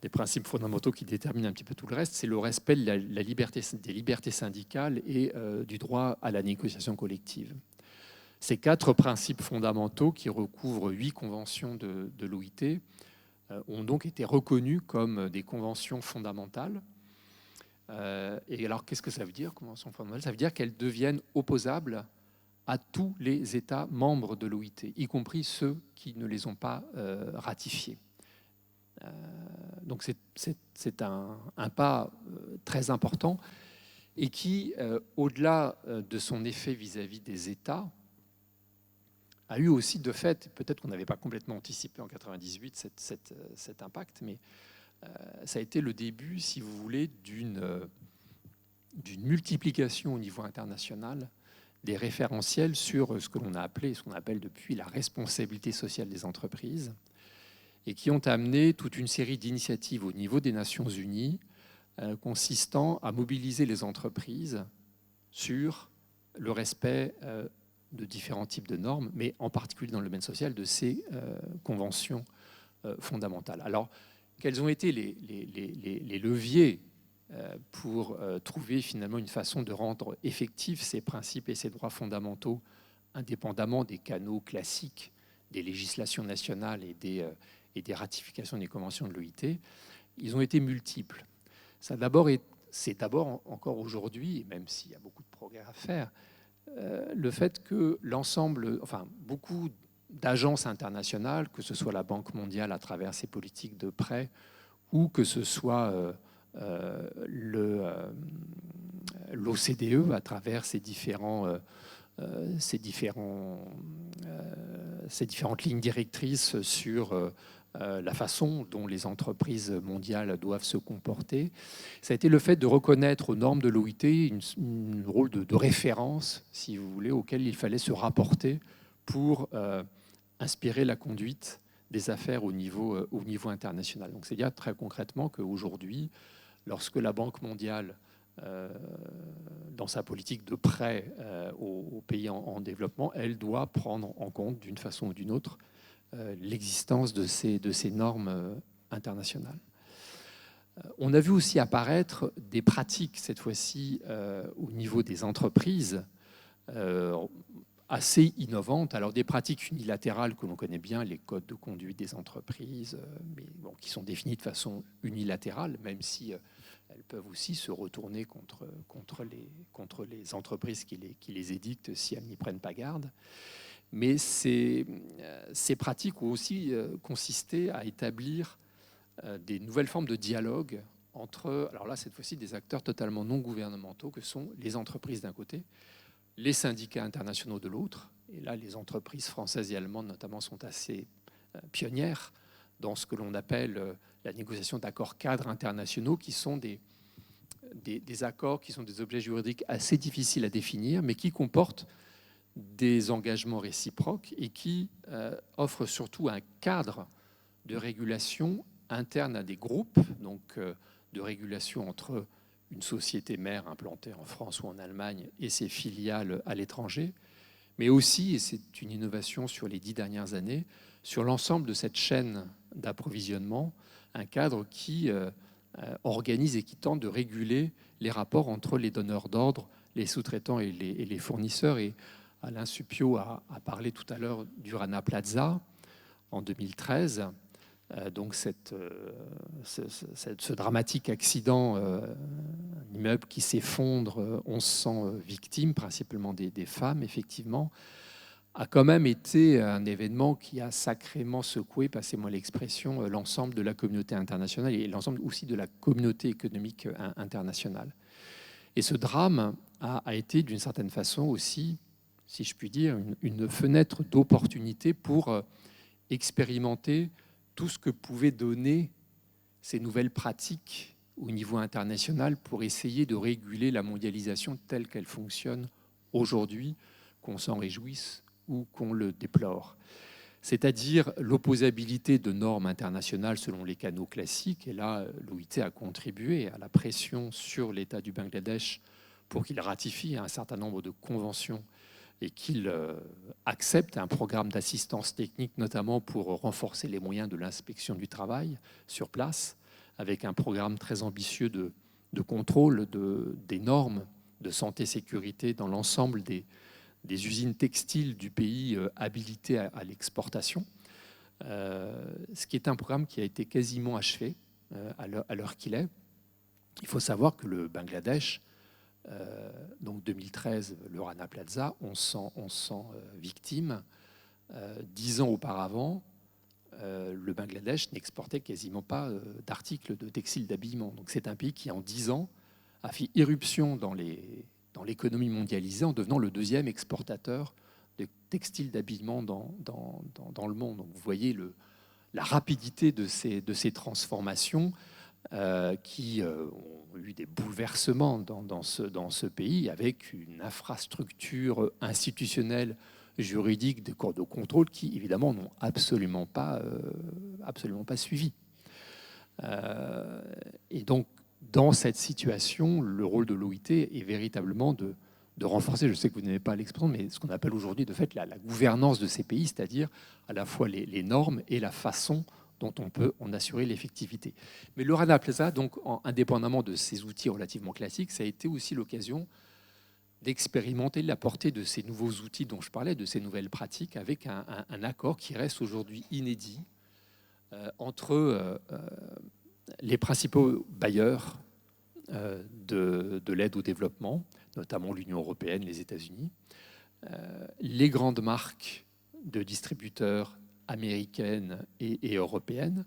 des principes fondamentaux qui déterminent un petit peu tout le reste, c'est le respect de la liberté, des libertés syndicales et du droit à la négociation collective. Ces 4 principes fondamentaux qui recouvrent 8 conventions de l'OIT ont donc été reconnus comme des conventions fondamentales. Et alors, qu'est-ce que ça veut dire, convention fondamentale ? Ça veut dire qu'elles deviennent opposables à tous les États membres de l'OIT, y compris ceux qui ne les ont pas ratifiées. Donc c'est un pas très important et qui, au-delà de son effet vis-à-vis des États, a eu aussi de fait, peut-être qu'on n'avait pas complètement anticipé en 98 cet impact, mais ça a été le début, si vous voulez, d'une multiplication au niveau international des référentiels sur ce que l'on a appelé, ce qu'on appelle depuis la responsabilité sociale des entreprises, et qui ont amené toute une série d'initiatives au niveau des Nations Unies consistant à mobiliser les entreprises sur le respect de différents types de normes, mais en particulier dans le domaine social, de ces conventions fondamentales. Alors, quels ont été les leviers pour trouver finalement une façon de rendre effectifs ces principes et ces droits fondamentaux, indépendamment des canaux classiques des législations nationales et des ratifications des conventions de l'OIT? Ils ont été multiples. C'est d'abord encore aujourd'hui, même s'il y a beaucoup de progrès à faire, le fait que beaucoup d'agences internationales, que ce soit la Banque mondiale à travers ses politiques de prêt, ou que ce soit l'OCDE à travers ses différentes lignes directrices sur la façon dont les entreprises mondiales doivent se comporter. Ça a été le fait de reconnaître aux normes de l'OIT un rôle de référence, si vous voulez, auquel il fallait se rapporter pour inspirer la conduite des affaires au niveau international. Donc c'est dire très concrètement qu'aujourd'hui, lorsque la Banque mondiale, dans sa politique de prêt aux pays en développement, elle doit prendre en compte d'une façon ou d'une autre l'existence de ces normes internationales. On a vu aussi apparaître des pratiques, cette fois-ci au niveau des entreprises, assez innovantes. Alors des pratiques unilatérales que l'on connaît bien, les codes de conduite des entreprises, mais bon, qui sont définis de façon unilatérale, même si elles peuvent aussi se retourner contre les entreprises qui les édictent si elles n'y prennent pas garde. Mais ces pratiques ont aussi consisté à établir des nouvelles formes de dialogue entre, alors là, cette fois-ci, des acteurs totalement non gouvernementaux que sont les entreprises d'un côté, les syndicats internationaux de l'autre. Et là, les entreprises françaises et allemandes, notamment, sont assez pionnières dans ce que l'on appelle la négociation d'accords cadres internationaux, qui sont des accords qui sont des objets juridiques assez difficiles à définir, mais qui comportent des engagements réciproques et qui offrent surtout un cadre de régulation interne à des groupes, donc de régulation entre une société mère implantée en France ou en Allemagne et ses filiales à l'étranger, mais aussi, et c'est une innovation sur les 10 dernières années, sur l'ensemble de cette chaîne d'approvisionnement, un cadre qui organise et qui tente de réguler les rapports entre les donneurs d'ordre, les sous-traitants et les fournisseurs. Et Alain Supiot a parlé tout à l'heure du Rana Plaza en 2013. Donc ce dramatique accident, un immeuble qui s'effondre, 1100 victimes, principalement des femmes, effectivement, a quand même été un événement qui a sacrément secoué, passez-moi l'expression, l'ensemble de la communauté internationale et l'ensemble aussi de la communauté économique internationale. Et ce drame a été d'une certaine façon aussi, si je puis dire, une fenêtre d'opportunité pour expérimenter tout ce que pouvaient donner ces nouvelles pratiques au niveau international pour essayer de réguler la mondialisation telle qu'elle fonctionne aujourd'hui, qu'on s'en réjouisse ou qu'on le déplore. C'est-à-dire l'opposabilité de normes internationales selon les canaux classiques. Et là, l'OIT a contribué à la pression sur l'État du Bangladesh pour qu'il ratifie un certain nombre de conventions et qu'il accepte un programme d'assistance technique, notamment pour renforcer les moyens de l'inspection du travail sur place, avec un programme très ambitieux de contrôle des normes de santé-sécurité dans l'ensemble des usines textiles du pays habilitées à l'exportation, ce qui est un programme qui a été quasiment achevé à l'heure qu'il est. Il faut savoir que le Bangladesh, donc 2013, le Rana Plaza, 1100 victimes. 10 ans auparavant, le Bangladesh n'exportait quasiment pas d'articles de textiles d'habillement. Donc c'est un pays qui, en 10 ans, a fait irruption dans l'économie mondialisée en devenant le deuxième exportateur de textiles d'habillement dans le monde. Donc vous voyez la rapidité de ces transformations qui ont eu des bouleversements dans ce pays, avec une infrastructure institutionnelle, juridique, des corps de contrôle qui, évidemment, n'ont absolument pas suivi. Et donc, dans cette situation, le rôle de l'OIT est véritablement de renforcer, je sais que vous n'aimez pas l'expression, mais ce qu'on appelle aujourd'hui de fait la gouvernance de ces pays, c'est-à-dire à la fois les normes et la façon dont on peut en assurer l'effectivité. Mais le Rana Plaza, donc, indépendamment de ces outils relativement classiques, ça a été aussi l'occasion d'expérimenter la portée de ces nouveaux outils dont je parlais, de ces nouvelles pratiques, avec un accord qui reste aujourd'hui inédit entre les principaux bailleurs de l'aide au développement, notamment l'Union européenne, les États-Unis, les grandes marques de distributeurs américaines et européennes,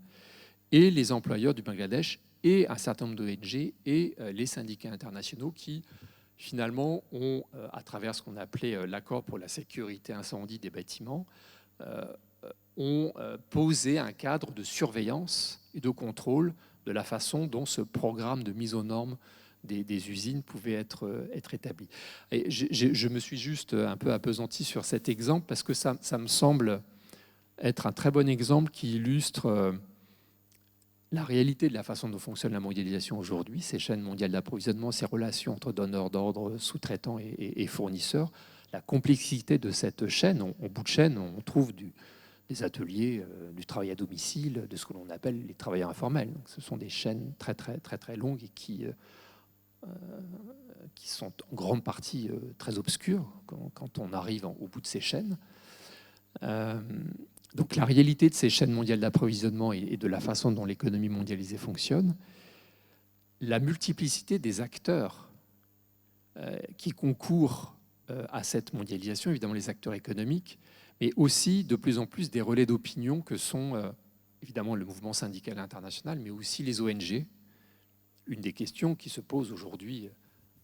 et les employeurs du Bangladesh, et un certain nombre d'ONG et les syndicats internationaux qui, finalement, ont, à travers ce qu'on appelait l'accord pour la sécurité incendie des bâtiments, ont posé un cadre de surveillance et de contrôle de la façon dont ce programme de mise aux normes des usines pouvait être établi. Et je me suis juste un peu appesanti sur cet exemple parce que ça me semble être un très bon exemple qui illustre la réalité de la façon dont fonctionne la mondialisation aujourd'hui, ces chaînes mondiales d'approvisionnement, ces relations entre donneurs d'ordre, sous-traitants et fournisseurs, la complexité de cette chaîne. Au bout de chaîne, on trouve des ateliers, du travail à domicile, de ce que l'on appelle les travailleurs informels. Donc, ce sont des chaînes très, très, très, très longues et qui sont en grande partie très obscures quand on arrive au bout de ces chaînes. Donc la réalité de ces chaînes mondiales d'approvisionnement et de la façon dont l'économie mondialisée fonctionne, la multiplicité des acteurs qui concourent à cette mondialisation, évidemment les acteurs économiques, mais aussi de plus en plus des relais d'opinion que sont évidemment le mouvement syndical international, mais aussi les ONG. Une des questions qui se pose aujourd'hui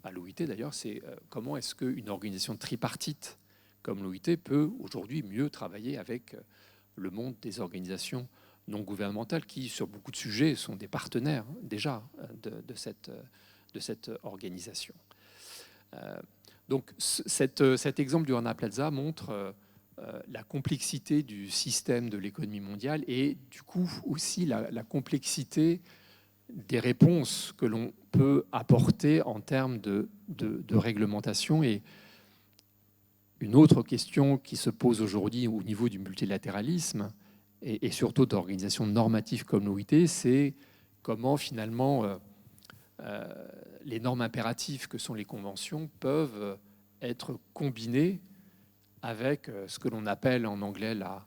à l'OIT d'ailleurs, c'est comment est-ce qu'une organisation tripartite comme l'OIT peut aujourd'hui mieux travailler avec le monde des organisations non gouvernementales qui, sur beaucoup de sujets, sont des partenaires déjà de cette organisation. Donc cet exemple du Rana Plaza montre la complexité du système de l'économie mondiale et du coup aussi la complexité des réponses que l'on peut apporter en termes de réglementation. Et Une autre question qui se pose aujourd'hui au niveau du multilatéralisme et surtout d'organisations normatives comme l'OIT, c'est comment finalement les normes impératives que sont les conventions peuvent être combinées avec ce que l'on appelle en anglais la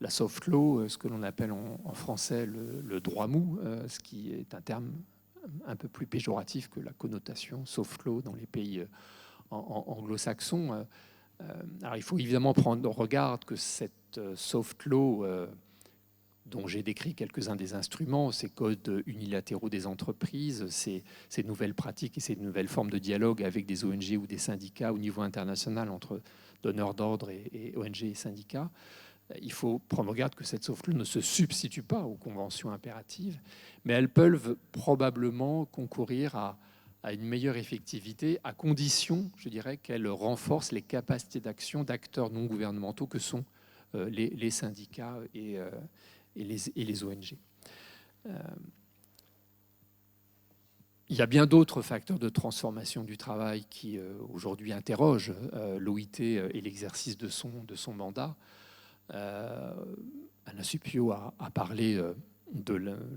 soft law, ce que l'on appelle en français le droit mou, ce qui est un terme un peu plus péjoratif que la connotation soft law dans les pays anglo-saxons. Alors il faut évidemment prendre en regard que cette soft law, dont j'ai décrit quelques-uns des instruments, ces codes unilatéraux des entreprises, ces nouvelles pratiques et ces nouvelles formes de dialogue avec des ONG ou des syndicats au niveau international entre donneurs d'ordre et ONG et syndicats, il faut prendre en garde que cette soft law ne se substitue pas aux conventions impératives, mais elles peuvent probablement concourir à une meilleure effectivité, à condition, je dirais, qu'elles renforcent les capacités d'action d'acteurs non gouvernementaux que sont les syndicats et les ONG. Il y a bien d'autres facteurs de transformation du travail qui aujourd'hui interrogent l'OIT et l'exercice de son mandat. Alain Supiot a parlé de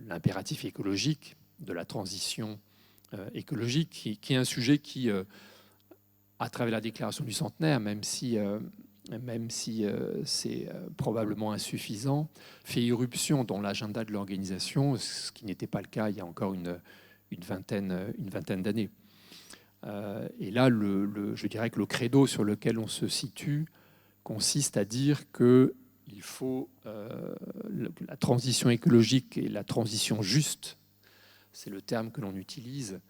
l'impératif écologique, de la transition écologique, qui est un sujet qui, à travers la déclaration du centenaire, même si c'est probablement insuffisant, fait irruption dans l'agenda de l'organisation, ce qui n'était pas le cas il y a encore une vingtaine d'années. Et là, je dirais que le credo sur lequel on se situe consiste à dire qu'il faut la transition écologique et la transition juste, c'est le terme que l'on utilise,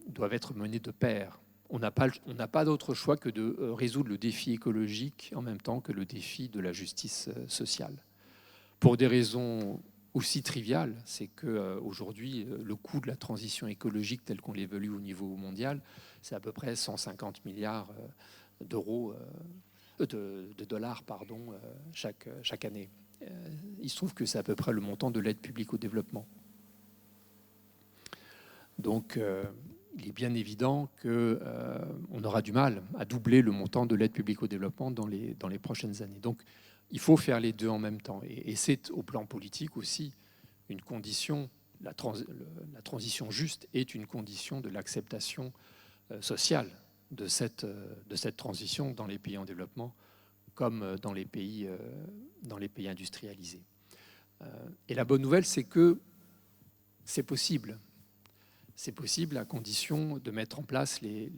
doivent être menées de pair. On n'a pas d'autre choix que de résoudre le défi écologique en même temps que le défi de la justice sociale. Pour des raisons aussi triviales, c'est qu'aujourd'hui, le coût de la transition écologique tel qu'on l'évalue au niveau mondial, c'est à peu près 150 milliards d'euros, de dollars, chaque année. Il se trouve que c'est à peu près le montant de l'aide publique au développement. Donc, il est bien évident qu'on aura du mal à doubler le montant de l'aide publique au développement dans les prochaines années. Donc, il faut faire les deux en même temps. Et c'est au plan politique aussi une condition, la transition juste est une condition de l'acceptation sociale de cette transition dans les pays en développement comme dans les pays industrialisés. Et la bonne nouvelle, c'est que c'est possible. C'est possible à condition de mettre en place les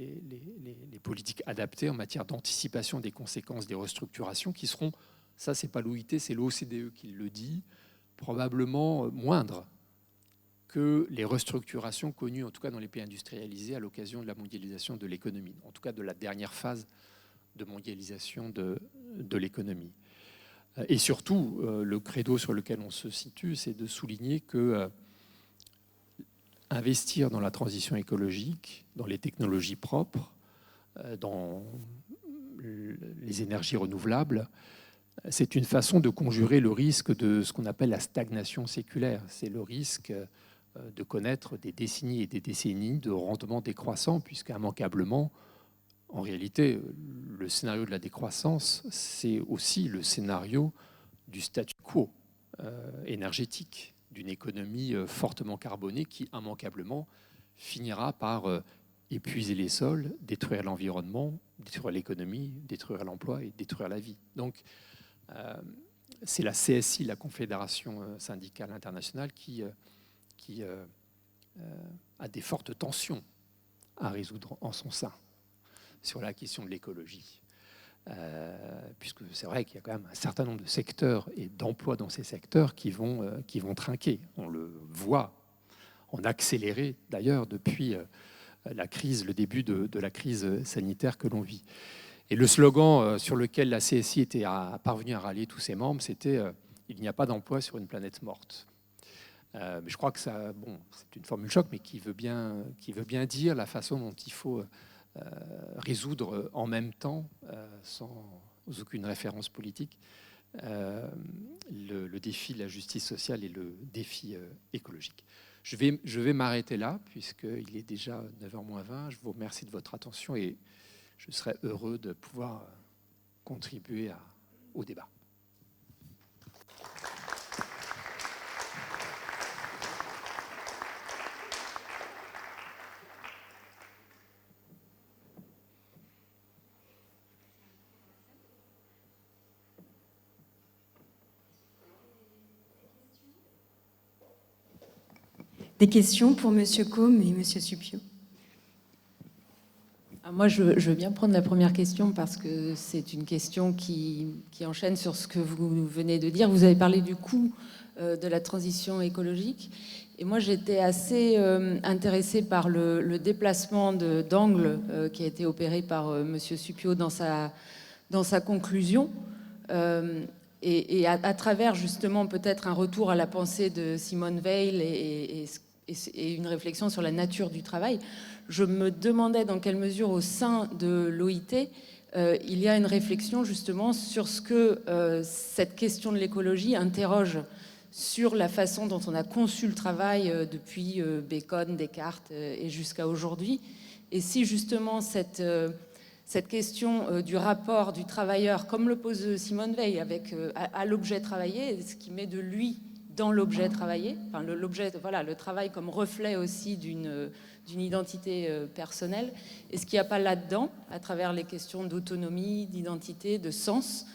politiques adaptées en matière d'anticipation des conséquences des restructurations qui seront, ça c'est pas l'OIT, c'est l'OCDE qui le dit, probablement moindres que les restructurations connues, en tout cas dans les pays industrialisés, à l'occasion de la mondialisation de l'économie, en tout cas de la dernière phase de mondialisation de l'économie. Et surtout, le credo sur lequel on se situe, c'est de souligner que investir dans la transition écologique, dans les technologies propres, dans les énergies renouvelables, c'est une façon de conjurer le risque de ce qu'on appelle la stagnation séculaire. C'est le risque de connaître des décennies et des décennies de rendement décroissant, puisqu'immanquablement, en réalité, le scénario de la décroissance, c'est aussi le scénario du statu quo énergétique, d'une économie fortement carbonée qui, immanquablement, finira par épuiser les sols, détruire l'environnement, détruire l'économie, détruire l'emploi et détruire la vie. Donc, c'est la CSI, la Confédération syndicale internationale, qui a des fortes tensions à résoudre en son sein sur la question de l'écologie. Puisque c'est vrai qu'il y a quand même un certain nombre de secteurs et d'emplois dans ces secteurs qui vont trinquer. On le voit en accéléré d'ailleurs depuis le début de la crise sanitaire que l'on vit. Et le slogan sur lequel la CSI était parvenue à rallier tous ses membres, c'était « Il n'y a pas d'emploi sur une planète morte ». Mais je crois que ça, c'est une formule choc, mais qui veut bien dire la façon dont il faut résoudre en même temps, sans aucune référence politique, le défi de la justice sociale et le défi écologique. Je vais m'arrêter là, puisqu'il est déjà 9h moins 20. Je vous remercie de votre attention et je serais heureux de pouvoir contribuer au débat. Des questions pour Monsieur Côme et Monsieur Suppiot? Moi, je veux bien prendre la première question parce que c'est une question qui enchaîne sur ce que vous venez de dire. Vous avez parlé du coût de la transition écologique. Et moi, j'étais assez intéressée par le déplacement d'angle qui a été opéré par Monsieur Suppiot dans sa conclusion. Et à travers justement peut-être un retour à la pensée de Simone Weil et une réflexion sur la nature du travail, je me demandais dans quelle mesure au sein de l'OIT, il y a une réflexion justement sur ce que cette question de l'écologie interroge sur la façon dont on a conçu le travail depuis Bacon, Descartes et jusqu'à aujourd'hui. Et si justement cette question du rapport du travailleur, comme le pose Simone Weil, à l'objet travaillé, ce qui met de lui dans l'objet travaillé, enfin le travail comme reflet aussi d'une identité personnelle. Est-ce qu'il n'y a pas là-dedans, à travers les questions d'autonomie, d'identité, de sens,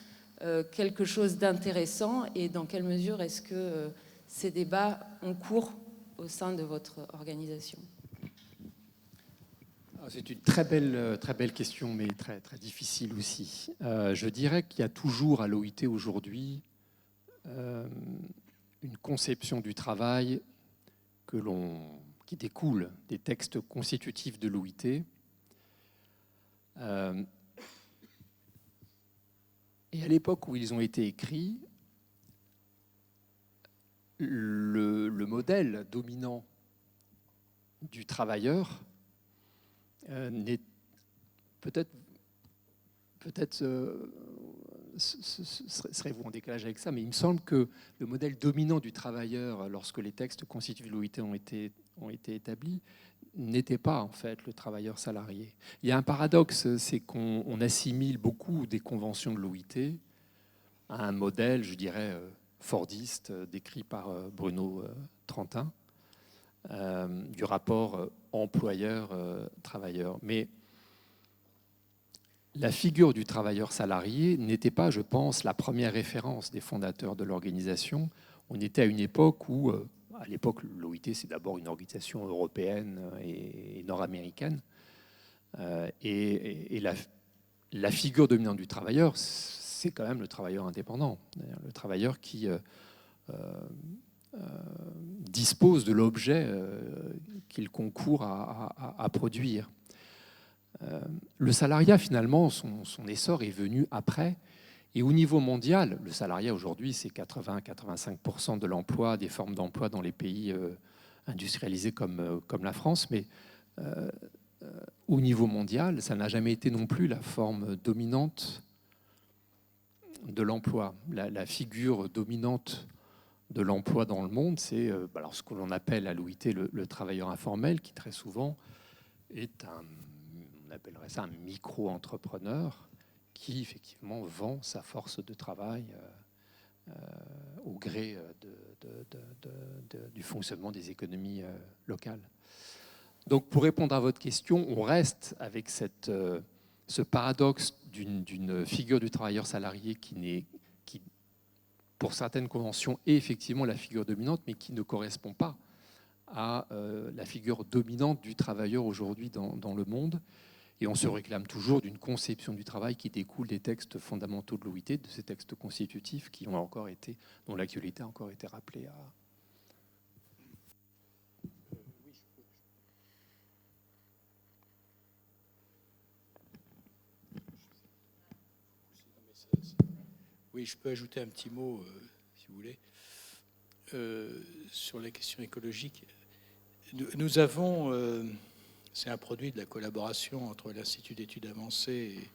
quelque chose d'intéressant, et dans quelle mesure est-ce que ces débats ont cours au sein de votre organisation? C'est une très belle question, mais très, très difficile aussi. Je dirais qu'il y a toujours à l'OIT aujourd'hui une conception du travail qui découle des textes constitutifs de l'OIT. Et à l'époque où ils ont été écrits, le modèle dominant du travailleur serez-vous en décalage avec ça, mais il me semble que le modèle dominant du travailleur, lorsque les textes constitutifs de l'OIT ont été établis, n'était pas en fait le travailleur salarié. Il y a un paradoxe, c'est qu'on assimile beaucoup des conventions de l'OIT à un modèle, je dirais, fordiste, décrit par Bruno Trentin, du rapport employeur-travailleur. Mais la figure du travailleur salarié n'était pas, je pense, la première référence des fondateurs de l'organisation. On était à une époque où, à l'époque, l'OIT, c'est d'abord une organisation européenne et nord-américaine. Et la figure dominante du travailleur, c'est quand même le travailleur indépendant, le travailleur qui dispose de l'objet qu'il concourt à produire. Le salariat, finalement, son essor est venu après. Et au niveau mondial, le salariat aujourd'hui, c'est 80-85% de l'emploi, des formes d'emploi dans les pays industrialisés comme la France. Mais au niveau mondial, ça n'a jamais été non plus la forme dominante de l'emploi. La figure dominante de l'emploi dans le monde, c'est ce que l'on appelle à l'OIT le travailleur informel, qui très souvent est on appellerait ça un micro-entrepreneur qui effectivement vend sa force de travail au gré du fonctionnement des économies locales. Donc pour répondre à votre question, on reste avec ce paradoxe d'une figure du travailleur salarié qui, pour certaines conventions, est effectivement la figure dominante, mais qui ne correspond pas à la figure dominante du travailleur aujourd'hui dans le monde. Et on se réclame toujours d'une conception du travail qui découle des textes fondamentaux de l'OIT, de ces textes constitutifs dont l'actualité a encore été rappelée à... Oui, je peux ajouter un petit mot, si vous voulez, sur la question écologique. Nous avons, c'est un produit de la collaboration entre l'Institut d'études avancées et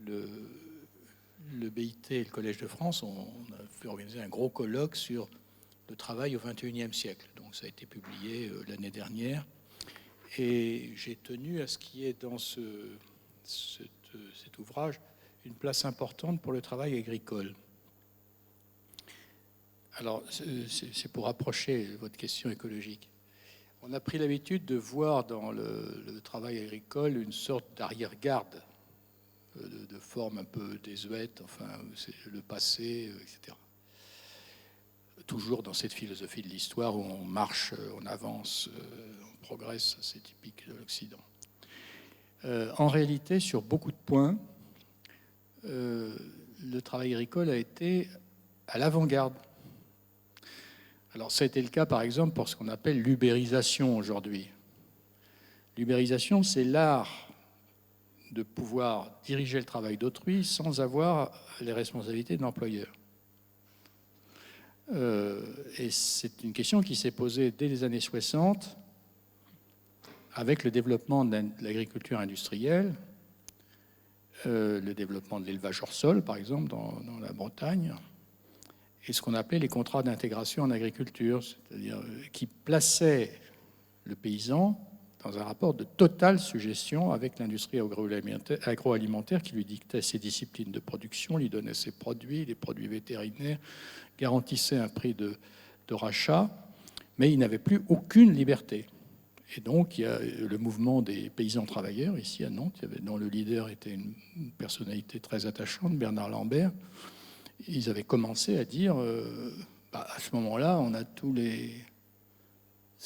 le BIT et le Collège de France. On a fait organiser un gros colloque sur le travail au XXIe siècle. Donc ça a été publié l'année dernière. Et j'ai tenu à ce qu'il y ait dans cet ouvrage, une place importante pour le travail agricole. Alors, c'est pour approcher votre question écologique. On a pris l'habitude de voir dans le travail agricole une sorte d'arrière-garde, de forme un peu désuète, enfin, c'est le passé, etc. Toujours dans cette philosophie de l'histoire où on marche, on avance, on progresse, c'est typique de l'Occident. En réalité, sur beaucoup de points, le travail agricole a été à l'avant-garde. Alors, ça a été le cas, par exemple, pour ce qu'on appelle l'ubérisation aujourd'hui. L'ubérisation, c'est l'art de pouvoir diriger le travail d'autrui sans avoir les responsabilités de l'employeur. Et c'est une question qui s'est posée dès les années 60 avec le développement de l'agriculture industrielle, le développement de l'élevage hors sol, par exemple, dans la Bretagne, et ce qu'on appelait les contrats d'intégration en agriculture, c'est-à-dire qui plaçaient le paysan dans un rapport de totale suggestion avec l'industrie agroalimentaire qui lui dictait ses disciplines de production, lui donnait ses produits, les produits vétérinaires, garantissait un prix de rachat, mais il n'avait plus aucune liberté. Et donc, il y a le mouvement des paysans travailleurs, ici à Nantes, dont le leader était une personnalité très attachante, Bernard Lambert. Ils avaient commencé à dire, à ce moment-là, on a tous les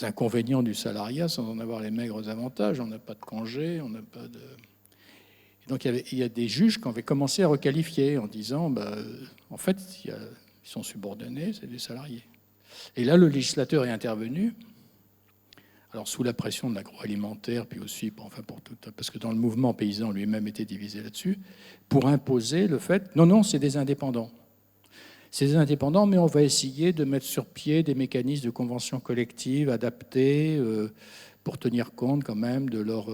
inconvénients du salariat sans en avoir les maigres avantages. On n'a pas de congé, on n'a pas de... Et donc il y a des juges qui avaient commencé à requalifier en disant, en fait, ils sont subordonnés, c'est des salariés. Et là, le législateur est intervenu, alors sous la pression de l'agroalimentaire, puis aussi parce que dans le mouvement paysan lui-même était divisé là-dessus, pour imposer le fait, non, c'est des indépendants. C'est des indépendants, mais on va essayer de mettre sur pied des mécanismes de convention collective adaptés pour tenir compte quand même de leur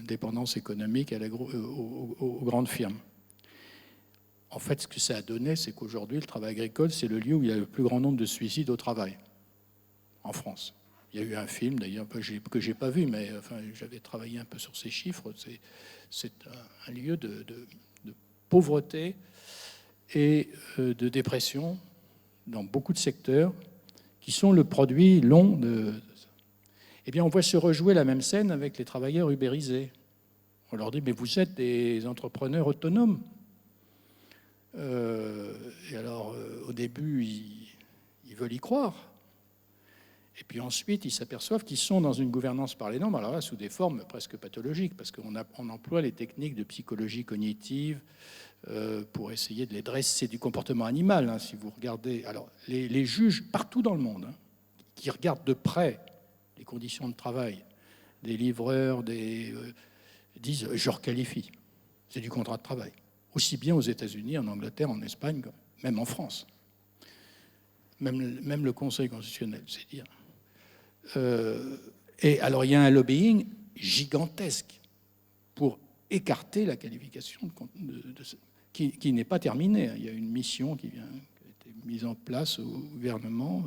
dépendance économique aux grandes firmes. En fait, ce que ça a donné, c'est qu'aujourd'hui, le travail agricole, c'est le lieu où il y a le plus grand nombre de suicides au travail, en France. Il y a eu un film, d'ailleurs, que je n'ai pas vu, mais enfin, j'avais travaillé un peu sur ces chiffres. C'est un lieu de pauvreté et de dépression dans beaucoup de secteurs qui sont le produit long de... Eh bien, on voit se rejouer la même scène avec les travailleurs ubérisés. On leur dit, mais vous êtes des entrepreneurs autonomes. Et alors, au début, ils veulent y croire. Et puis ensuite, ils s'aperçoivent qu'ils sont dans une gouvernance par les normes, alors là, sous des formes presque pathologiques, parce qu'on emploie les techniques de psychologie cognitive pour essayer de les dresser. C'est du comportement animal, hein, si vous regardez. Alors, les juges partout dans le monde, hein, qui regardent de près les conditions de travail des livreurs, disent « je requalifie ». C'est du contrat de travail. Aussi bien aux États-Unis, en Angleterre, en Espagne, même en France. Même le Conseil constitutionnel, c'est dire. Et alors, il y a un lobbying gigantesque pour écarter la qualification qui n'est pas terminée. Il y a une mission qui a été mise en place au gouvernement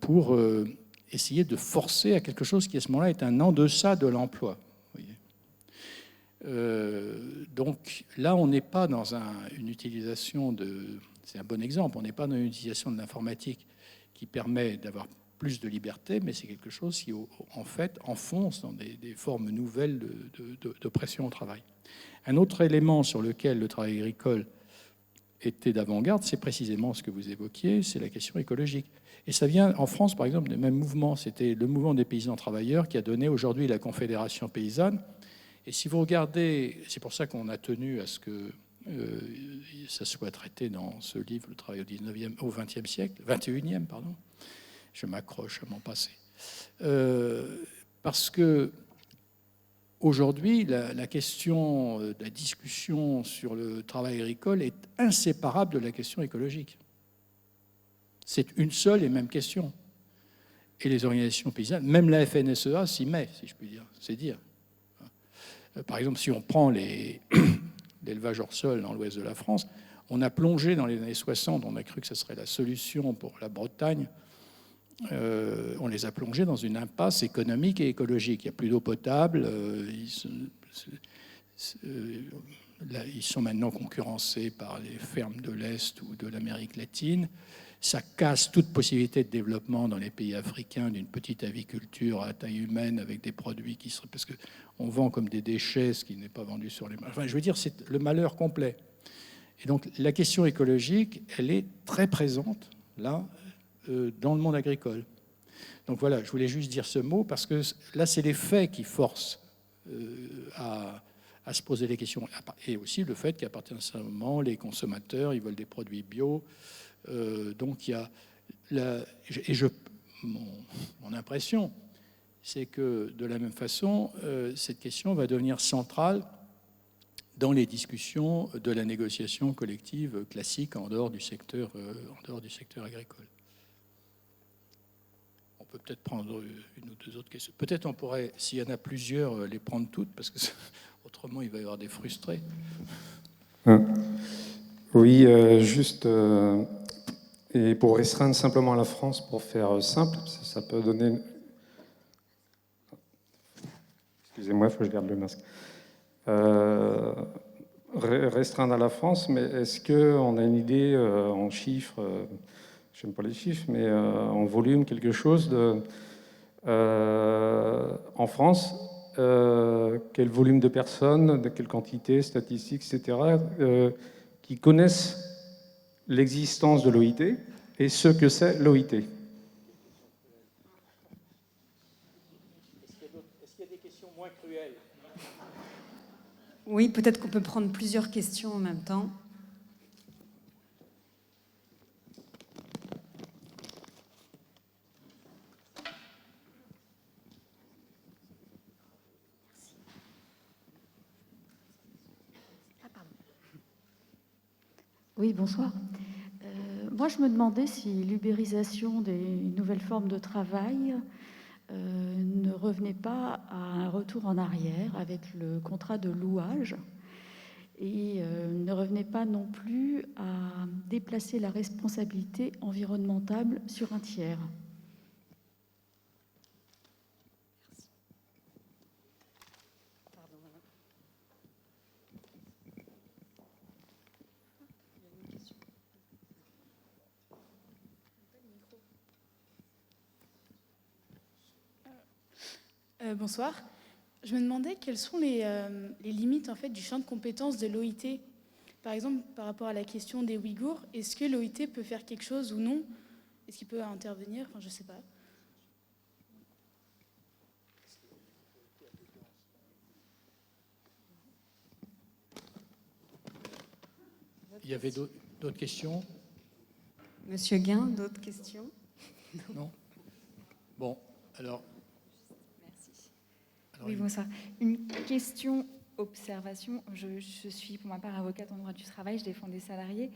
pour essayer de forcer à quelque chose qui, à ce moment-là, est un en deçà de l'emploi. Donc là, on n'est pas dans une utilisation de... C'est un bon exemple. On n'est pas dans une utilisation de l'informatique qui permet d'avoir plus de liberté, mais c'est quelque chose qui, en fait, enfonce dans des formes nouvelles d'oppression au travail. Un autre élément sur lequel le travail agricole était d'avant-garde, c'est précisément ce que vous évoquiez, c'est la question écologique. Et ça vient, en France, par exemple, du même mouvement. C'était le mouvement des paysans travailleurs qui a donné aujourd'hui la Confédération paysanne. Et si vous regardez, c'est pour ça qu'on a tenu à ce que ça soit traité dans ce livre, le travail au XXe siècle, 21e, pardon. Je m'accroche à mon passé. Parce que aujourd'hui, la question de la discussion sur le travail agricole est inséparable de la question écologique. C'est une seule et même question. Et les organisations paysannes, même la FNSEA s'y met, si je puis dire, c'est dire. Par exemple, si on prend l'élevage hors sol dans l'ouest de la France, on a plongé dans les années 60, on a cru que ce serait la solution pour la Bretagne, on les a plongés dans une impasse économique et écologique. Il n'y a plus d'eau potable. Ils sont maintenant concurrencés par les fermes de l'Est ou de l'Amérique latine. Ça casse toute possibilité de développement dans les pays africains d'une petite aviculture à taille humaine avec des produits qui seraient... Parce qu'on vend comme des déchets ce qui n'est pas vendu sur les marchés. Enfin, je veux dire, c'est le malheur complet. Et donc, la question écologique, elle est très présente, là, dans le monde agricole. Donc voilà, je voulais juste dire ce mot, parce que là, c'est les faits qui forcent à se poser des questions. Et aussi le fait qu'à partir d'un certain moment, les consommateurs, ils veulent des produits bio. Donc il y a mon impression, c'est que de la même façon, cette question va devenir centrale dans les discussions de la négociation collective classique en dehors du secteur agricole. On peut peut-être prendre une ou deux autres questions. Peut-être on pourrait, s'il y en a plusieurs, les prendre toutes, parce que autrement il va y avoir des frustrés. Oui, juste... Et pour restreindre simplement à la France, pour faire simple, ça peut donner... Excusez-moi, il faut que je garde le masque. Restreindre à la France, mais est-ce qu'on a une idée en chiffres, je n'aime pas les chiffres, mais en volume, quelque chose de... en France, quel volume de personnes, de quelle quantité, statistiques, etc., qui connaissent l'existence de l'OIT et ce que c'est l'OIT. Est-ce qu'il y a des questions moins cruelles? Oui, peut-être qu'on peut prendre plusieurs questions en même temps. Oui, bonsoir. Moi, je me demandais si l'ubérisation des nouvelles formes de travail ne revenait pas à un retour en arrière avec le contrat de louage et ne revenait pas non plus à déplacer la responsabilité environnementale sur un tiers. Bonsoir. Je me demandais quelles sont les limites en fait, du champ de compétences de l'OIT. Par exemple, par rapport à la question des Ouïghours, est-ce que l'OIT peut faire quelque chose ou non? Est-ce qu'il peut intervenir? Enfin, je ne sais pas. Il y avait d'autres questions? Monsieur Guin, d'autres questions? Non? Bon, alors... Oui, bonsoir. Une question, observation. Je suis pour ma part avocate en droit du travail, je défends des salariés.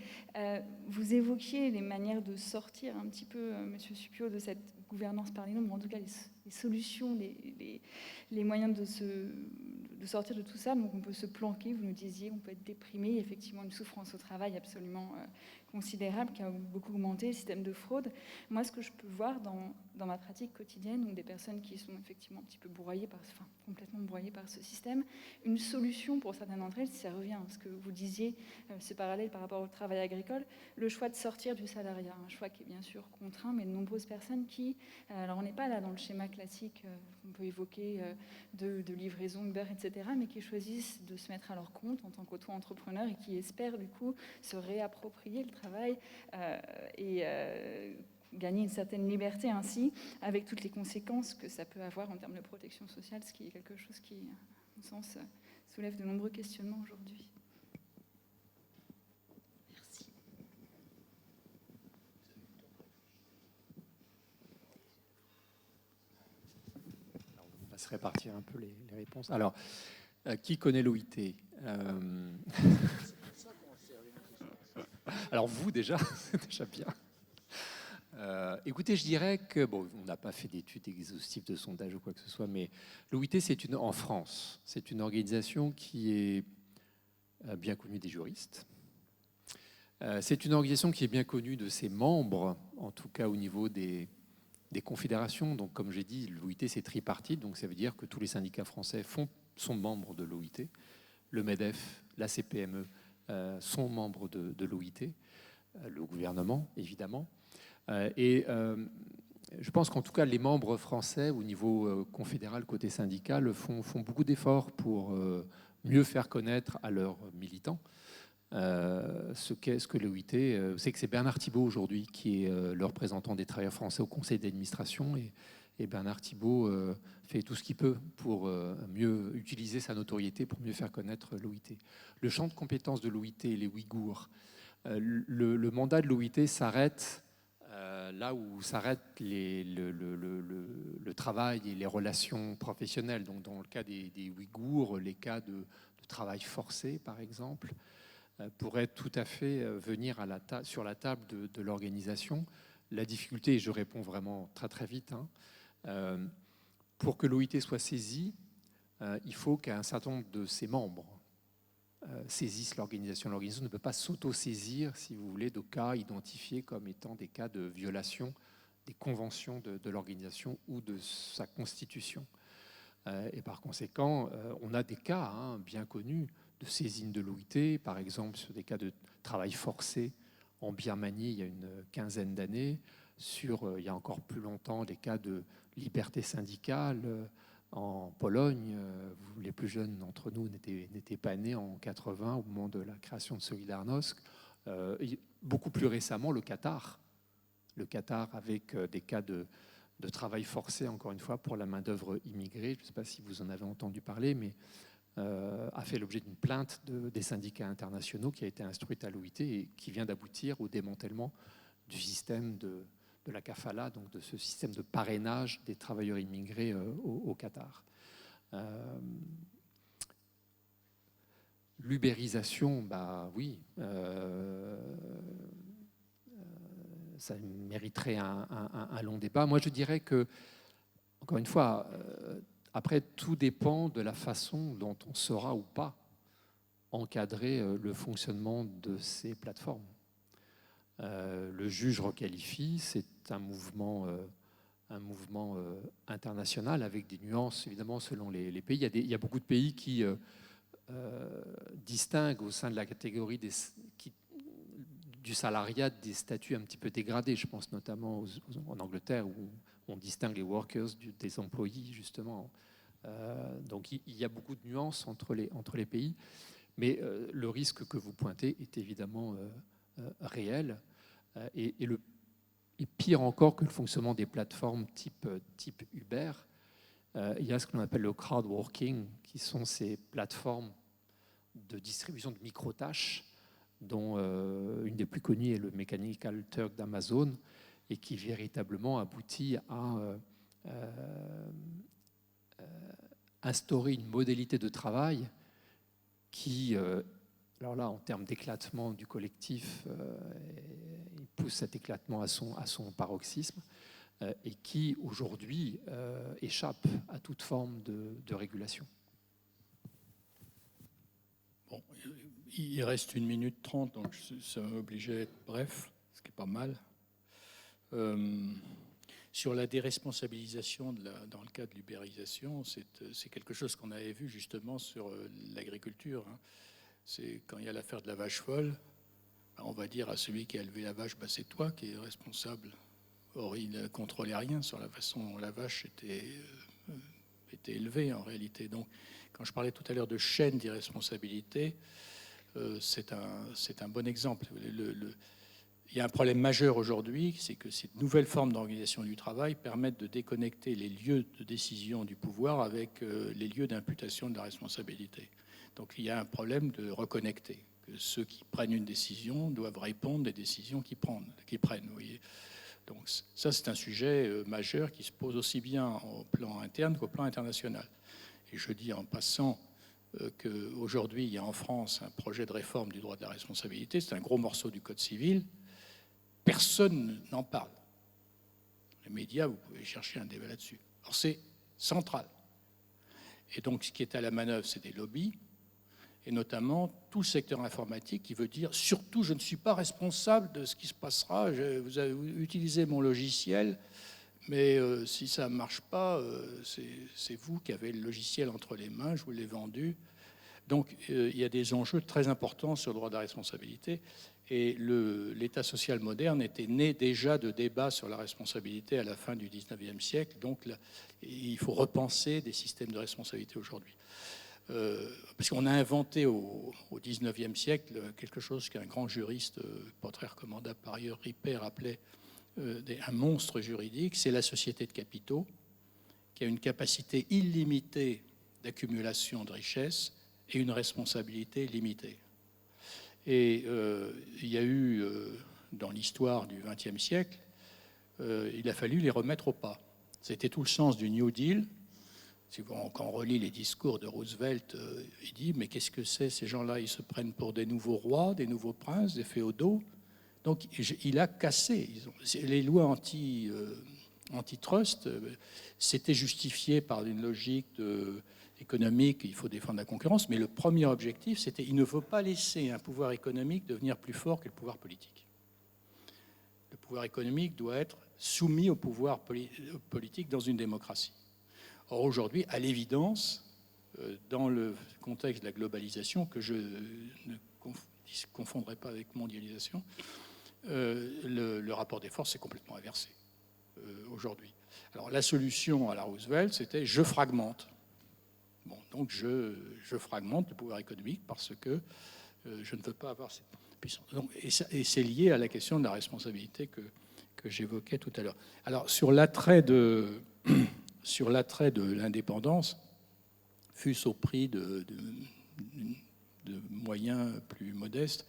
Vous évoquiez les manières de sortir un petit peu, Monsieur Suppiot, de cette gouvernance par les nombres, en tout cas les solutions, les moyens de sortir de tout ça. Donc on peut se planquer, vous nous disiez, on peut être déprimé, effectivement une souffrance au travail absolument considérable qui a beaucoup augmenté, le système de fraude. Moi, ce que je peux voir dans ma pratique quotidienne, ou des personnes qui sont effectivement un petit peu complètement broyées par ce système, une solution pour certaines d'entre elles, si ça revient à ce que vous disiez, ce parallèle par rapport au travail agricole, le choix de sortir du salariat, un choix qui est bien sûr contraint, mais de nombreuses personnes qui, alors on n'est pas là dans le schéma classique qu'on peut évoquer de livraison, Uber, etc., mais qui choisissent de se mettre à leur compte en tant qu'auto-entrepreneurs et qui espèrent du coup se réapproprier le travail et gagner une certaine liberté ainsi, avec toutes les conséquences que ça peut avoir en termes de protection sociale, ce qui est quelque chose qui, à mon sens, soulève de nombreux questionnements aujourd'hui. Merci. On va se répartir un peu les réponses. Alors, qui connaît l'OIT? Alors vous déjà, c'est déjà bien. Écoutez, je dirais que, bon, on n'a pas fait d'études exhaustives de sondage ou quoi que ce soit, mais l'OIT, en France, c'est une organisation qui est bien connue des juristes. C'est une organisation qui est bien connue de ses membres, en tout cas au niveau des des confédérations. Donc, comme j'ai dit, l'OIT, c'est tripartite. Donc, ça veut dire que tous les syndicats français sont membres de l'OIT. Le MEDEF, la CPME sont membres de l'OIT. Le gouvernement, évidemment. Je pense qu'en tout cas, les membres français, au niveau confédéral, côté syndical, font beaucoup d'efforts pour mieux faire connaître à leurs militants ce que l'OIT. C'est que c'est Bernard Thibault aujourd'hui qui est le représentant des travailleurs français au conseil d'administration. Et Bernard Thibault fait tout ce qu'il peut pour mieux utiliser sa notoriété, pour mieux faire connaître l'OIT. Le champ de compétences de l'OIT, les Ouïghours, le mandat de l'OIT s'arrête là où s'arrête le travail et les relations professionnelles. Donc, dans le cas des Ouïghours, les cas de travail forcé, par exemple, pourraient tout à fait venir sur la table de l'organisation. La difficulté, et je réponds vraiment très très vite, pour que l'OIT soit saisie, il faut qu'un certain nombre de ses membres saisissent l'organisation. L'organisation ne peut pas s'auto-saisir, si vous voulez, de cas identifiés comme étant des cas de violation des conventions de l'organisation ou de sa constitution. Et par conséquent, on a des cas bien connus de saisine de l'OIT, par exemple sur des cas de travail forcé en Birmanie il y a une quinzaine d'années, il y a encore plus longtemps des cas de liberté syndicale en Pologne. Les plus jeunes d'entre nous n'étaient pas nés en 80 au moment de la création de Solidarnosc. Beaucoup plus récemment, le Qatar avec des cas de travail forcé, encore une fois, pour la main-d'œuvre immigrée. Je ne sais pas si vous en avez entendu parler, mais a fait l'objet d'une plainte des syndicats internationaux qui a été instruite à l'OIT et qui vient d'aboutir au démantèlement du système de la kafala, donc de ce système de parrainage des travailleurs immigrés au Qatar. L'ubérisation, oui, ça mériterait un long débat. Moi, je dirais que, encore une fois, après, tout dépend de la façon dont on saura ou pas encadrer le fonctionnement de ces plateformes. Le juge requalifie, c'est un mouvement international avec des nuances, évidemment, selon les pays. Il y a beaucoup de pays qui distinguent au sein de la catégorie du salariat des statuts un petit peu dégradés. Je pense notamment en Angleterre où on distingue les workers des employés, justement. Donc il y a beaucoup de nuances entre les pays. Mais le risque que vous pointez est évidemment réel. Et pire encore que le fonctionnement des plateformes type Uber, il y a ce que l'on appelle le crowdworking, qui sont ces plateformes de distribution de micro-tâches, dont une des plus connues est le Mechanical Turk d'Amazon, et qui véritablement aboutit à instaurer une modalité de travail qui, alors là, en termes d'éclatement du collectif, il pousse cet éclatement à son paroxysme, et qui, aujourd'hui, échappe à toute forme de régulation. Bon, il reste 1 minute 30, donc ça m'obligeait à être bref, ce qui est pas mal. Sur la déresponsabilisation dans le cas de l'ubérisation, c'est quelque chose qu'on avait vu justement sur l'agriculture. C'est quand il y a l'affaire de la vache folle, on va dire à celui qui a élevé la vache, c'est toi qui es responsable. Or, il ne contrôlait rien sur la façon dont la vache était élevée en réalité. Donc, quand je parlais tout à l'heure de chaîne d'irresponsabilité, c'est un bon exemple. Il y a un problème majeur aujourd'hui, c'est que ces nouvelles formes d'organisation du travail permettent de déconnecter les lieux de décision du pouvoir avec les lieux d'imputation de la responsabilité. Donc il y a un problème de reconnecter, que ceux qui prennent une décision doivent répondre des décisions qu'ils prennent. Vous voyez. Donc ça, c'est un sujet majeur qui se pose aussi bien au plan interne qu'au plan international. Et je dis en passant qu'aujourd'hui, il y a en France un projet de réforme du droit de la responsabilité. C'est un gros morceau du Code civil. Personne n'en parle. Les médias, vous pouvez chercher un débat là-dessus. Alors c'est central. Et donc ce qui est à la manœuvre, c'est des lobbies, et notamment tout le secteur informatique qui veut dire surtout je ne suis pas responsable de ce qui se passera, vous avez utilisé mon logiciel, Mais si ça ne marche pas, c'est vous qui avez le logiciel entre les mains, je vous l'ai vendu. Donc il y a des enjeux très importants sur le droit de la responsabilité. Et l'État social moderne était né déjà de débats sur la responsabilité à la fin du 19e siècle. Donc là, il faut repenser des systèmes de responsabilité aujourd'hui. Parce qu'on a inventé au 19e siècle quelque chose qu'un grand juriste, pas très recommandable par ailleurs, Ripper, appelait un monstre juridique, c'est la société de capitaux, qui a une capacité illimitée d'accumulation de richesses et une responsabilité limitée. Et il y a eu, dans l'histoire du XXe siècle, il a fallu les remettre au pas. C'était tout le sens du New Deal. Quand on relit les discours de Roosevelt, il dit « Mais qu'est-ce que c'est, ces gens-là? Ils se prennent pour des nouveaux rois, des nouveaux princes, des féodaux. » Donc il a cassé. Les lois antitrust, c'était justifié par une logique économique, il faut défendre la concurrence, mais le premier objectif, c'était il ne faut pas laisser un pouvoir économique devenir plus fort que le pouvoir politique. Le pouvoir économique doit être soumis au pouvoir politique dans une démocratie. Or aujourd'hui, à l'évidence, dans le contexte de la globalisation, que je ne confondrai pas avec mondialisation, le rapport des forces est complètement inversé aujourd'hui. Alors la solution à la Roosevelt, c'était je fragmente. Bon, donc je fragmente le pouvoir économique parce que je ne veux pas avoir cette puissance. Donc, et c'est lié à la question de la responsabilité que j'évoquais tout à l'heure. Alors sur l'attrait de l'indépendance, fût-ce au prix de moyens plus modestes,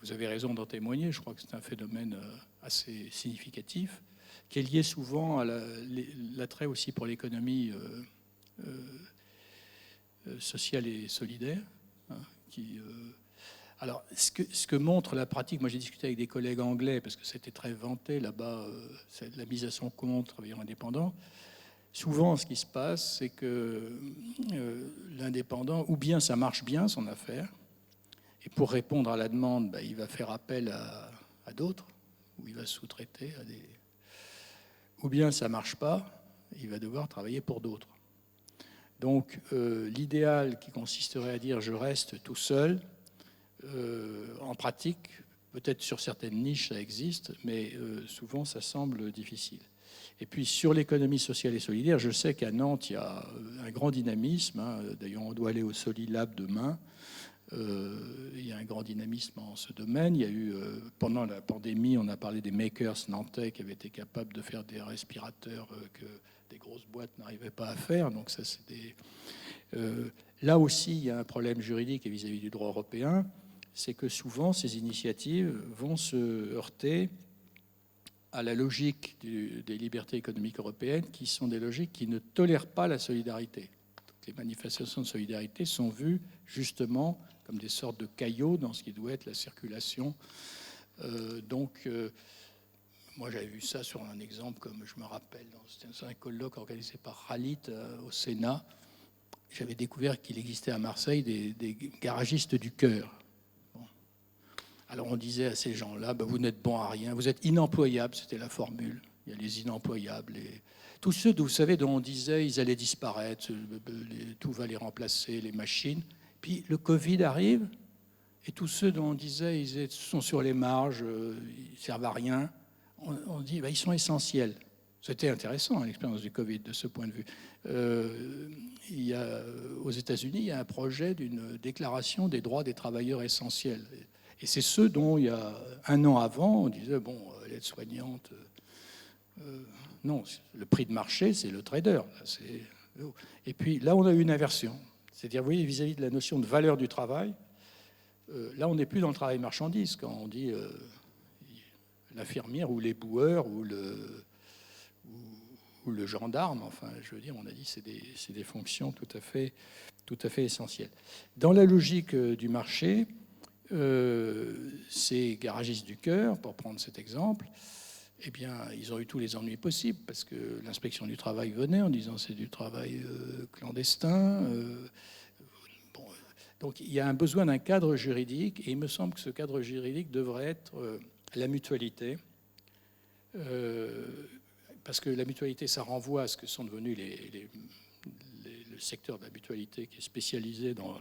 vous avez raison d'en témoigner, je crois que c'est un phénomène assez significatif, qui est lié souvent à l'attrait aussi pour l'économie sociale et solidaire. Hein, alors, ce que montre la pratique, moi j'ai discuté avec des collègues anglais, parce que c'était très vanté là-bas, la mise à son compte, travailleurs indépendants. Souvent, ce qui se passe, c'est que l'indépendant, ou bien ça marche bien son affaire, et pour répondre à la demande, il va faire appel à d'autres, ou il va sous-traiter à des... Ou bien ça ne marche pas, il va devoir travailler pour d'autres. Donc l'idéal qui consisterait à dire je reste tout seul, en pratique, peut-être sur certaines niches ça existe, mais souvent ça semble difficile. Et puis sur l'économie sociale et solidaire, je sais qu'à Nantes, il y a un grand dynamisme. Hein. D'ailleurs, on doit aller au Solilab demain. Il y a un grand dynamisme en ce domaine. Il y a eu, pendant la pandémie, on a parlé des makers nantais qui avaient été capables de faire des respirateurs que des grosses boîtes n'arrivaient pas à faire. Donc ça, c'est là aussi, il y a un problème juridique et vis-à-vis du droit européen, c'est que souvent, ces initiatives vont se heurter à la logique des libertés économiques européennes, qui sont des logiques qui ne tolèrent pas la solidarité. Les manifestations de solidarité sont vues justement comme des sortes de caillots dans ce qui doit être la circulation. Moi j'avais vu ça sur un exemple, comme je me rappelle, dans un colloque organisé par Ralit au Sénat. J'avais découvert qu'il existait à Marseille des garagistes du cœur. Bon. Alors on disait à ces gens-là, vous n'êtes bons à rien, vous êtes inemployables, c'était la formule. Il y a les inemployables, tous ceux, vous savez, dont on disait ils allaient disparaître, tout va les remplacer, les machines. Puis le Covid arrive, et tous ceux dont on disait ils sont sur les marges, ils ne servent à rien, on dit ils sont essentiels. C'était intéressant, hein, l'expérience du Covid, de ce point de vue. Aux États-Unis, il y a un projet d'une déclaration des droits des travailleurs essentiels. Et c'est ceux dont, il y a un an avant, on disait l'aide-soignante... non, le prix de marché, c'est le trader. Et puis là, on a eu une inversion. C'est-à-dire, vous voyez, vis-à-vis de la notion de valeur du travail, là, on n'est plus dans le travail marchandise. Quand on dit l'infirmière ou l'éboueur ou le gendarme, enfin, je veux dire, on a dit c'est des fonctions tout à fait essentielles. Dans la logique du marché, ces garagistes du cœur, pour prendre cet exemple, eh bien, ils ont eu tous les ennuis possibles parce que l'inspection du travail venait en disant c'est du travail clandestin. Donc, il y a un besoin d'un cadre juridique et il me semble que ce cadre juridique devrait être la mutualité, parce que la mutualité, ça renvoie à ce que sont devenus le secteur de la mutualité qui est spécialisé dans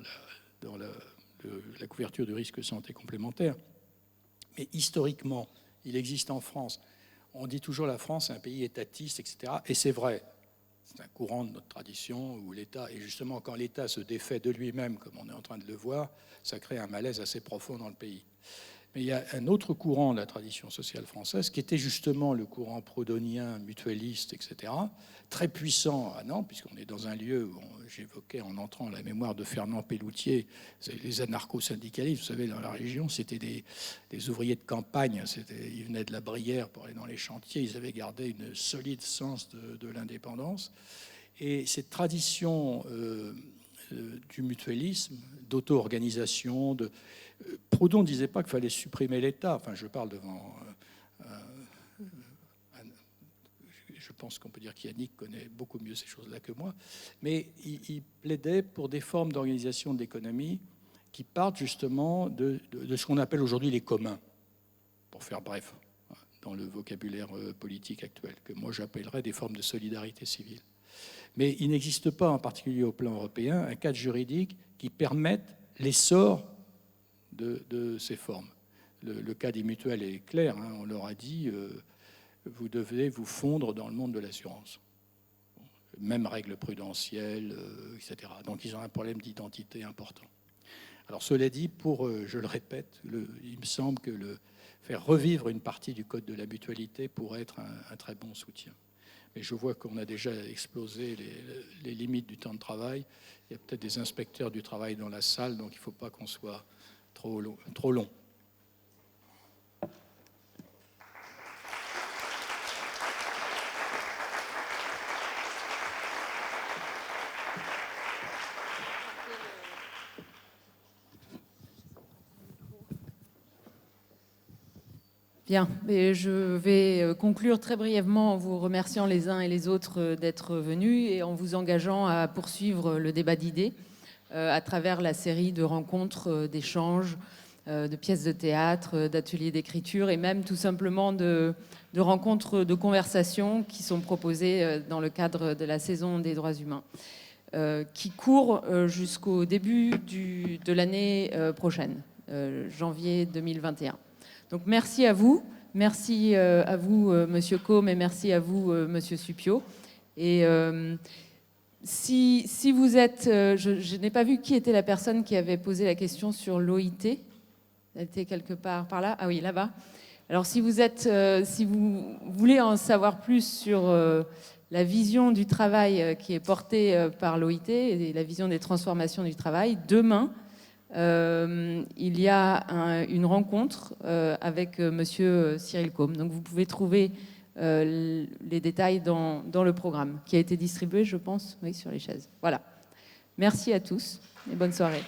la couverture du risque santé complémentaire. Mais historiquement, il existe en France. On dit toujours la France est un pays étatiste, etc. Et c'est vrai. C'est un courant de notre tradition où l'État, et justement quand l'État se défait de lui-même, comme on est en train de le voir, ça crée un malaise assez profond dans le pays. Mais il y a un autre courant de la tradition sociale française qui était justement le courant proudhonien, mutualiste, etc., très puissant à Nantes, puisqu'on est dans un lieu où j'évoquais en entrant la mémoire de Fernand Pelloutier, les anarcho-syndicalistes, vous savez, dans la région, c'était des ouvriers de campagne, ils venaient de la Brière pour aller dans les chantiers, ils avaient gardé une solide sens de l'indépendance. Et cette tradition du mutualisme, d'auto-organisation, Proudhon ne disait pas qu'il fallait supprimer l'État. Enfin, je parle devant... je pense qu'on peut dire qu'Yannick connaît beaucoup mieux ces choses-là que moi. Mais il plaidait pour des formes d'organisation de l'économie qui partent justement de ce qu'on appelle aujourd'hui les communs, pour faire bref, dans le vocabulaire politique actuel, que moi j'appellerais des formes de solidarité civile. Mais il n'existe pas, en particulier au plan européen, un cadre juridique qui permette l'essor de ces formes. Le cas des mutuelles est clair, hein, on leur a dit vous devez vous fondre dans le monde de l'assurance. Même règles prudentielles, etc. Donc ils ont un problème d'identité important. Alors cela dit, je le répète, il me semble que faire revivre une partie du code de la mutualité pourrait être un très bon soutien. Mais je vois qu'on a déjà explosé les limites du temps de travail. Il y a peut-être des inspecteurs du travail dans la salle, donc il ne faut pas qu'on soit trop long. Bien, mais je vais conclure très brièvement en vous remerciant les uns et les autres d'être venus et en vous engageant à poursuivre le débat d'idées à travers la série de rencontres, d'échanges, de pièces de théâtre, d'ateliers d'écriture et même tout simplement de rencontres de conversation qui sont proposées dans le cadre de la saison des droits humains qui court jusqu'au début de l'année prochaine, janvier 2021. Donc merci à vous Monsieur Côme, et merci à vous, Monsieur Supiot. Et si vous êtes, je n'ai pas vu qui était la personne qui avait posé la question sur l'OIT. Elle était quelque part par là. Ah oui, là-bas. Alors si vous voulez en savoir plus sur la vision du travail qui est portée par l'OIT et la vision des transformations du travail, demain, il y a une rencontre avec Monsieur Cyril Côme. Donc vous pouvez trouver les détails dans le programme qui a été distribué, je pense, oui, sur les chaises. Voilà. Merci à tous et bonne soirée.